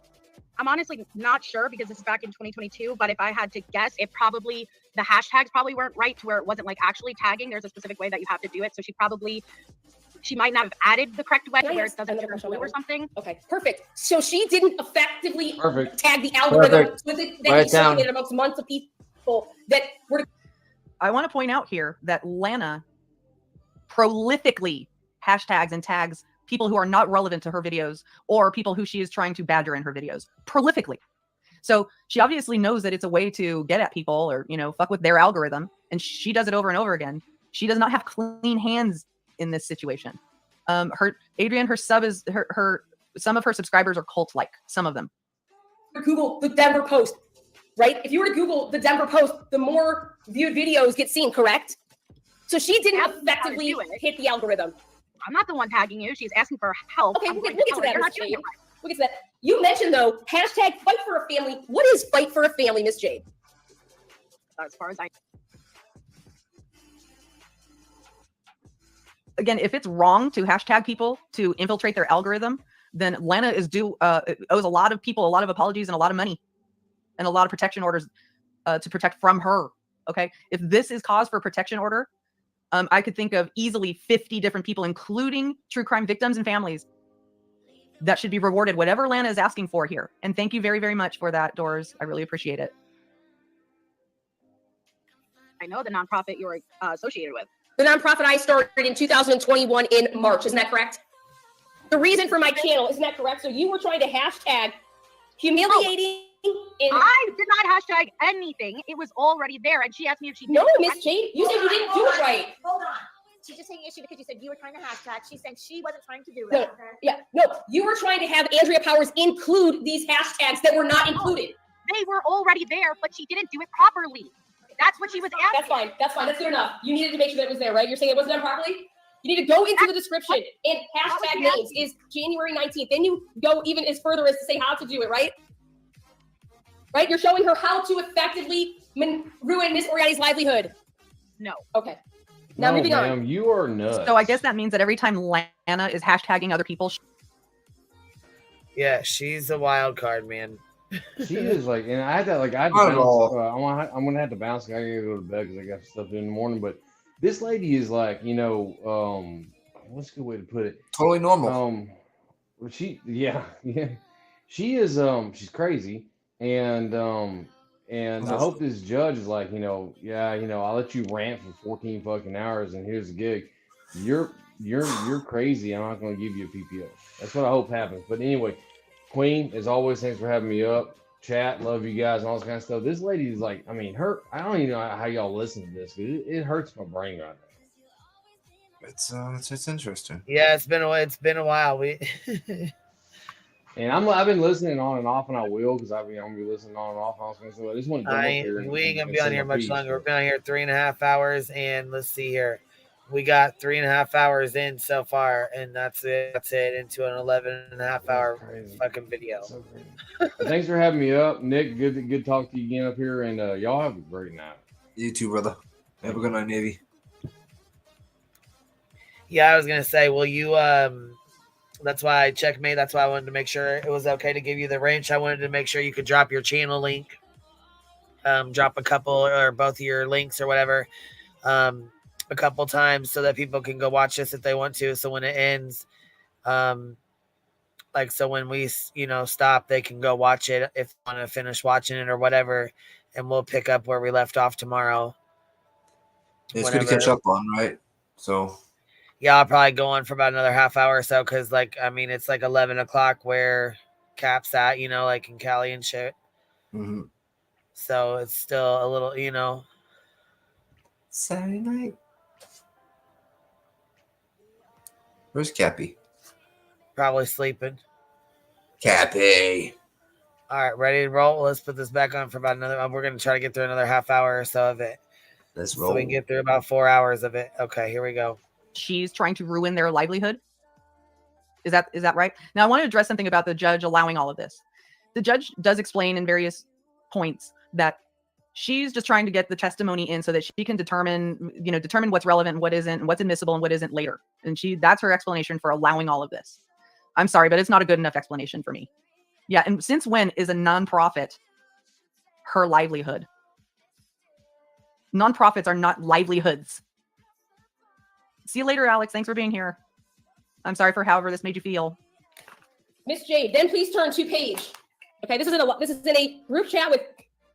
I'm honestly not sure because this is back in 2022, but if I had to guess, the hashtags probably weren't right to where it wasn't like actually tagging. There's a specific way that you have to do it. So she might not have added the correct way where it doesn't turn blue or something. Okay, perfect. So she didn't effectively tag the algorithm with it that he circulated amongst months of people that were. I want to point out here that Lana prolifically hashtags and tags people who are not relevant to her videos or people who she is trying to badger in her videos prolifically. So she obviously knows that it's a way to get at people or, fuck with their algorithm. And she does it over and over again. She does not have clean hands in this situation. Some of her subscribers are cult-like, some of them. Google the Denver Post, right? If you were to Google the Denver Post, the more viewed videos get seen, correct? So she didn't effectively hit the algorithm. I'm not the one tagging you. She's asking for help. Okay, we'll get to that. We'll get to that. You mentioned, though, hashtag fight for a family. What is fight for a family, Miss Jade? As far as I... Again, if it's wrong to hashtag people to infiltrate their algorithm, then Lana owes a lot of people a lot of apologies and a lot of money and a lot of protection orders to protect from her. Okay? If this is cause for a protection order, I could think of easily 50 different people, including true crime victims and families, that should be rewarded, whatever Lana is asking for here. And thank you very, very much for that, Doors. I really appreciate it. I know the nonprofit you were associated with. The nonprofit I started in 2021 in March. Isn't that correct? The reason for my channel, isn't that correct? So you were trying to hashtag humiliating. I did not hashtag anything. It was already there. And she asked me if she did. No, Miss Jade, you said you didn't do it right. Hold on. She's just taking issue because you said you were trying to hashtag. She said she wasn't trying to do it. No, you were trying to have Andrea Powers include these hashtags that were not included. They were already there, but she didn't do it properly. That's what she was asking. That's fine. That's fine. That's good enough. You needed to make sure that it was there, right? You're saying it wasn't done properly? You need to go into the description and hashtag names is January 19th. Then you go even as further as to say how to do it, right? Right? You're showing her how to effectively ruin Miss Oriani's livelihood. No. Okay. Now moving on. You are nuts. So I guess that means that every time Lana is hashtagging other people. Yeah, she's a wild card, man. She is like, and I had to like, I had to Not at bounce, all. I'm gonna have to bounce. I gotta go to bed because I got stuff to do in the morning. But this lady is like, you know, what's a good way to put it? Totally normal. Well, she is, she's crazy, and I hope this judge is like, I'll let you rant for 14 fucking hours, and here's the gig. You're crazy. I'm not gonna give you a PPO. That's what I hope happens. But anyway. Queen, as always, thanks for having me up. Chat, love you guys, and all this kind of stuff. This lady is like, I mean, I don't even know how y'all listen to this. It hurts my brain right now. It's interesting. Yeah, it's been a while. And I've been listening on and off, and I will because I'm gonna be listening on and off. So I just want to come up here. We ain't gonna be on here much longer. We've been on here 3.5 hours, and let's see here. We got 3.5 hours in so far, and that's it. That's it into an 11.5 hour fucking video. So thanks for having me up, Nick. Good to talk to you again up here, and y'all have a great night. You too, brother. Have a good night, Navy. Yeah, I was gonna say, will you? That's why I checkmate. That's why I wanted to make sure it was okay to give you the wrench. I wanted to make sure you could drop your channel link, drop a couple or both of your links or whatever. A couple times so that people can go watch this if they want to. So when it ends, so when we, stop, they can go watch it if they want to finish watching it or whatever. And we'll pick up where we left off tomorrow. It's good to catch up on, right? So. Yeah, I'll probably go on for about another half hour or so. Cause it's like 11 o'clock where Cap's at, like in Cali and shit. Mm-hmm. So it's still a little, Saturday night. Where's Cappy? Probably sleeping. Cappy. All right, ready to roll? Let's put this back on for about another. We're going to try to get through another half hour or so of it. Let's roll. So we can get through about 4 hours of it. Okay, here we go. She's trying to ruin their livelihood. Is that right? Now I want to address something about the judge allowing all of this. The judge does explain in various points that she's just trying to get the testimony in so that she can determine what's relevant and what isn't, and what's admissible and what isn't later. And that's her explanation for allowing all of this. I'm sorry, but it's not a good enough explanation for me. Yeah, and since when is a nonprofit her livelihood? Nonprofits are not livelihoods. See you later, Alex. Thanks for being here. I'm sorry for however this made you feel. Miss Jade, then please turn to page. Okay, this is in a group chat with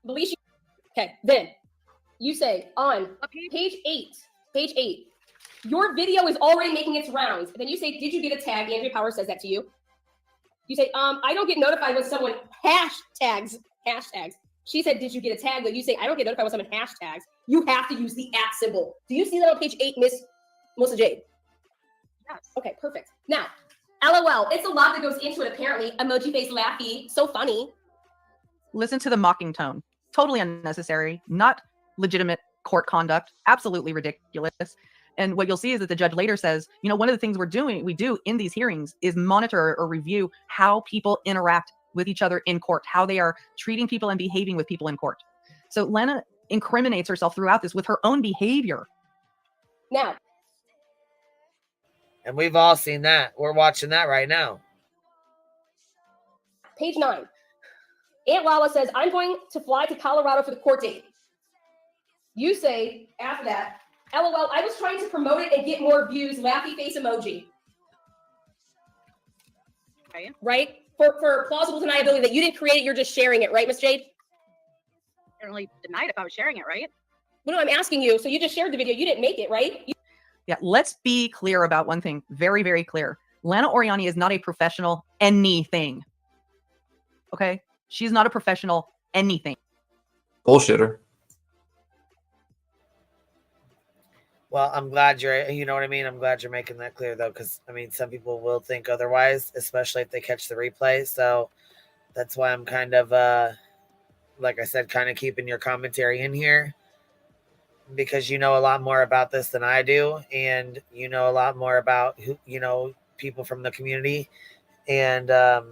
Felicia. Okay, then you say on page 8, your video is already making its rounds. And then you say, did you get a tag? Andrea Power says that to you. You say, I don't get notified when someone hashtags. She said, did you get a tag? But you say, I don't get notified when someone hashtags. You have to use the @ symbol. Do you see that on page 8, Miss Melissa Jade? Yes. Okay, perfect. Now, LOL, it's a lot that goes into it apparently. Emoji face laughy, so funny. Listen to the mocking tone. Totally unnecessary, not legitimate court conduct, absolutely ridiculous. And what you'll see is that the judge later says, one of the things we do in these hearings is monitor or review how people interact with each other in court, how they are treating people and behaving with people in court. So Lana incriminates herself throughout this with her own behavior. Now. And we've all seen that. We're watching that right now. Page 9. Aunt Lala says, I'm going to fly to Colorado for the court date. You say, after that, LOL, I was trying to promote it and get more views, laughy face emoji. right? For plausible deniability that you didn't create it, you're just sharing it, right, Miss Jade? Certainly denied if I was sharing it, right? Well, no, I'm asking you. So you just shared the video. You didn't make it, right? Yeah, let's be clear about one thing. Very, very clear. Lana Oriani is not a professional anything. Okay? She's not a professional anything. Bullshitter. Well, I'm glad you know what I mean? I'm glad you're making that clear, though, because, I mean, some people will think otherwise, especially if they catch the replay. So that's why I'm kind of, like I said, kind of keeping your commentary in here, because you know a lot more about this than I do, and you know a lot more about people from the community. And I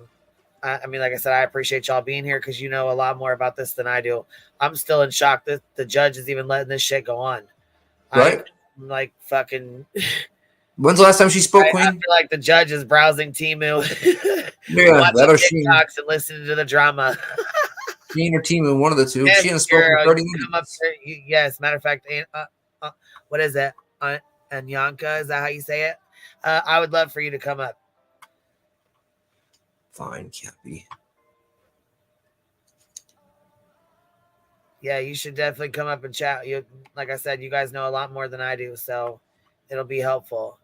mean, like I said, I appreciate y'all being here because you know a lot more about this than I do. I'm still in shock that the judge is even letting this shit go on. Right? I'm like fucking. When's the last time she spoke, Queen? I feel like the judge is browsing Temu, Yeah, watching that or she. TikToks and listening to the drama. She or Temu, one of the two. Yes, She hasn't spoken girl, in 30 you minutes. come up there, yes, matter of fact, what is it? Anyanka, is that how you say it? I would love for you to come up. Fine, can't be. Yeah, you should definitely come up and chat. You, like I said, you guys know a lot more than I do, so it'll be helpful.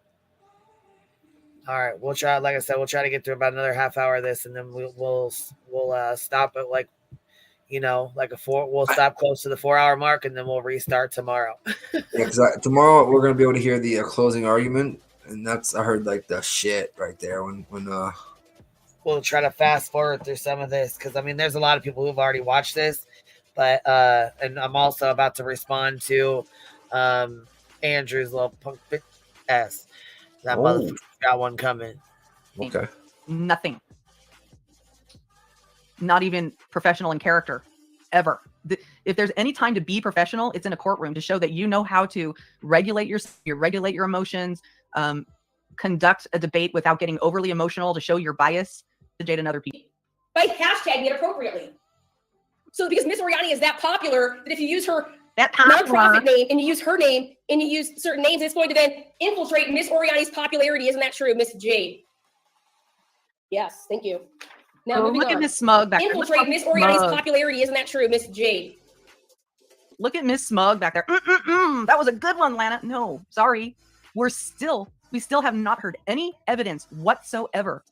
All right, we'll try. Like I said, we'll try to get through about another half hour of this, and then we'll stop at like we'll stop close to the 4-hour mark, and then we'll restart tomorrow. Yeah, because tomorrow we're gonna be able to hear the closing argument, and that's I heard like the shit right there when we'll try to fast forward through some of this because I mean there's a lot of people who've already watched this, but and I'm also about to respond to Andrew's little punk ass. That motherfucker got one coming. Okay. Nothing. Not even professional in character, ever. If there's any time to be professional, it's in a courtroom to show that you know how to regulate your emotions, conduct a debate without getting overly emotional to show your bias to Jade and other people. By hashtagging it appropriately. So because Miss Oriani is that popular that if you use her nonprofit name and you use her name and you use certain names, it's going to then infiltrate Miss Oriani's popularity. Isn't that true, Miss Jade? Yes, thank you. Now look at Miss Smug back there. Infiltrate Miss Oriani's popularity. Isn't that true, Miss Jade? Look at Miss Smug back there. That was a good one, Lana. No, sorry. We still have not heard any evidence whatsoever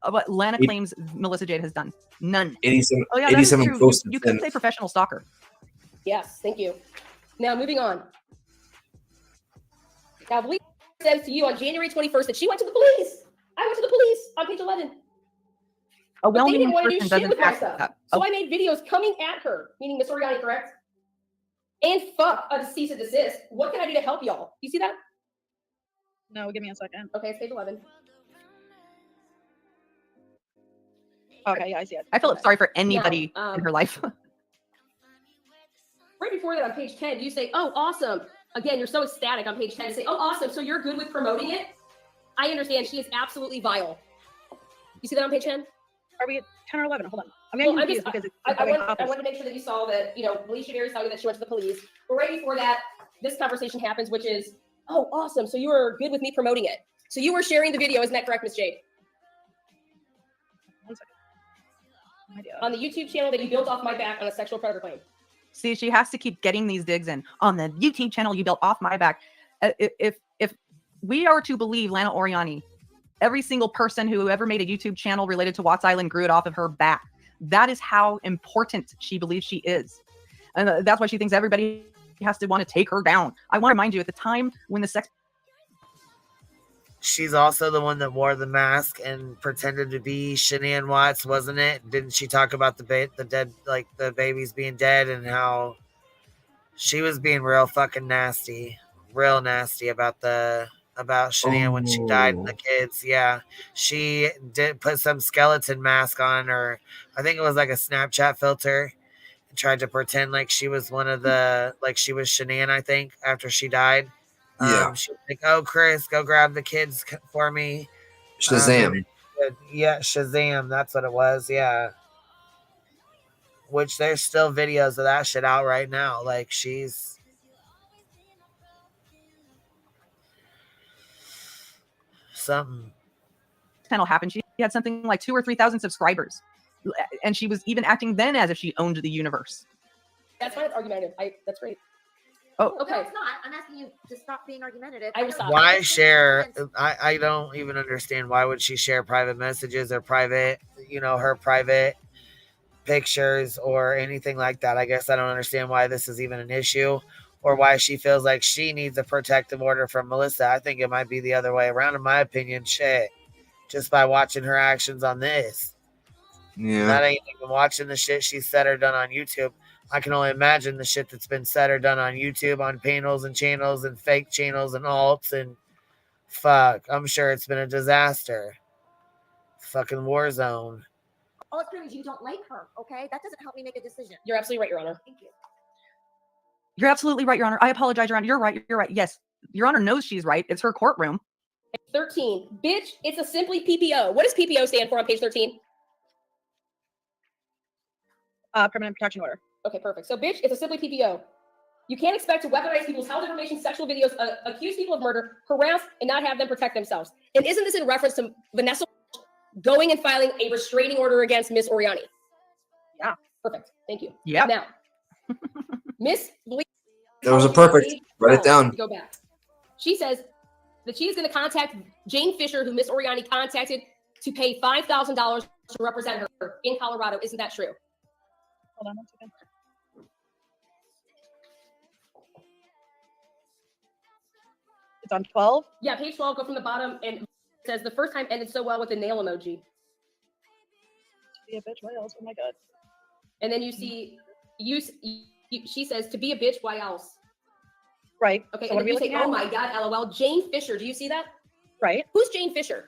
of what Lana claims Melissa Jade has done. None. 87, oh yeah, that is 87 true. posts. You could say professional stalker. Yes, thank you. Now moving on. Now, Bleak says to you on January 21st that she went to the police. I went to the police on page 11. A But they well-meaning didn't want to do person shit doesn't with my act stuff. that. So I made videos coming at her, meaning Miss Oriani, correct? And fuck a cease and desist. What can I do to help y'all? You see that? No, give me a second. Okay, it's page 11. Okay, yeah, I see it. I feel sorry for anybody Now, in her life. Right before that on page 10, you say, oh, awesome. Again, you're so ecstatic on page 10 to say, oh, awesome. So you're good with promoting it? I understand. She is absolutely vile. You see that on page 10? Are we at 10 or 11? Hold on. I'm Well, getting I confused because I want to make sure that you saw that, Alicia Berry saw that she went to the police. But right before that, this conversation happens, which is, oh, awesome. So you were good with me promoting it. So you were sharing the video. Isn't that correct, Miss Jade? 1 second. On the YouTube channel that you built off my back on a sexual predator claim. See, she has to keep getting these digs in. On the YouTube channel you built off my back. If we are to believe Lana Oriani, every single person who ever made a YouTube channel related to Watts Island grew it off of her back. That is how important she believes she is. And that's why she thinks everybody has to want to take her down. I want to remind you, at the time when the sex... She's also the one that wore the mask and pretended to be Shanann Watts, wasn't it? Didn't she talk about the dead, like the babies being dead, and how she was being real fucking nasty, real nasty about Shanann when she died and the kids. Yeah, she did put some skeleton mask on, or I think it was like a Snapchat filter, and tried to pretend like she was one of the, like she was Shanann, I think, after she died. Yeah. She was like, oh, Chris, go grab the kids for me. Shazam. Yeah, Shazam. That's what it was. Yeah. Which there's still videos of that shit out right now. Like she's. Something. Channel happened. She had something like 2,000 or 3,000 subscribers. And she was even acting then as if she owned the universe. That's fine. It's argumentative. That's great. Oh, No, it's not. I'm asking you to stop being argumentative. I will stop. Why share? I don't even understand. Why would she share private messages or private, her private pictures or anything like that? I guess I don't understand why this is even an issue or why she feels like she needs a protective order from Melissa. I think it might be the other way around, in my opinion. Shit. Just by watching her actions on this. Yeah. That ain't even watching the shit she said or done on YouTube. I can only imagine the shit that's been said or done on YouTube, on panels and channels and fake channels and alts and fuck. I'm sure it's been a disaster. Fucking war zone. All it's clear is you don't like her, okay? That doesn't help me make a decision. You're absolutely right, Your Honor. Thank you. You're absolutely right, Your Honor. I apologize, Your Honor. You're right. You're right. Yes. Your Honor knows she's right. It's her courtroom. 13. Bitch, it's a simply PPO. What does PPO stand for on page 13? Permanent protection order. Okay, perfect. So, bitch, it's a simply PPO. You can't expect to weaponize people's health information, sexual videos, accuse people of murder, harass, and not have them protect themselves. And isn't this in reference to Vanessa going and filing a restraining order against Miss Oriani? Yeah. Perfect. Thank you. Yeah. Now, Miss Louise. That was a perfect. Write it down. Go back. She says that she is going to contact Jane Fisher, who Miss Oriani contacted, to pay $5,000 to represent her in Colorado. Isn't that true? Hold on one second. It's on 12? Yeah, page 12, go from the bottom, and it says the first time ended so well with the nail emoji. Be a bitch, why else? Oh my God. And then you see, she says, to be a bitch, why else? Right. Okay, So and what are then we you say, looking at? oh my God, LOL, Jane Fisher. Do you see that? Right. Who's Jane Fisher?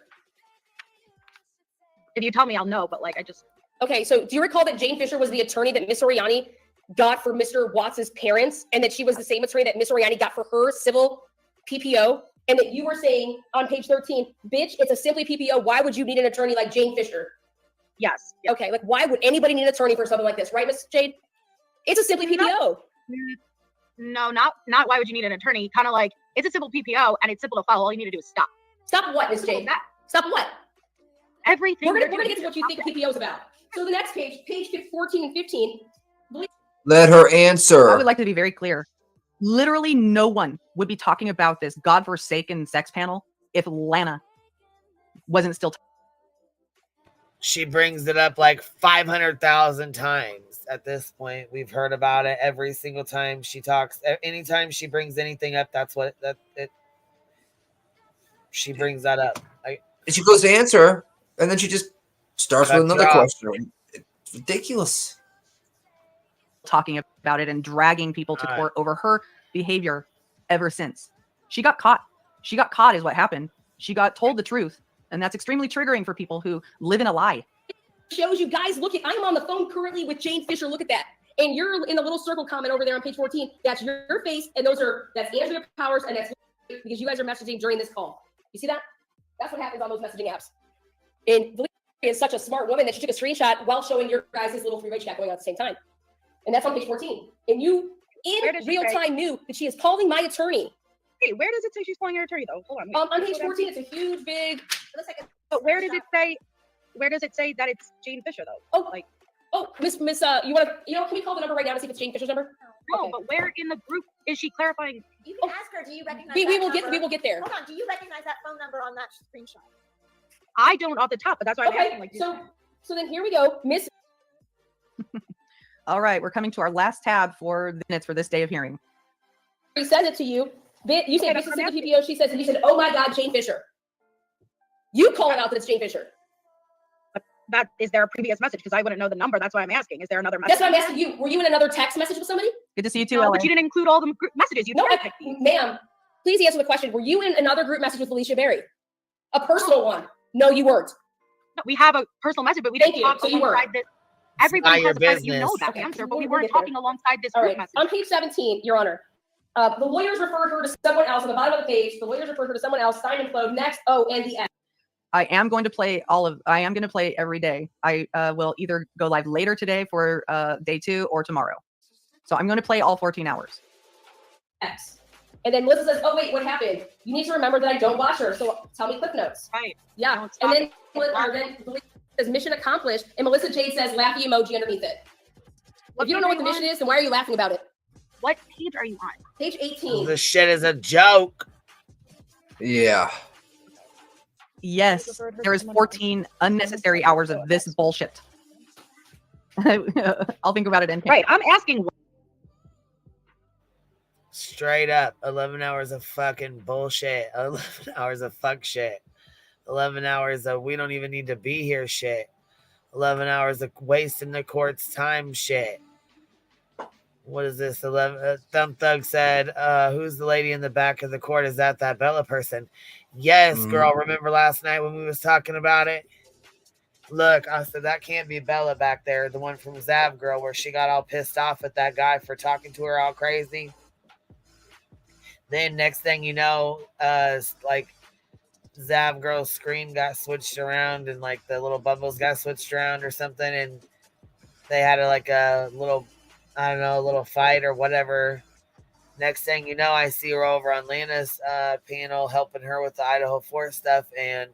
If you tell me, I'll know, but like, I just. Okay, so do you recall that Jane Fisher was the attorney that Miss Oriani got for Mr. Watts' parents, and that she was the same attorney that Miss Oriani got for her civil PPO, and that you were saying on page 13, bitch, it's a simply PPO. Why would you need an attorney like Jane Fisher? Yes. Okay, like why would anybody need an attorney for something like this, right, Miss Jade? It's a simply PPO. No, not why would you need an attorney? Kind of like, it's a simple PPO and it's simple to follow. All you need to do is stop. Stop what, Miss Jade? Stop what? Everything. We're gonna get to what you think a PPO is about. So the next page 14 and 15. Let her answer. I would like to be very clear. Literally no one would be talking about this godforsaken sex panel if Lana wasn't still. She brings it up like 500,000 times at this point. We've heard about it every single time she talks. Anytime she brings anything up, that's what she brings that up. And she goes to answer, and then she just starts with another question. It's ridiculous. Talking about it and dragging people to court over her behavior ever since. She got caught. She got caught is what happened. She got told the truth. And that's extremely triggering for people who live in a lie. Shows you guys, look at, I'm on the phone currently with Jane Fisher. Look at that. And you're in the little circle comment over there on page 14. That's your face. And that's Andrea Powers. And that's because you guys are messaging during this call. You see that? That's what happens on those messaging apps. And Valeria is such a smart woman that she took a screenshot while showing your guys' little three-way chat going on at the same time. And that's on page 14. And you, in real time, knew that she is calling my attorney. Hey, where does it say she's calling your attorney though? Hold on. On page 14, it's a huge, big. But where does it say? Where does it say that it's Jane Fisher though? Miss, can we call the number right now to see if it's Jane Fisher's number? No, Okay. but where in the group is she clarifying? You can ask her, do you recognize We that will number? get there. Hold on, do you recognize that phone number on that screenshot? I don't off the top, but that's why I'm Okay, asking. Like, so then here we go, Miss. All right, we're coming to our last tab for the minutes for this day of hearing. He sends it to you. You say this is the PPO. She says, and you said, "Oh my God, Jane Fisher." You call it out that it's Jane Fisher. That is there a previous message? Because I wouldn't know the number. That's why I'm asking. Is there another message? That's what I'm asking you. Were you in another text message with somebody? Good to see you too, No, Ellen. but you didn't include all the group messages. You Ma'am, please answer the question. Were you in another group message with Alicia Berry? A personal one? No, you weren't. No, we have a personal message, but we Thank didn't you. talk So you alongside weren't. this. Everybody your has a right, you know business. that Okay. answer, but we We'll weren't get there. talking alongside this All group right. message. On page 17, Your Honor, the lawyers referred her to someone else on the bottom of the page. The lawyers referred her to someone else. Sign and flow. Next. Oh, and the F. I am going to play every day. I will either go live later today for day 2 or tomorrow. So I'm going to play all 14 hours. X. And then Melissa says, "Oh wait, what happened? You need to remember that I don't watch her. So tell me clip notes." Right. Yeah. And then says mission accomplished, and Melissa Jade says laughy emoji underneath it. If you don't know what the mission is, then why are you laughing about it? What page are you on? Page 18. This shit is a joke. Yeah. Yes, there is 14 unnecessary hours of this bullshit. I'll think about it in. Right, I'm asking. Straight up, 11 hours of fucking bullshit. 11 hours of fuck shit. 11 hours of we don't even need to be here shit. 11 hours of wasting the court's time shit. What is this? 11. Thumb Thug said, who's the lady in the back of the court? Is that Bella person? Yes, girl. Remember last night when we was talking about it? Look, I said, that can't be Bella back there. The one from Zav Girl where she got all pissed off at that guy for talking to her all crazy. Then next thing you know, like Zav Girl's screen got switched around and like the little bubbles got switched around or something. And they had like a little, I don't know, a little fight or whatever. Next thing you know, I see her over on Lana's panel helping her with the Idaho 4 stuff and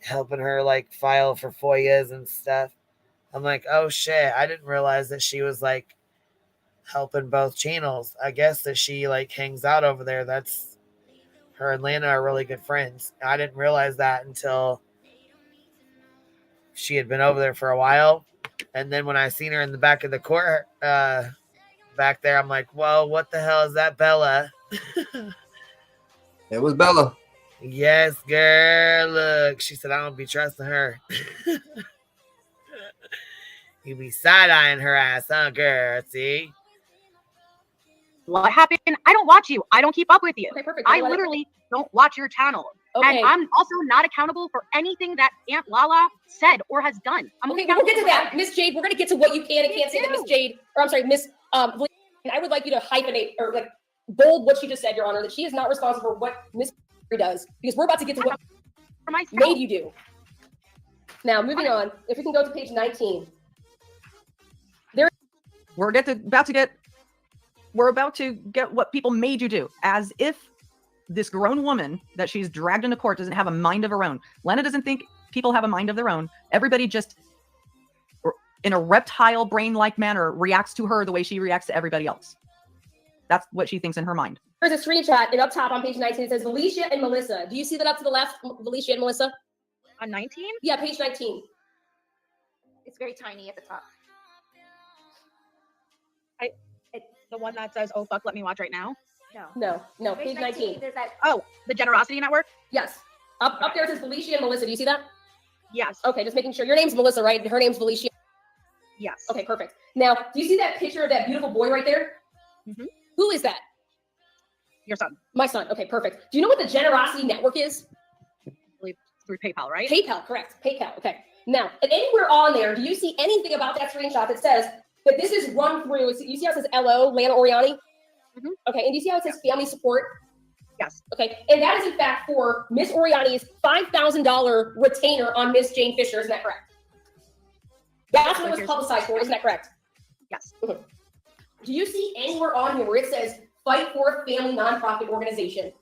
helping her like file for FOIAs and stuff. I'm like, oh shit, I didn't realize that she was like helping both channels. I guess that she like hangs out over there. That's her and Lana are really good friends. I didn't realize that until she had been over there for a while. And then when I seen her in the back of the court, back there, I'm like, whoa, what the hell is that, Bella? It was Bella. Yes, girl. Look, she said, I don't be trusting her. You be side-eyeing her ass, huh, girl? See? What happened? I don't watch you. I don't keep up with you. Okay, perfect. I literally don't watch your channel. Okay. And I'm also not accountable for anything that Aunt Lala said or has done. Okay, we'll get to that. Miss Jade, we're going to get to what you can and can't say to Miss Jade. Or I'm sorry, Miss I would like you to hyphenate or like bold what she just said, Your Honor, that she is not responsible for what Miss does. Because we're about to get to what made you do. Now, moving on. If we can go to page 19. We're about to get what people made you do, as if this grown woman that she's dragged into court doesn't have a mind of her own. Lana doesn't think people have a mind of their own. Everybody just, in a reptile brain-like manner, reacts to her the way she reacts to everybody else. That's what she thinks in her mind. There's a screenshot, and up top on page 19 it says Felicia and Melissa. Do you see that up to the left, Felicia and Melissa? On 19? Yeah, page 19. It's very tiny at the top. The one that says, "Oh fuck, let me watch right now." No, page 19. There's that. Oh, the Generosity Network. Yes. Up there it says Felicia and Melissa. Do you see that? Yes. Okay, just making sure. Your name's Melissa, right? And her name's Felicia. Yes. Okay, perfect. Now, do you see that picture of that beautiful boy right there? Mm-hmm. Who is that? Your son. My son. Okay, perfect. Do you know what the Generosity Network is? I believe through PayPal, right? PayPal, correct. PayPal. Okay. Now, and anywhere on there, do you see anything about that screenshot that says that this is run through? You see how it says LO, Lana Oriani? Mm-hmm. Okay, and do you see how it says family support? Yes. Okay, and that is in fact for Miss Oriani's $5,000 retainer on Miss Jane Fisher. Isn't that correct? That's what it was publicized for. Isn't that correct? Yes. Mm-hmm. Do you see anywhere on here where it says Fight for a Family Nonprofit Organization?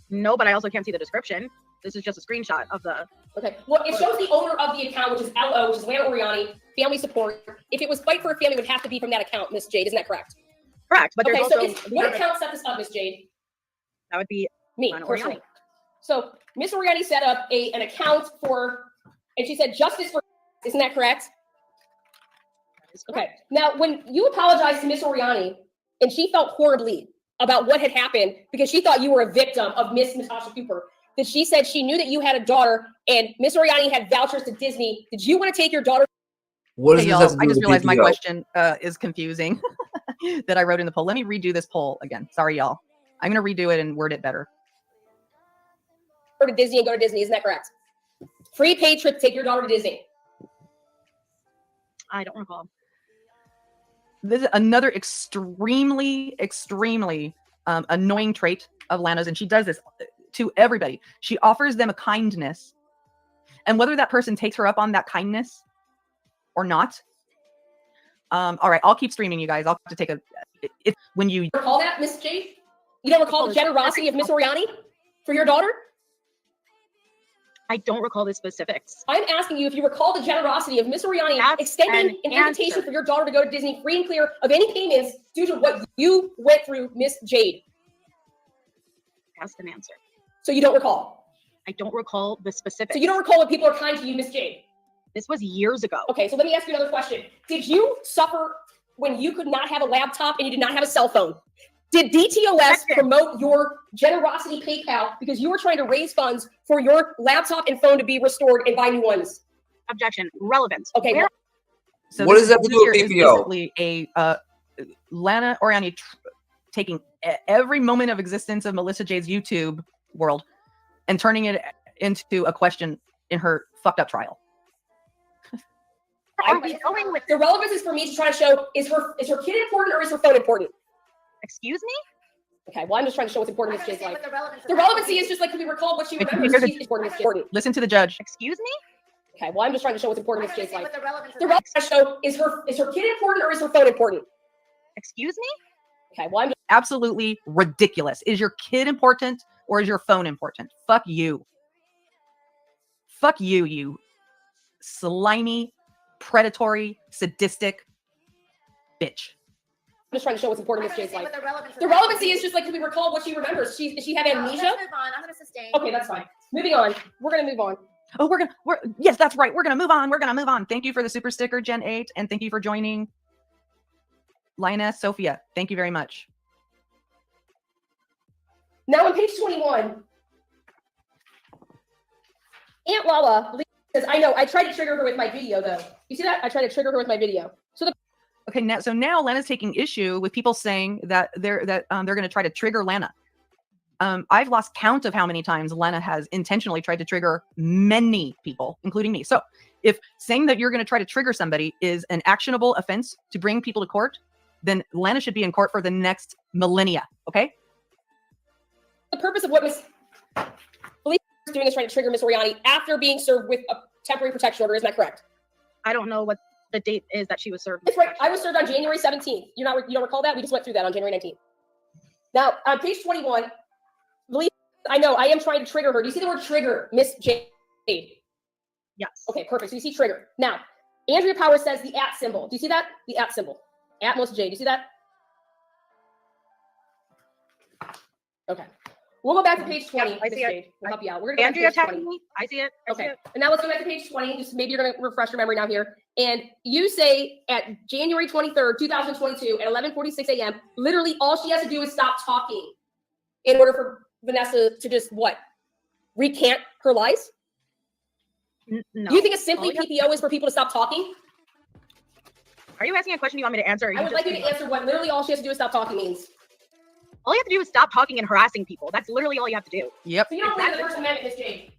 No, but I also can't see the description. This is just a screenshot of the. Okay. Well, it shows the owner of the account, which is LO, which is Lana Oriani, family support. If it was Fight for a Family, it would have to be from that account, Miss Jade. Isn't that correct? Correct. But there's okay, also. So what account set this up, Miss Jade? That would be me, personally. So Miss Oriani set up an account for, and she said justice for. Isn't that correct? Okay. Now, when you apologized to Miss Oriani, and she felt horribly about what had happened because she thought you were a victim of Miss Natasha Cooper, that she said she knew that you had a daughter and Miss Oriani had vouchers to Disney. Did you want to take your daughter? What does Hey, this y'all, have to do I with just the realized my PPO? question is confusing that I wrote in the poll. Let me redo this poll again. Sorry, y'all. I'm going to redo it and word it better. Go to Disney and go to Disney. Isn't that correct? Free paid trip to take your daughter to Disney. I don't recall. This is another extremely annoying trait of Lana's, and she does this to everybody. She offers them a kindness, and whether that person takes her up on that kindness or not, All right, I'll keep streaming, you guys. I'll have to take a. When you recall that, Miss Jade? You don't recall the generosity of Miss Oriani for your daughter? I don't recall the specifics. I'm asking you if you recall the generosity of Miss Oriani extending an invitation for your daughter to go to Disney free and clear of any payments due to what you went through, Miss Jade. Ask an answer. So you don't recall? I don't recall the specifics. So you don't recall when people are kind to you, Miss Jade? This was years ago. Okay, so let me ask you another question. Did you suffer when you could not have a laptop and you did not have a cell phone? Did DTOS promote your generosity PayPal because you were trying to raise funds for your laptop and phone to be restored and buy new ones? Objection. Relevant. Okay. So what does that have to do with is PPO? basically a Lana Oriani taking every moment of existence of Melissa Jade's YouTube world and turning it into a question in her fucked up trial. Are we going with the relevance is for me to try to show is her kid important or is her phone important? Excuse me? Okay, well, I'm just trying to show what's important in Jade's life. The relevancy is just like, can we recall what she remembers? She's important. Listen to the judge. Excuse me? Okay, well, I'm just trying to show what's important in Jade's life. The relevance to show is her kid important or is her phone important? Excuse me? Okay, well, I'm just absolutely ridiculous. Is your kid important or is your phone important? Fuck you. Fuck you, you slimy, predatory, sadistic bitch. I'm just trying to show what's important in Jade's life. The relevancy is just like, can we recall what she remembers? Does she have amnesia? Let's move on. I'm going to sustain. Okay, that's fine. Moving on. We're going to move on. Oh, yes, that's right. We're going to move on. We're going to move on. Thank you for the super sticker, Gen 8. And thank you for joining Lina Sophia. Thank you very much. Now on page 21, Aunt Lala says, I know, I tried to trigger her with my video though. You see that? I tried to trigger her with my video. Okay, now Lana's taking issue with people saying that they're going to try to trigger Lana. I've lost count of how many times Lana has intentionally tried to trigger many people, including me. So if saying that you're going to try to trigger somebody is an actionable offense to bring people to court, then Lana should be in court for the next millennia. Okay. The purpose of what Miss Felicia is doing is trying to trigger Miss Oriani after being served with a temporary protection order. Is that correct? I don't know what the date is that she was served. That's right. I was served on January 17th. You don't recall that? We just went through that on January 19th. Now, on page 21, I know I am trying to trigger her. Do you see the word trigger, Miss Jade? Yes. Okay, perfect. So you see trigger. Now, Andrea Powers says the @ symbol. Do you see that? The @ symbol. @ Melissa Jade. Do you see that? Okay. We'll go back to page 20. Yeah, I see it. We'll help you out. We're going to Andrea go back to page 20. me. I see it. Okay. And now let's go back to page 20. Just maybe you're going to refresh your memory now here. And you say at January 23rd, 2022 at 11:46 a.m., literally all she has to do is stop talking in order for Vanessa to just what? Recant her lies? No. Do you think a simply PPO is for people to stop talking? Are you asking a question you want me to answer? I would like you to answer what literally all she has to do is stop talking means. All you have to do is stop talking and harassing people. That's literally all you have to do. Yep. So you don't believe in the First Amendment, Ms. Jade?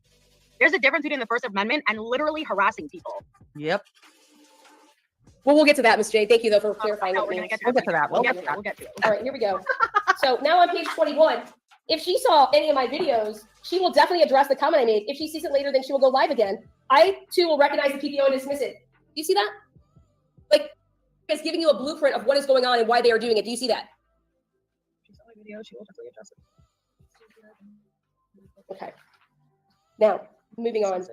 There's a difference between the First Amendment and literally harassing people. Yep. Well, we'll get to that, Ms. Jade. Thank you, though, for clarifying. No, What we'll it means. get to that. We'll get to it. All right, here we go. So now on page 21, if she saw any of my videos, she will definitely address the comment I made. If she sees it later, then she will go live again. I, too, will recognize the PPO and dismiss it. Do you see that? Like, it's giving you a blueprint of what is going on and why they are doing it. Do you see that? She will definitely address it. Okay. Now, moving on.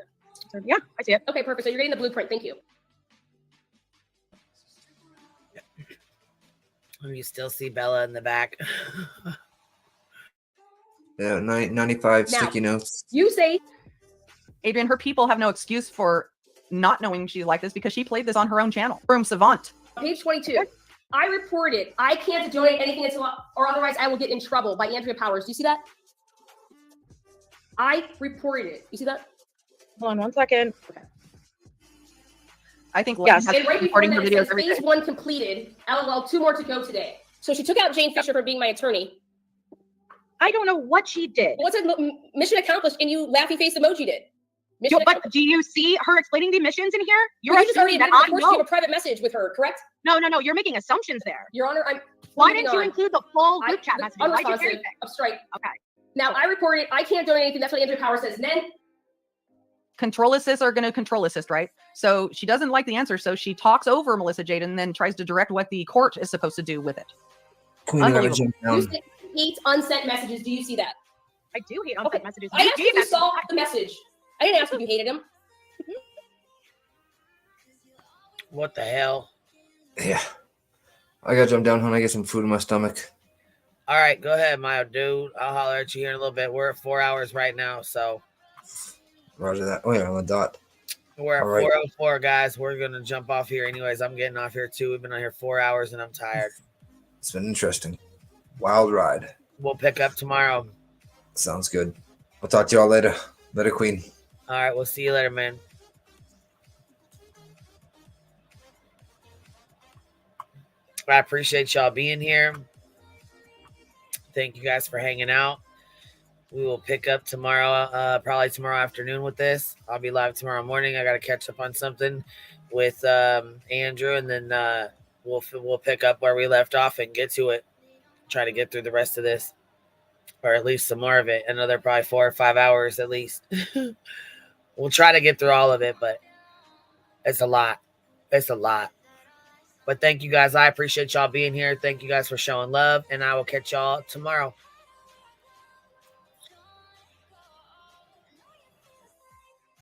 Yeah, I see it. Okay, perfect. So you're getting the blueprint. Thank you. You still see Bella in the back. Yeah, 95 Now, sticky notes. You say, Adrian, her people have no excuse for not knowing she's like this because she played this on her own channel. Room Savant. page 22. I reported, I can't donate anything until, or otherwise I will get in trouble by Andrea Powers. Do you see that? I reported it. You see that? Hold on 1 second. Okay. I think Yes. Lana has And right been before recording that, her it videos says every phase day. 1 completed. LOL, 2 more to go today. So she took out Jane Fisher for being my attorney. I don't know what she did. What's it? Mission accomplished, and you laughy face emoji did. But do you see her explaining the missions in here? You're just already that admitted, I of course, know. you have a private message with her, correct? No, you're making assumptions there. Your Honor, I'm. Why moving didn't you on. include the full group chat message? Why'd you Unresponsive cherry pick? of strike. Okay. Now I reported I can't donate anything. That's what Andrea Powers says. And then control assists are going to control assist, right? So she doesn't like the answer, so she talks over Melissa Jade and then tries to direct what the court is supposed to do with it. Queen, I gotta jump You down. said hate unsent messages. Do you see that? I do hate unsent messages. I asked if you saw the message. I didn't ask if you hated him. What the hell? Yeah. I gotta jump down, hon. I get some food in my stomach. All right, go ahead, my dude. I'll holler at you here in a little bit. We're at 4 hours right now, so Roger that. Oh, yeah, on the dot. we're at All right. 4:04, guys. We're gonna jump off here, anyways. I'm getting off here too. We've been on here 4 hours, and I'm tired. It's been interesting. Wild ride. We'll pick up tomorrow. Sounds good. I'll talk to y'all later. Later, Queen. All right, we'll see you later, man. I appreciate y'all being here. Thank you guys for hanging out. We will pick up tomorrow, probably tomorrow afternoon with this. I'll be live tomorrow morning. I got to catch up on something with Andrew, and then we'll pick up where we left off and get to it. Try to get through the rest of this, or at least some more of it. Another probably 4 or 5 hours at least. We'll try to get through all of it, but it's a lot. It's a lot. But thank you guys. I appreciate y'all being here. Thank you guys for showing love, and I will catch y'all tomorrow.